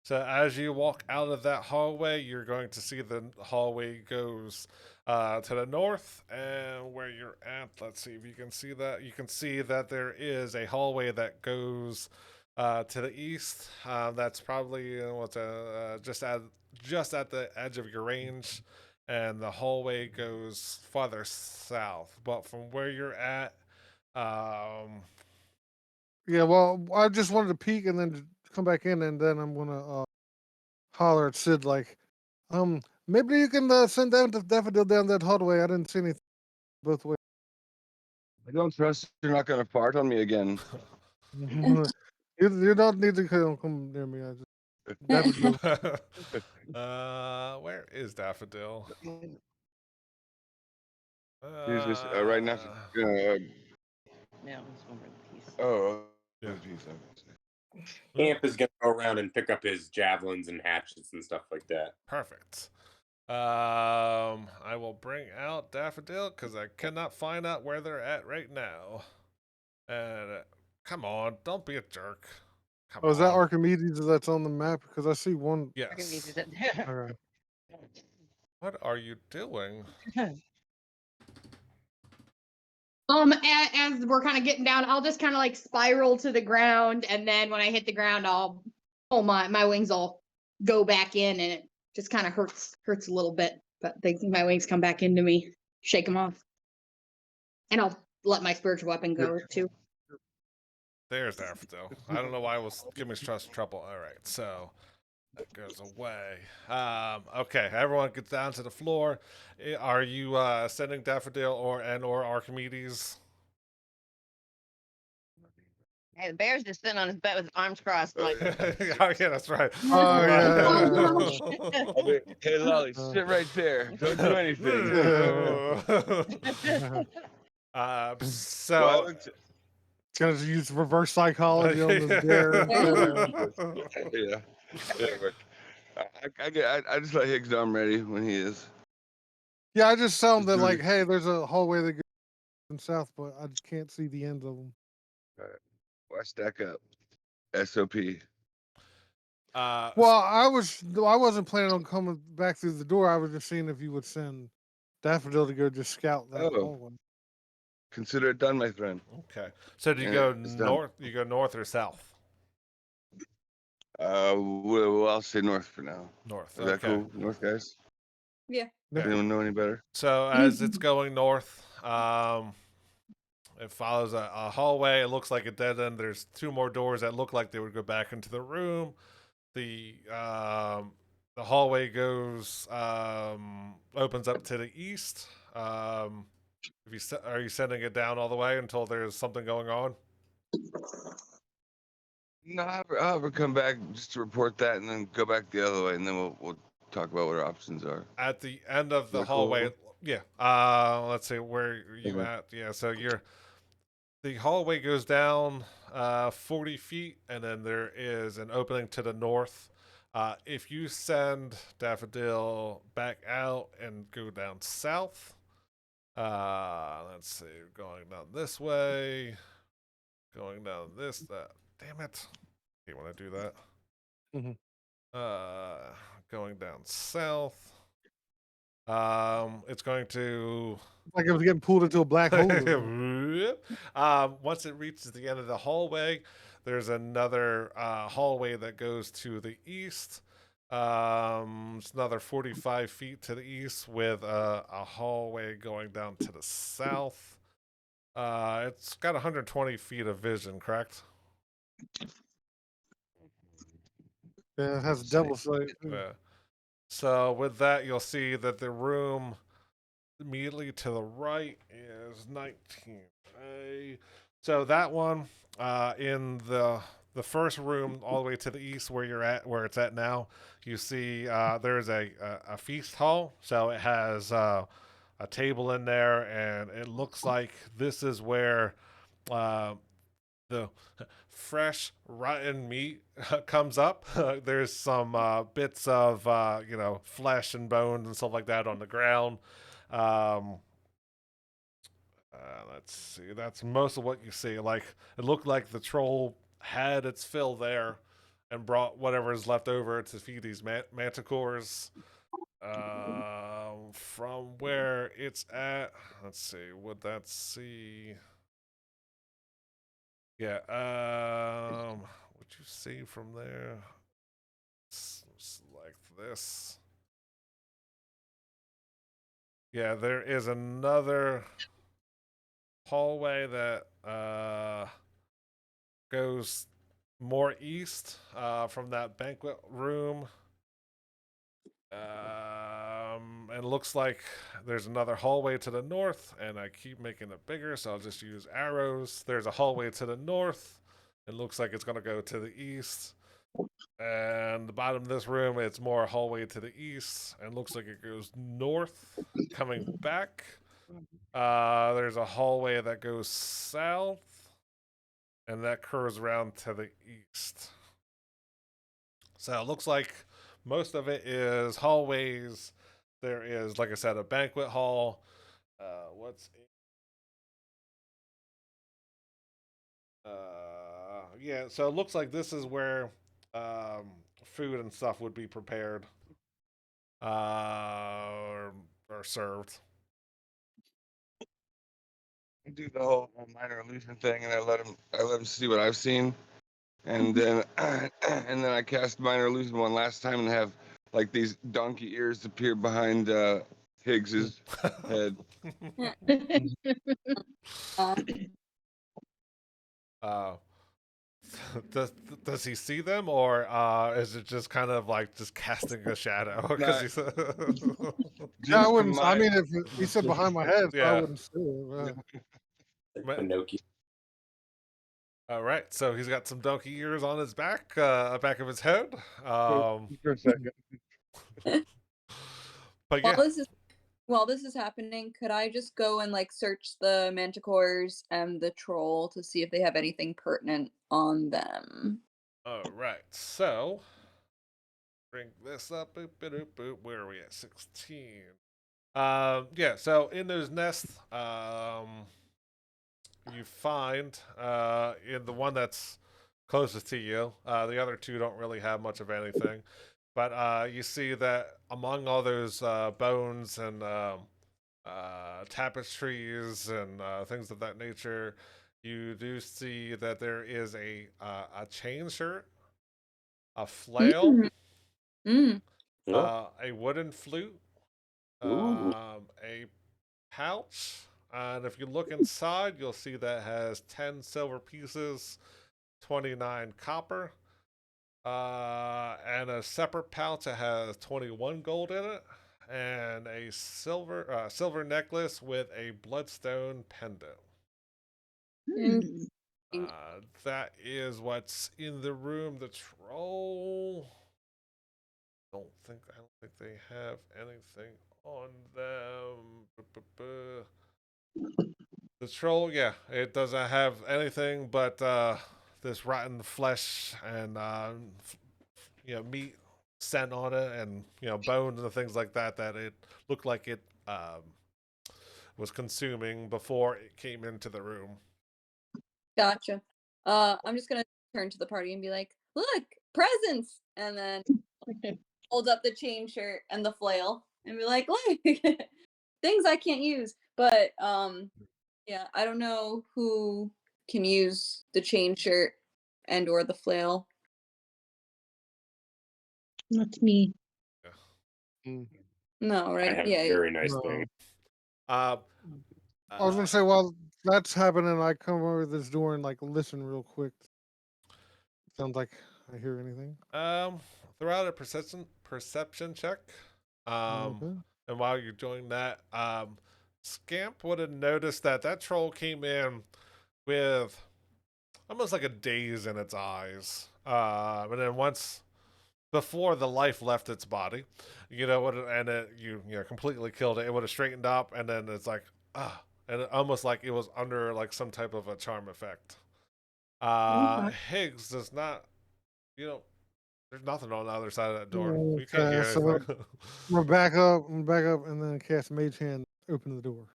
So as you walk out of that hallway, you're going to see the hallway goes to the north, and where you're at, let's see if you can see that. You can see that there is a hallway that goes to the east. That's probably just at the edge of your range, and the hallway goes farther south. But from where you're at, um, Yeah. Well, I just wanted to peek and then come back in, and then I'm going to holler at Sid like, maybe you can send down the daffodil down that hallway. I didn't see anything both ways. I don't trust you're not gonna fart on me again. You don't need to come near me. I just daffodil. Where is Daffodil? He's just right next. No, it's over the piece. Oh, Yeah. geez. Camp is gonna go around and pick up his javelins and hatchets and stuff like that. Perfect. I will bring out Daffodil because I cannot find out where they're at right now. And come on, don't be a jerk. Come Oh, is that on. Archimedes that's on the map? Because I see one. Yes. Okay. What are you doing? As we're kind of getting down, I'll just kind of like spiral to the ground, and then when I hit the ground, I'll pull my wings all go back in, and it just kind of hurts a little bit. But my wings come back into me, shake them off, and I'll let my spiritual weapon go too. There's Daffodil. I don't know why it was giving me trust trouble. All right, so that goes away. Okay, everyone gets down to the floor. Are you sending Daffodil or Archimedes? Hey, the bear's just sitting on his bed with his arms crossed, like. Oh yeah, that's right. Oh yeah. Hey, Lolly, sit right there. Don't do anything. So Well, I looked- Gonna use reverse psychology on this bear. yeah. But I just let Higgs know I'm ready when he is. Yeah, I just tell him Just that do like, it. hey, there's a hallway that goes south, but I just can't see the ends of them. All right. Well, I stack up. SOP. Well, I wasn't planning on coming back through the door. I was just seeing if you would send Daffodil to go just scout that Oh. hallway. Consider it done, my friend. okay. So do you Yeah, go it's done. north? You go north or south? Well, I'll say north for now. North. Is that Okay. cool? North guys? Yeah. Does anyone know any better? So as it's going north, it follows a hallway. It looks like a dead end. There's two more doors that look like they would go back into the room. The hallway goes opens up to the east. Are you sending it down all the way until there's something going on? No, I'll have her come back just to report that, and then go back the other way, and then we'll talk about what our options are. At the end of the that cool? hallway, yeah. Let's see, where are you Okay. at? Yeah, so the hallway goes down 40 feet, and then there is an opening to the north. If you send Daffodil back out and go down south, let's see, going down this way, going down this, that. Damn it. You want to do that? Mhm. Going down south. It's going to Like it was getting pulled into a black hole. Or once it reaches the end of the hallway, there's another hallway that goes to the east. It's another 45 feet to the east with a hallway going down to the south. It's got 120 feet of vision, correct? yeah, it has double sight. Yeah. So with that, you'll see that the room immediately to the right is 19A. So that one, in the first room, all the way to the east, where you're at, where it's at now, you see there's a feast hall. So it has a table in there, and it looks like this is where the fresh rotten meat comes up. There's some bits of flesh and bones and stuff like that on the ground. Um, let's see. That's most of what you see. Like it looked like the troll had its fill there, and brought whatever is left over to feed these manticores. From where it's at, let's see. Would that see? Yeah. What you see from there? Like this. Yeah, there is another hallway that goes more east from that banquet room. And it looks like there's another hallway to the north, and I keep making it bigger, so I'll just use arrows. There's a hallway to the north. It looks like it's going to go to the east. And the bottom of this room, it's more a hallway to the east, and looks like it goes north, coming back. There's a hallway that goes south, and that curves around to the east. So it looks like most of it is hallways. There is, like I said, a banquet hall. What's yeah, so it looks like this is where food and stuff would be prepared or served. I do the whole minor illusion thing, and I let him see what I've seen, and then and then I cast minor illusion one last time and have like these donkey ears appear behind Higgs's head. Uh, uh, does does he see them, or is it just kind of like just casting a shadow? Because he's Yeah, I Just wouldn't. I my mean, if he said behind my head, so I yeah. wouldn't see it. Like Pinocchio. All right, so he's got some donkey ears on his back, back of his head. for a second. But while yeah, this is happening, could I just go and like search the manticores and the troll to see if they have anything pertinent on them? all right. So bring this up. Boop, boop, boop, boop. Where are we at? 16. Yeah. So in those nests, you find in the one that's closest to you. The other two don't really have much of anything, but you see that among all those bones and tapestries and things of that nature, you do see that there is a chain shirt, a flail, Mm. Mm. Oh, a wooden flute, ooh. a pouch. And if you look inside, you'll see that has 10 silver pieces, 29 copper, and a separate pouch that has 21 gold in it, and a silver necklace with a bloodstone pendant. Hmm. That is what's in the room. The troll. I don't think they have anything on them. The troll, yeah, it doesn't have anything but this rotten flesh and meat scent on it, and bones and things like that. That it looked like it was consuming before it came into the room. Gotcha. I'm just gonna turn to the party and be like, "Look, presents!" And then hold up the chain shirt and the flail and be like, "Look, things I can't use." But yeah, I don't know who can use the chain shirt and or the flail. That's me. No, I right? have Yeah. a very nice No. thing. Uh, I was gonna say while that's happening, I come over this door and like listen real quick. Sounds like I hear anything. throw out a perception check. Okay. And while you're doing that, Scamp would have noticed that troll came in with almost like a daze in its eyes. And then once before the life left its body, and you completely killed it. It would have straightened up, and then it's like and almost like it was under like some type of a charm effect. Okay. Higgs does not, there's nothing on the other side of that door. You can't Okay, hear so anything. we're back up, and then cast Mage Hand, open the door.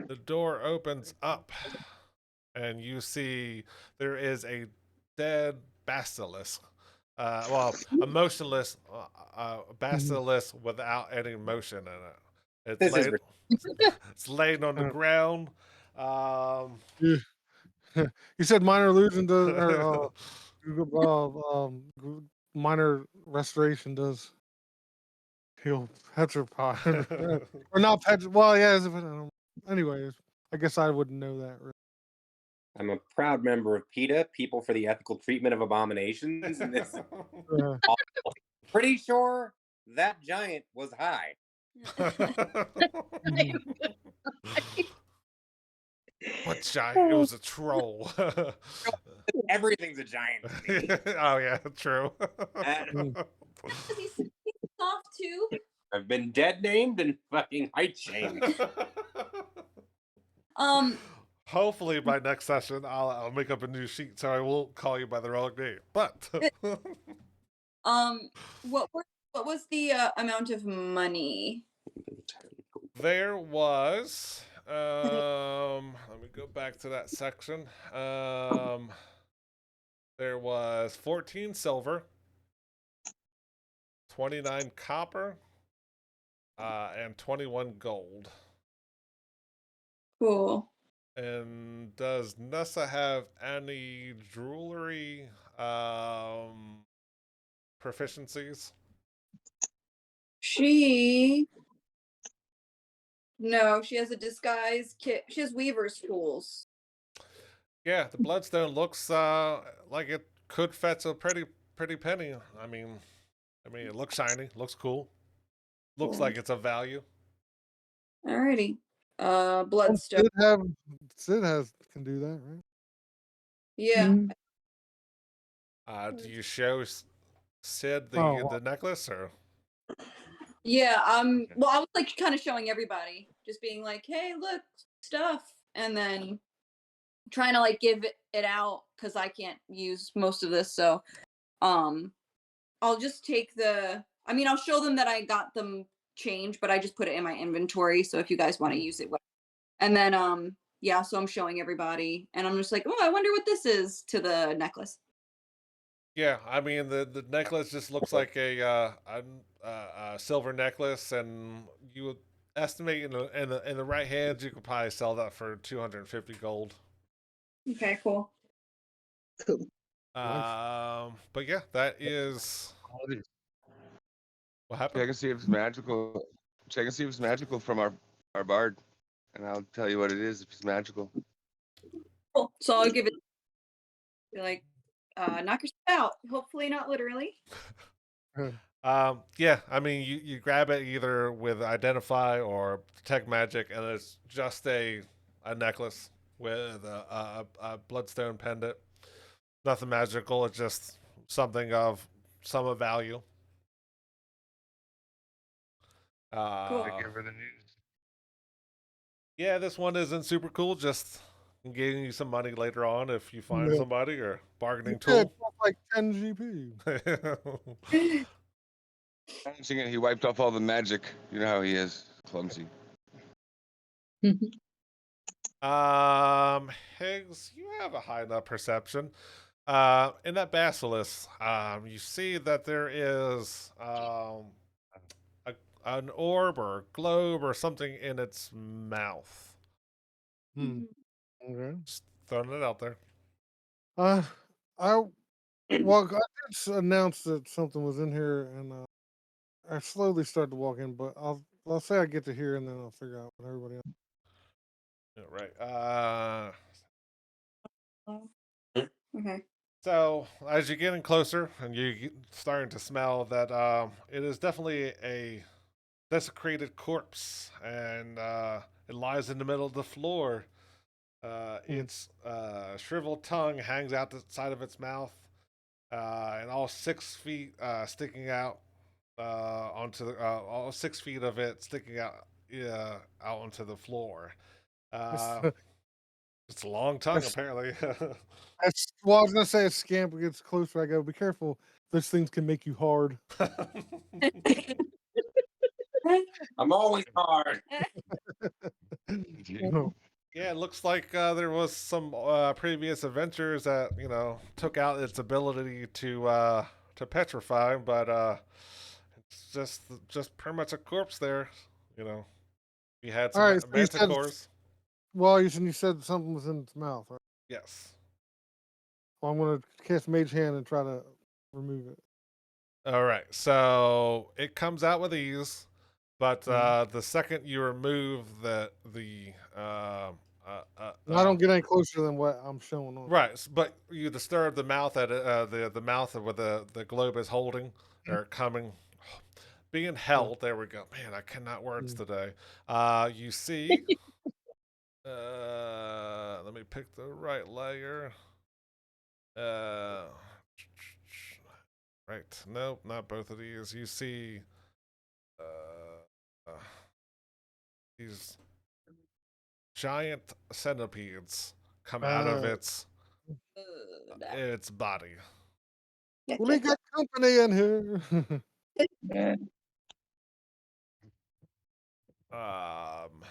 The door opens up, and you see there is a dead basilisk. A motionless basilisk without any motion in it. It's This is laid. It's laying on the Uh, ground. You, you said minor illusion does, or minor restoration does heal petrify, or not petri. Well, yeah. Anyways, I guess I wouldn't know that. Really. I'm a proud member of PETA, People for the Ethical Treatment of Abominations, and this pretty sure that giant was high. What giant? It was a troll. Everything's a giant to me. Oh yeah, true. He's soft too. I've been dead named and fucking height shamed. Hopefully by next session I'll make up a new sheet so I won't call you by the wrong name. But what was the amount of money? there was let me go back to that section. There was 14 silver, 29 copper, and 21 gold. Cool. And does Nessa have any jewelry proficiencies? No, she has a disguise kit. She has weaver's tools. Yeah, the bloodstone looks like it could fetch a pretty penny. I mean, it looks shiny, looks cool, looks Cool. like it's of value. Alrighty. Bloodstone. Sid can do that, right? Yeah. Do you show Sid the Oh, the necklace or? Yeah. Well, I was like kind of showing everybody, just being like, "Hey, look, stuff," and then trying to like give it out because I can't use most of this. So, I'll just take I'll show them that I got them change, but I just put it in my inventory. So if you guys want to use it, and then yeah, so I'm showing everybody, and I'm just like, "Oh, I wonder what this is," to the necklace. Yeah, I mean the necklace just looks like a silver necklace, and you would estimate in the right hands you could probably sell that for 250 gold. Okay, cool. But yeah, that is what happened. Check and see if it's magical. Check and see if it's magical from our bard, and I'll tell you what it is if it's magical. Cool. So I'll give it like knock yourself out. Hopefully not literally. Yeah, I mean you grab it either with identify or detect magic, and it's just a necklace. with a bloodstone pendant. Nothing magical. It's just something of some value. Cool. I give her the news. Yeah, this one isn't super cool. Just getting you some money later on if you find Yeah. somebody or bargaining Yeah, it tool. costs like 10 GP. Managing it, he wiped off all the magic. You know how he is, clumsy. Higgs, you have a high enough perception. In that basilisk, you see that there is a, an orb or globe or something in its mouth. Hmm. Okay. Just throwing it out there. Uh, I well, I did announce that something was in here, and I slowly start to walk in, but I'll say I get to here, and then I'll figure out what everybody else. Yeah, right. Okay. So as you're getting closer and you're starting to smell that, it is definitely a desecrated corpse, and it lies in the middle of the floor. Its shriveled tongue hangs out the side of its mouth, and all 6 feet sticking out onto the all 6 feet of it sticking out onto the floor. It's, Uh, it's a long tongue, it's, apparently. well, I was gonna say as Scamp gets closer, I go, be careful. Those things can make you hard. I'm always hard. Oh, Yeah, it looks like there was some previous adventures that took out its ability to petrify, but it's just pretty much a corpse there. You know, we had all some right. So manticores. well, you said something was in its mouth. Right? Yes. Well, I'm gonna cast Mage Hand and try to remove it. All right. So it comes out with ease, but Mhm. the second you remove the I don't get any closer than what I'm showing on. right, but you disturb the mouth at the mouth of where the globe is holding or coming, being Yeah. held. There we go. Man, I cannot words Mm. today. You see. Let me pick the right layer. Uh, right. Nope, not both of these. You see. Uh, these giant centipedes come out of Uh, its body. we got company in here. Um,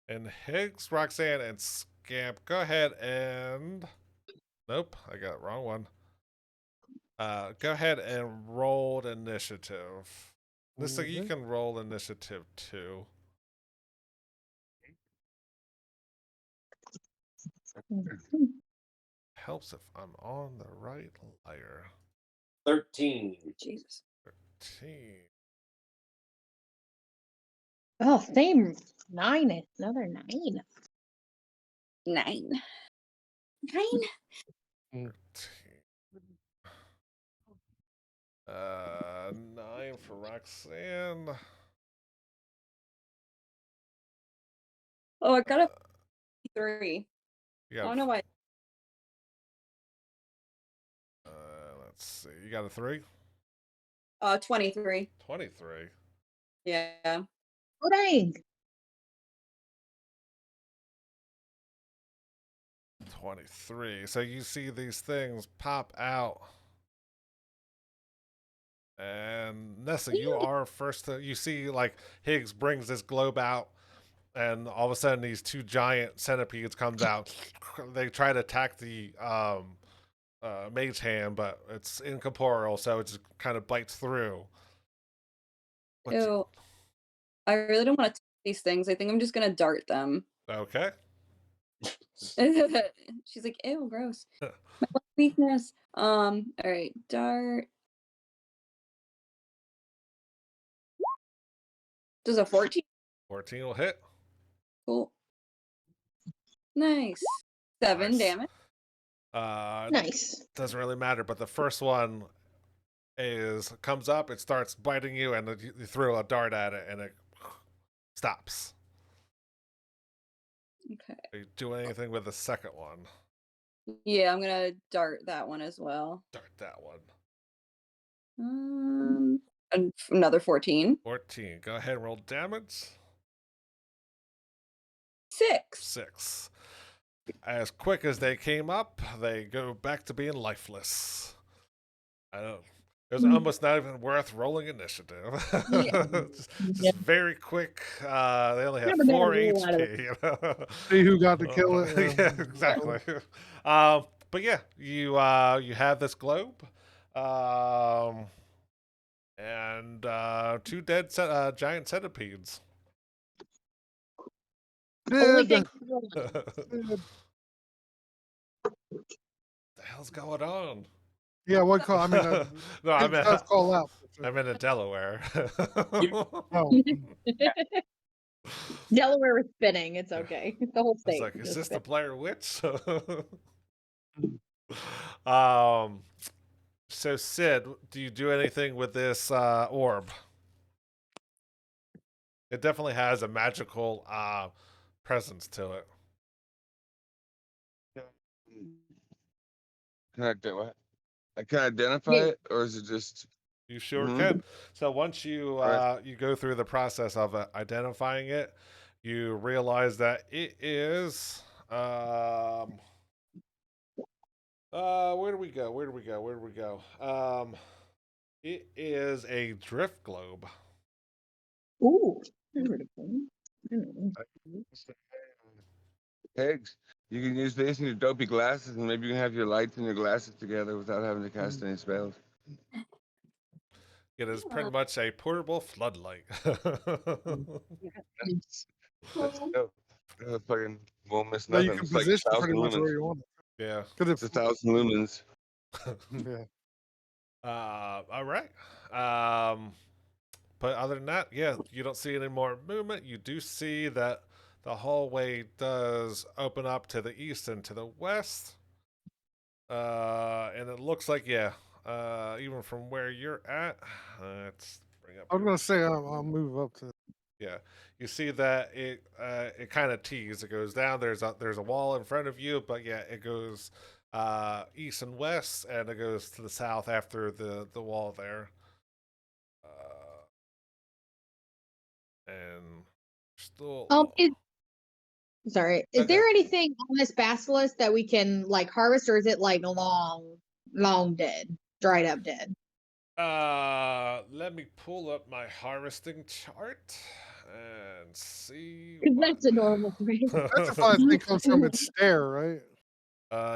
and Higgs, Roxanne, and Scamp, go ahead and nope, I got the wrong one. Go ahead and roll initiative. This you Okay. can roll initiative too. Helps if I'm on the right layer. 13. Jesus. 13. Oh, same 9. Another 9. 9. 9? 13. 9 for Roxanne. Oh, I got a 3. You I got don't know why. let's see. You got a 3? 23. 23. Yeah. Oh, dang. 23. So you see these things pop out. And Nessa, you are first to. You see, like, Higgs brings this globe out, and all of a sudden, these two giant centipedes comes out. They try to attack the mage hand, but it's incorporeal, so it just kind of bites through. Ew. I really don't want to touch these things. I think I'm just gonna dart them. Okay. She's like, ew, gross. My one weakness. All right, dart. Does a 14? 14 will hit. Cool. Nice. 7 Nice. damage. Nice. Doesn't really matter, but the first one comes up, it starts biting you, and you throw a dart at it, and it stops. Okay. Are you doing anything with the second one? Yeah, I'm gonna dart that one as well. Start that one. Another 14. 14. Go ahead and roll damage. 6. 6. As quick as they came up, they go back to being lifeless. I don't. It was almost not even worth rolling initiative. Yeah. just very quick. They only have Not a bad 4 roll out of HP. You know? See who got to kill it. Yeah, exactly. But yeah, you have this globe, and 2 dead giant centipedes. Only Sid, thing. Sid. The hell's going on? Yeah, what call? I mean, No, it does call out. I'm in Delaware. Oh, Delaware is spinning. It's okay. The whole I was state. like, is just this the spinning. Blair Witch? um. So Sid, do you do anything with this orb? It definitely has a magical presence to it. Can I do what? I can identify Yeah. it, or is it just? You sure Mhm. can. So once you Right. you go through the process of identifying it, you realize that it is where do we go? Where do we go? Where do we go? It is a drift globe. Ooh. Beautiful. Mm. Eggs. You can use this in your dopey glasses, and maybe you can have your lights and your glasses together without having to cast any spells. It is pretty much a portable floodlight. That's dope. Fucking won't miss now you nothing. can It's like position 1,000 pretty much lumens. where you want it. Yeah. It's 1,000 lumens. Yeah. All right. But other than that, yeah, you don't see any more movement. You do see that the hallway does open up to the east and to the west. And it looks like, yeah, even from where you're at, let's bring up. I was gonna say I'll move up to. Yeah, you see that it kind of tees. It goes down. There's a wall in front of you, but yeah, it goes east and west, and it goes to the south after the wall there. And still. Sorry. Is Okay. there anything on this basilisk that we can like harvest, or is it like long dead, dried up dead? Let me pull up my harvesting chart and see. Because that's a normal thing. Petrified thing comes from its stare, right?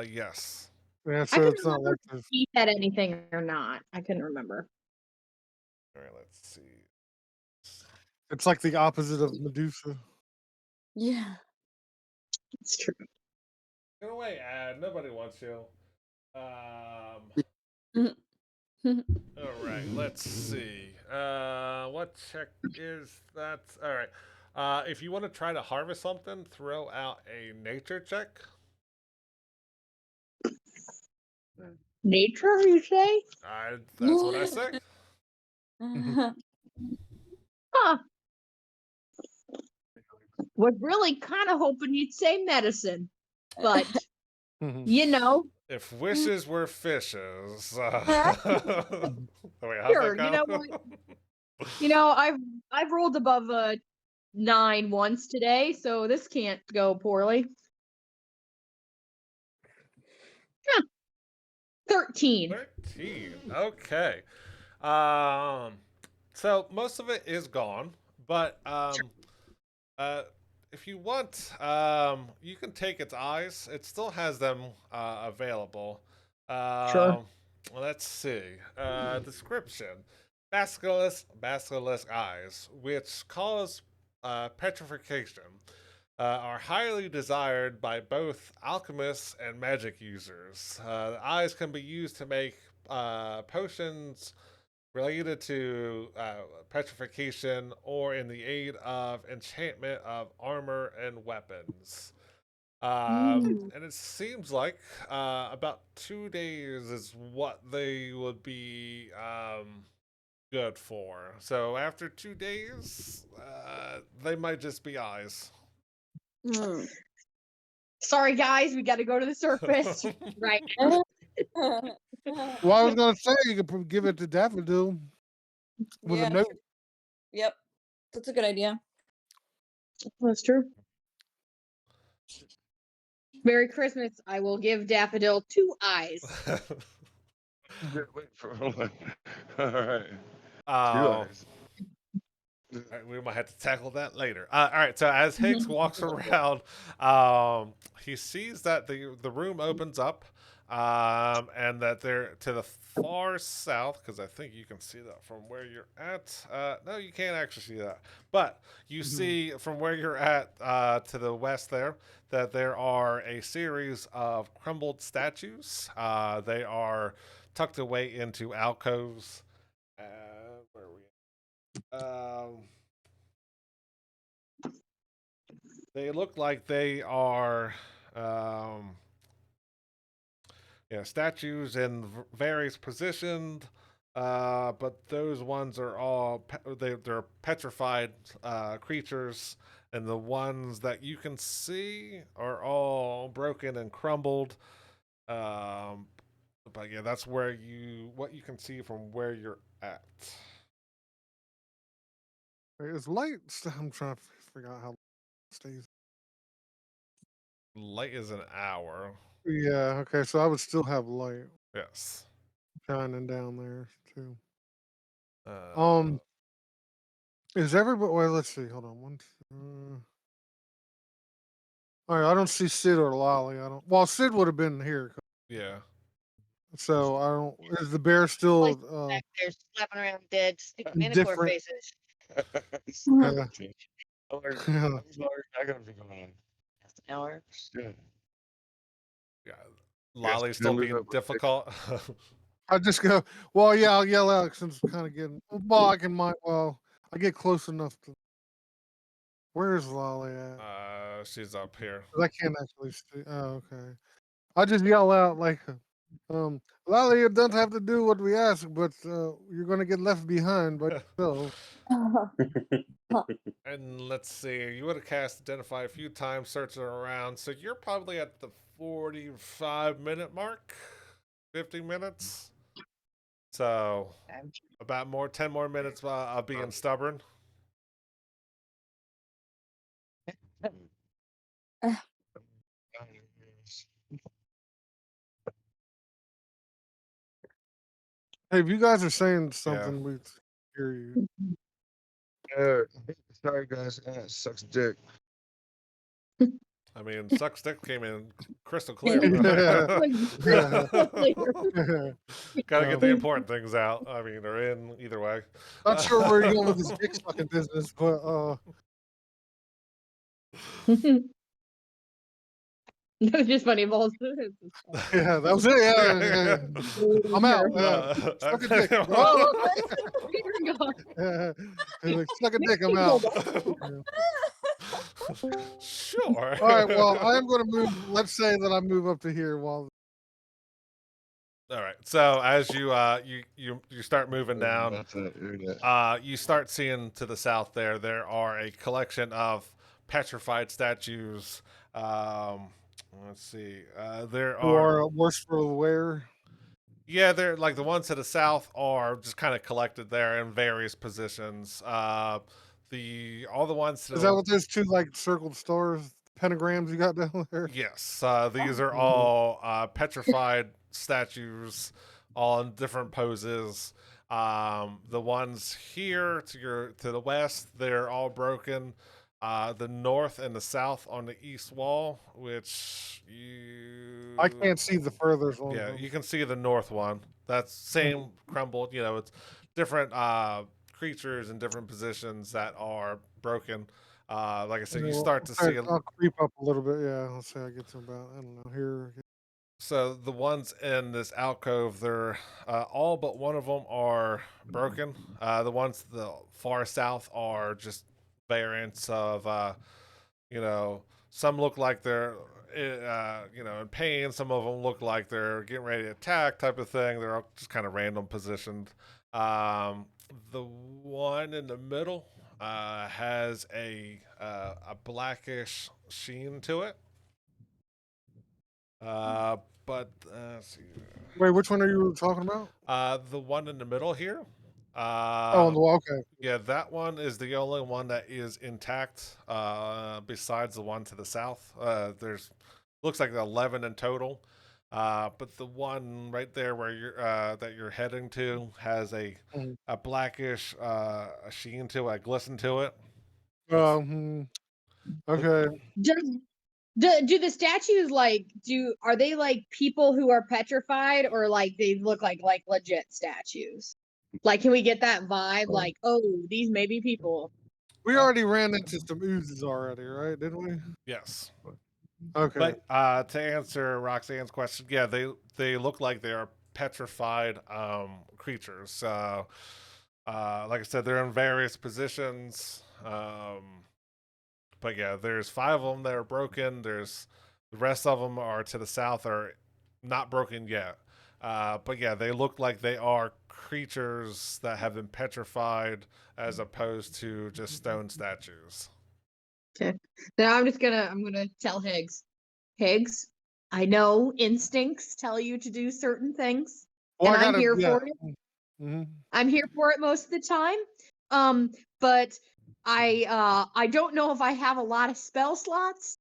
Yes. Yeah, I so couldn't it's not remember like if this. he had anything or not. I couldn't remember. All right, let's see. It's like the opposite of Medusa. Yeah. It's true. Get away, ad. Nobody wants you. All right, let's see. What check is that? All right. If you want to try to harvest something, throw out a nature check. Nature, you say? That's what I say. Huh. Was really kind of hoping you'd say medicine, but you know, If wishes were fishes. Wait, how's sure. that You know go? what? I've rolled above a 9 once today, so this can't go poorly. 13. 13. Okay. So most of it is gone, but if you want, you can take its eyes. It still has them available. Sure. Let's see. Description: basilisk eyes, which cause petrification, are highly desired by both alchemists and magic users. The eyes can be used to make potions related to petrification or in the aid of enchantment of armor and weapons. And it seems like about 2 days is what they would be good for. So after 2 days, they might just be eyes. Sorry, guys, we got to go to the surface right now. Well, I was gonna say you could give it to Daffodil with a Yeah. note. Yep. That's a good idea. That's true. Merry Christmas. I will give Daffodil 2 eyes. Wait for one. All right. Two Oh, eyes. all right, we might have to tackle that later. All right, so as Higgs walks around, he sees that the room opens up, and that they're to the far south, because I think you can see that from where you're at. No, you can't actually see that, but you see from where you're at to the west there that there are a series of crumbled statues. They are tucked away into alcoves. Where are we? They look like they are, um, statues in various positions, but those ones are all they're petrified creatures, and the ones that you can see are all broken and crumbled. Um, but yeah, that's what you can see from where you're at. Is light? I'm trying to figure out how it stays. Light is an hour. Yeah. Okay. So I would still have light Yes. shining down there too. Uh, Is everybody? Well, let's see. Hold on. All right. I don't see Sid or Lolly. I don't. Well, Sid would have been here. yeah. So I don't. Is the bear Like still back there slapping around dead stupid Manticore different? faces. Yeah. How long Yeah. I gotta be going on? That's an hour. Yeah. Yeah. Yes, Lolly's can I still move being up? difficult. I just go. Well, yeah. I'll yell out since it's kind of getting. Well, I can. Well, I get close enough to. Where's Lolly at? She's up here. 'Cause I can't actually see. Oh, okay. I just yell out like, Lolly, it doesn't have to do what we ask, but you're gonna get left behind by yourself. And let's see, you would have cast Identify a few times, searching around, so you're probably at the 45-minute mark, 50 minutes. So about 10 more minutes of being stubborn. Hey, if you guys are saying Yeah. something, we hear you. Sorry guys, sucks dick. I mean, Suck Stick came in crystal clear. Gotta get the important things out. I mean, or in either way. Not sure where you're going with this dick sucking business, but It was just funny, balls. yeah, that was it. Yeah. I'm out. Suck a dick. Oh, he's like, suck a dick. I'm out. Sure. All right. Well, I am going to move. Let's say that I move up to here while. All right. So as you start moving down, you start seeing to the south there are a collection of petrified statues. Let's see. There Who are are worse for the wear. Yeah, they're like the ones to the south are just kind of collected there in various positions. All the ones to Is that the what those two like circled stars, pentagrams you got down there? Yes, these are Mhm. all petrified statues, all in different poses. The ones here to the west, they're all broken. The north and the south on the east wall, which I can't see the furthest one. yeah, you can see the north one. That's same crumbled. It's different creatures in different positions that are broken. Like I said, you start to see. I'll creep up a little bit. Yeah, let's say I get to about I don't know here. So the ones in this alcove, they're all but one of them are broken. The ones to the far south are just variants of, some look like they're, in pain. Some of them look like they're getting ready to attack, type of thing. They're all just kind of random positioned. The one in the middle has a blackish sheen to it. But let's see. Wait, which one are you talking about? The one in the middle here. Oh, on the wall. Okay. Yeah, that one is the only one that is intact. Besides the one to the south, there's looks like 11 in total. But the one right there where you're that you're heading to has Mhm. a blackish a sheen to it, a glisten to it. Okay. Do the statues are they like people who are petrified, or like they look like legit statues? Like, can we get that vibe? Like, oh, these may be people. We already ran into some oozes already, right? Didn't we? Yes. Okay. But to answer Roxanne's question, yeah, they look like they are petrified creatures. Like I said, they're in various positions. But yeah, there's 5 of them that are broken. There's the rest of them are to the south are not broken yet. But yeah, they look like they are creatures that have been petrified as opposed to just stone statues. Okay. Now I'm gonna tell Higgs. Higgs, I know instincts tell you to do certain things, Well, and I I'm gotta. here Yeah. for it. hmm I'm here for it most of the time. But I don't know if I have a lot of spell slots,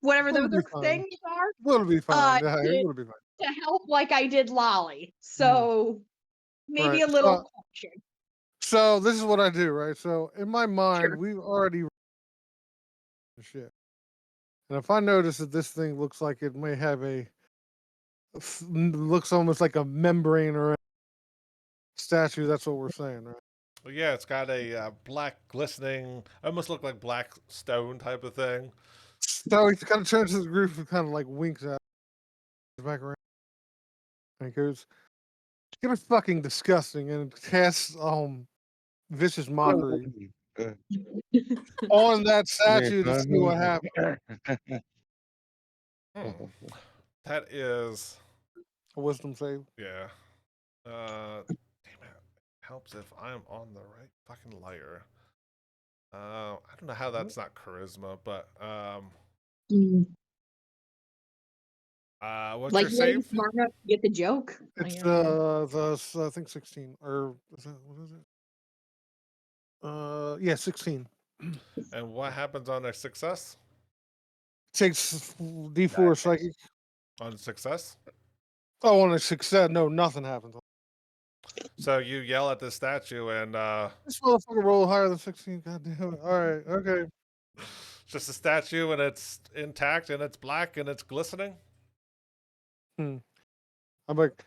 whatever It'll those be fine. things are, It'll be fine. Yeah, to it'll be fine. help like I did Lolly. So maybe Right. a little caution. So this is what I do, right? So in my mind, Sure. we've already shit. And if I notice that this thing looks like it may have looks almost like a membrane or a statue, that's what we're saying, right? Well, yeah, it's got a black glistening, almost look like black stone type of thing. So he kind of turns to the group and kind of like winks at back around and goes, "You're fucking disgusting," and casts vicious mockery on that statue to see what happens. Hmm. That is, A wisdom save. yeah. Damn it. Helps if I'm on the right fucking layer. I don't know how that's not charisma, but what's Like your you gotta be save? smart enough to get the joke. It's I think 16 or is that what is it? Yeah, 16. And what happens on a success? Takes D4 psychic. On success? Oh, on a success, no, nothing happens. So you yell at the statue and This motherfucker rolled higher than 16. God damn it. All right, okay. it's just a statue and it's intact and it's black and it's glistening. I'm like,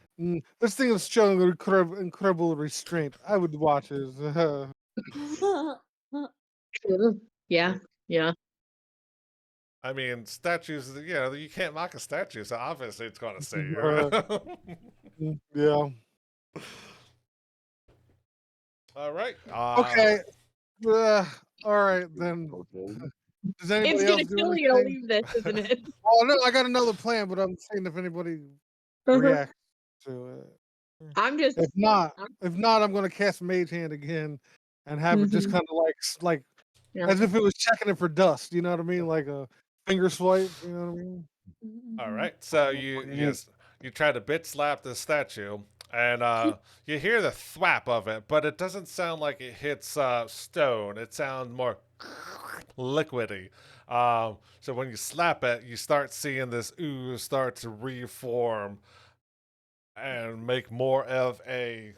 this thing is showing incredible restraint. I would watch it. Yeah, yeah. I mean, statues, you can't mock a statue, so obviously it's going to say you. Yeah. All right. Okay. All right, then. Does anybody It's else gonna do kill you to anything? leave this, isn't it? Oh, no, I got another plan, but I'm saying if anybody reacts to it. I'm just If not, I'm gonna cast Mage Hand again and have it just kind of like yeah. as if it was checking it for dust. You know what I mean? Like a finger swipe. You know what I mean? All right. So you try to bit slap the statue, and you hear the thwap of it, but it doesn't sound like it hits stone. It sounds more liquidy. So when you slap it, you start seeing this ooze start to reform and make more of a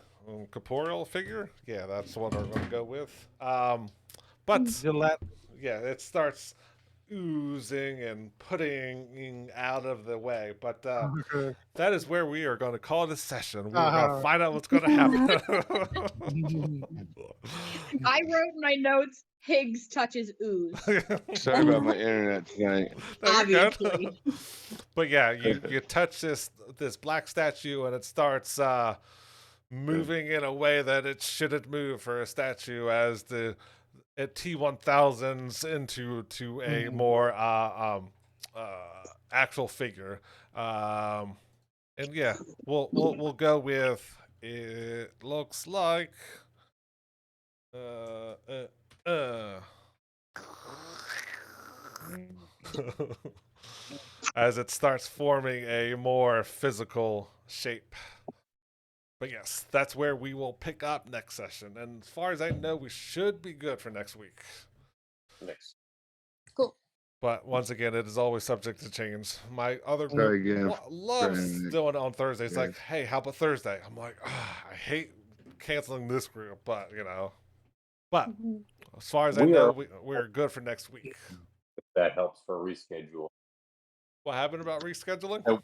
corporeal figure. Yeah, that's what I'm going to go with. But Gillette. yeah, it starts oozing and putting out of the way. But Okay. that is where we are going to call this session. We're going Uh-huh. to find out what's going to happen. I wrote in my notes, Higgs touches ooze. Sorry about my internet tonight. No, you're good. Obviously. But yeah, you touch this black statue and it starts moving in a way that it shouldn't move for a statue as it T1000s into a more actual figure. And yeah, we'll go with it looks like as it starts forming a more physical shape. But yes, that's where we will pick up next session. And as far as I know, we should be good for next week. Nice. Cool. But once again, it is always subject to change. My other Try group again. loves Friday. doing it on Thursdays. Yeah. Like, hey, how about Thursday? I'm like, I hate canceling this group, but you know. But Mhm. as far as I We know, are- we're good for next week. That helps for reschedule. What happened about rescheduling? Oh.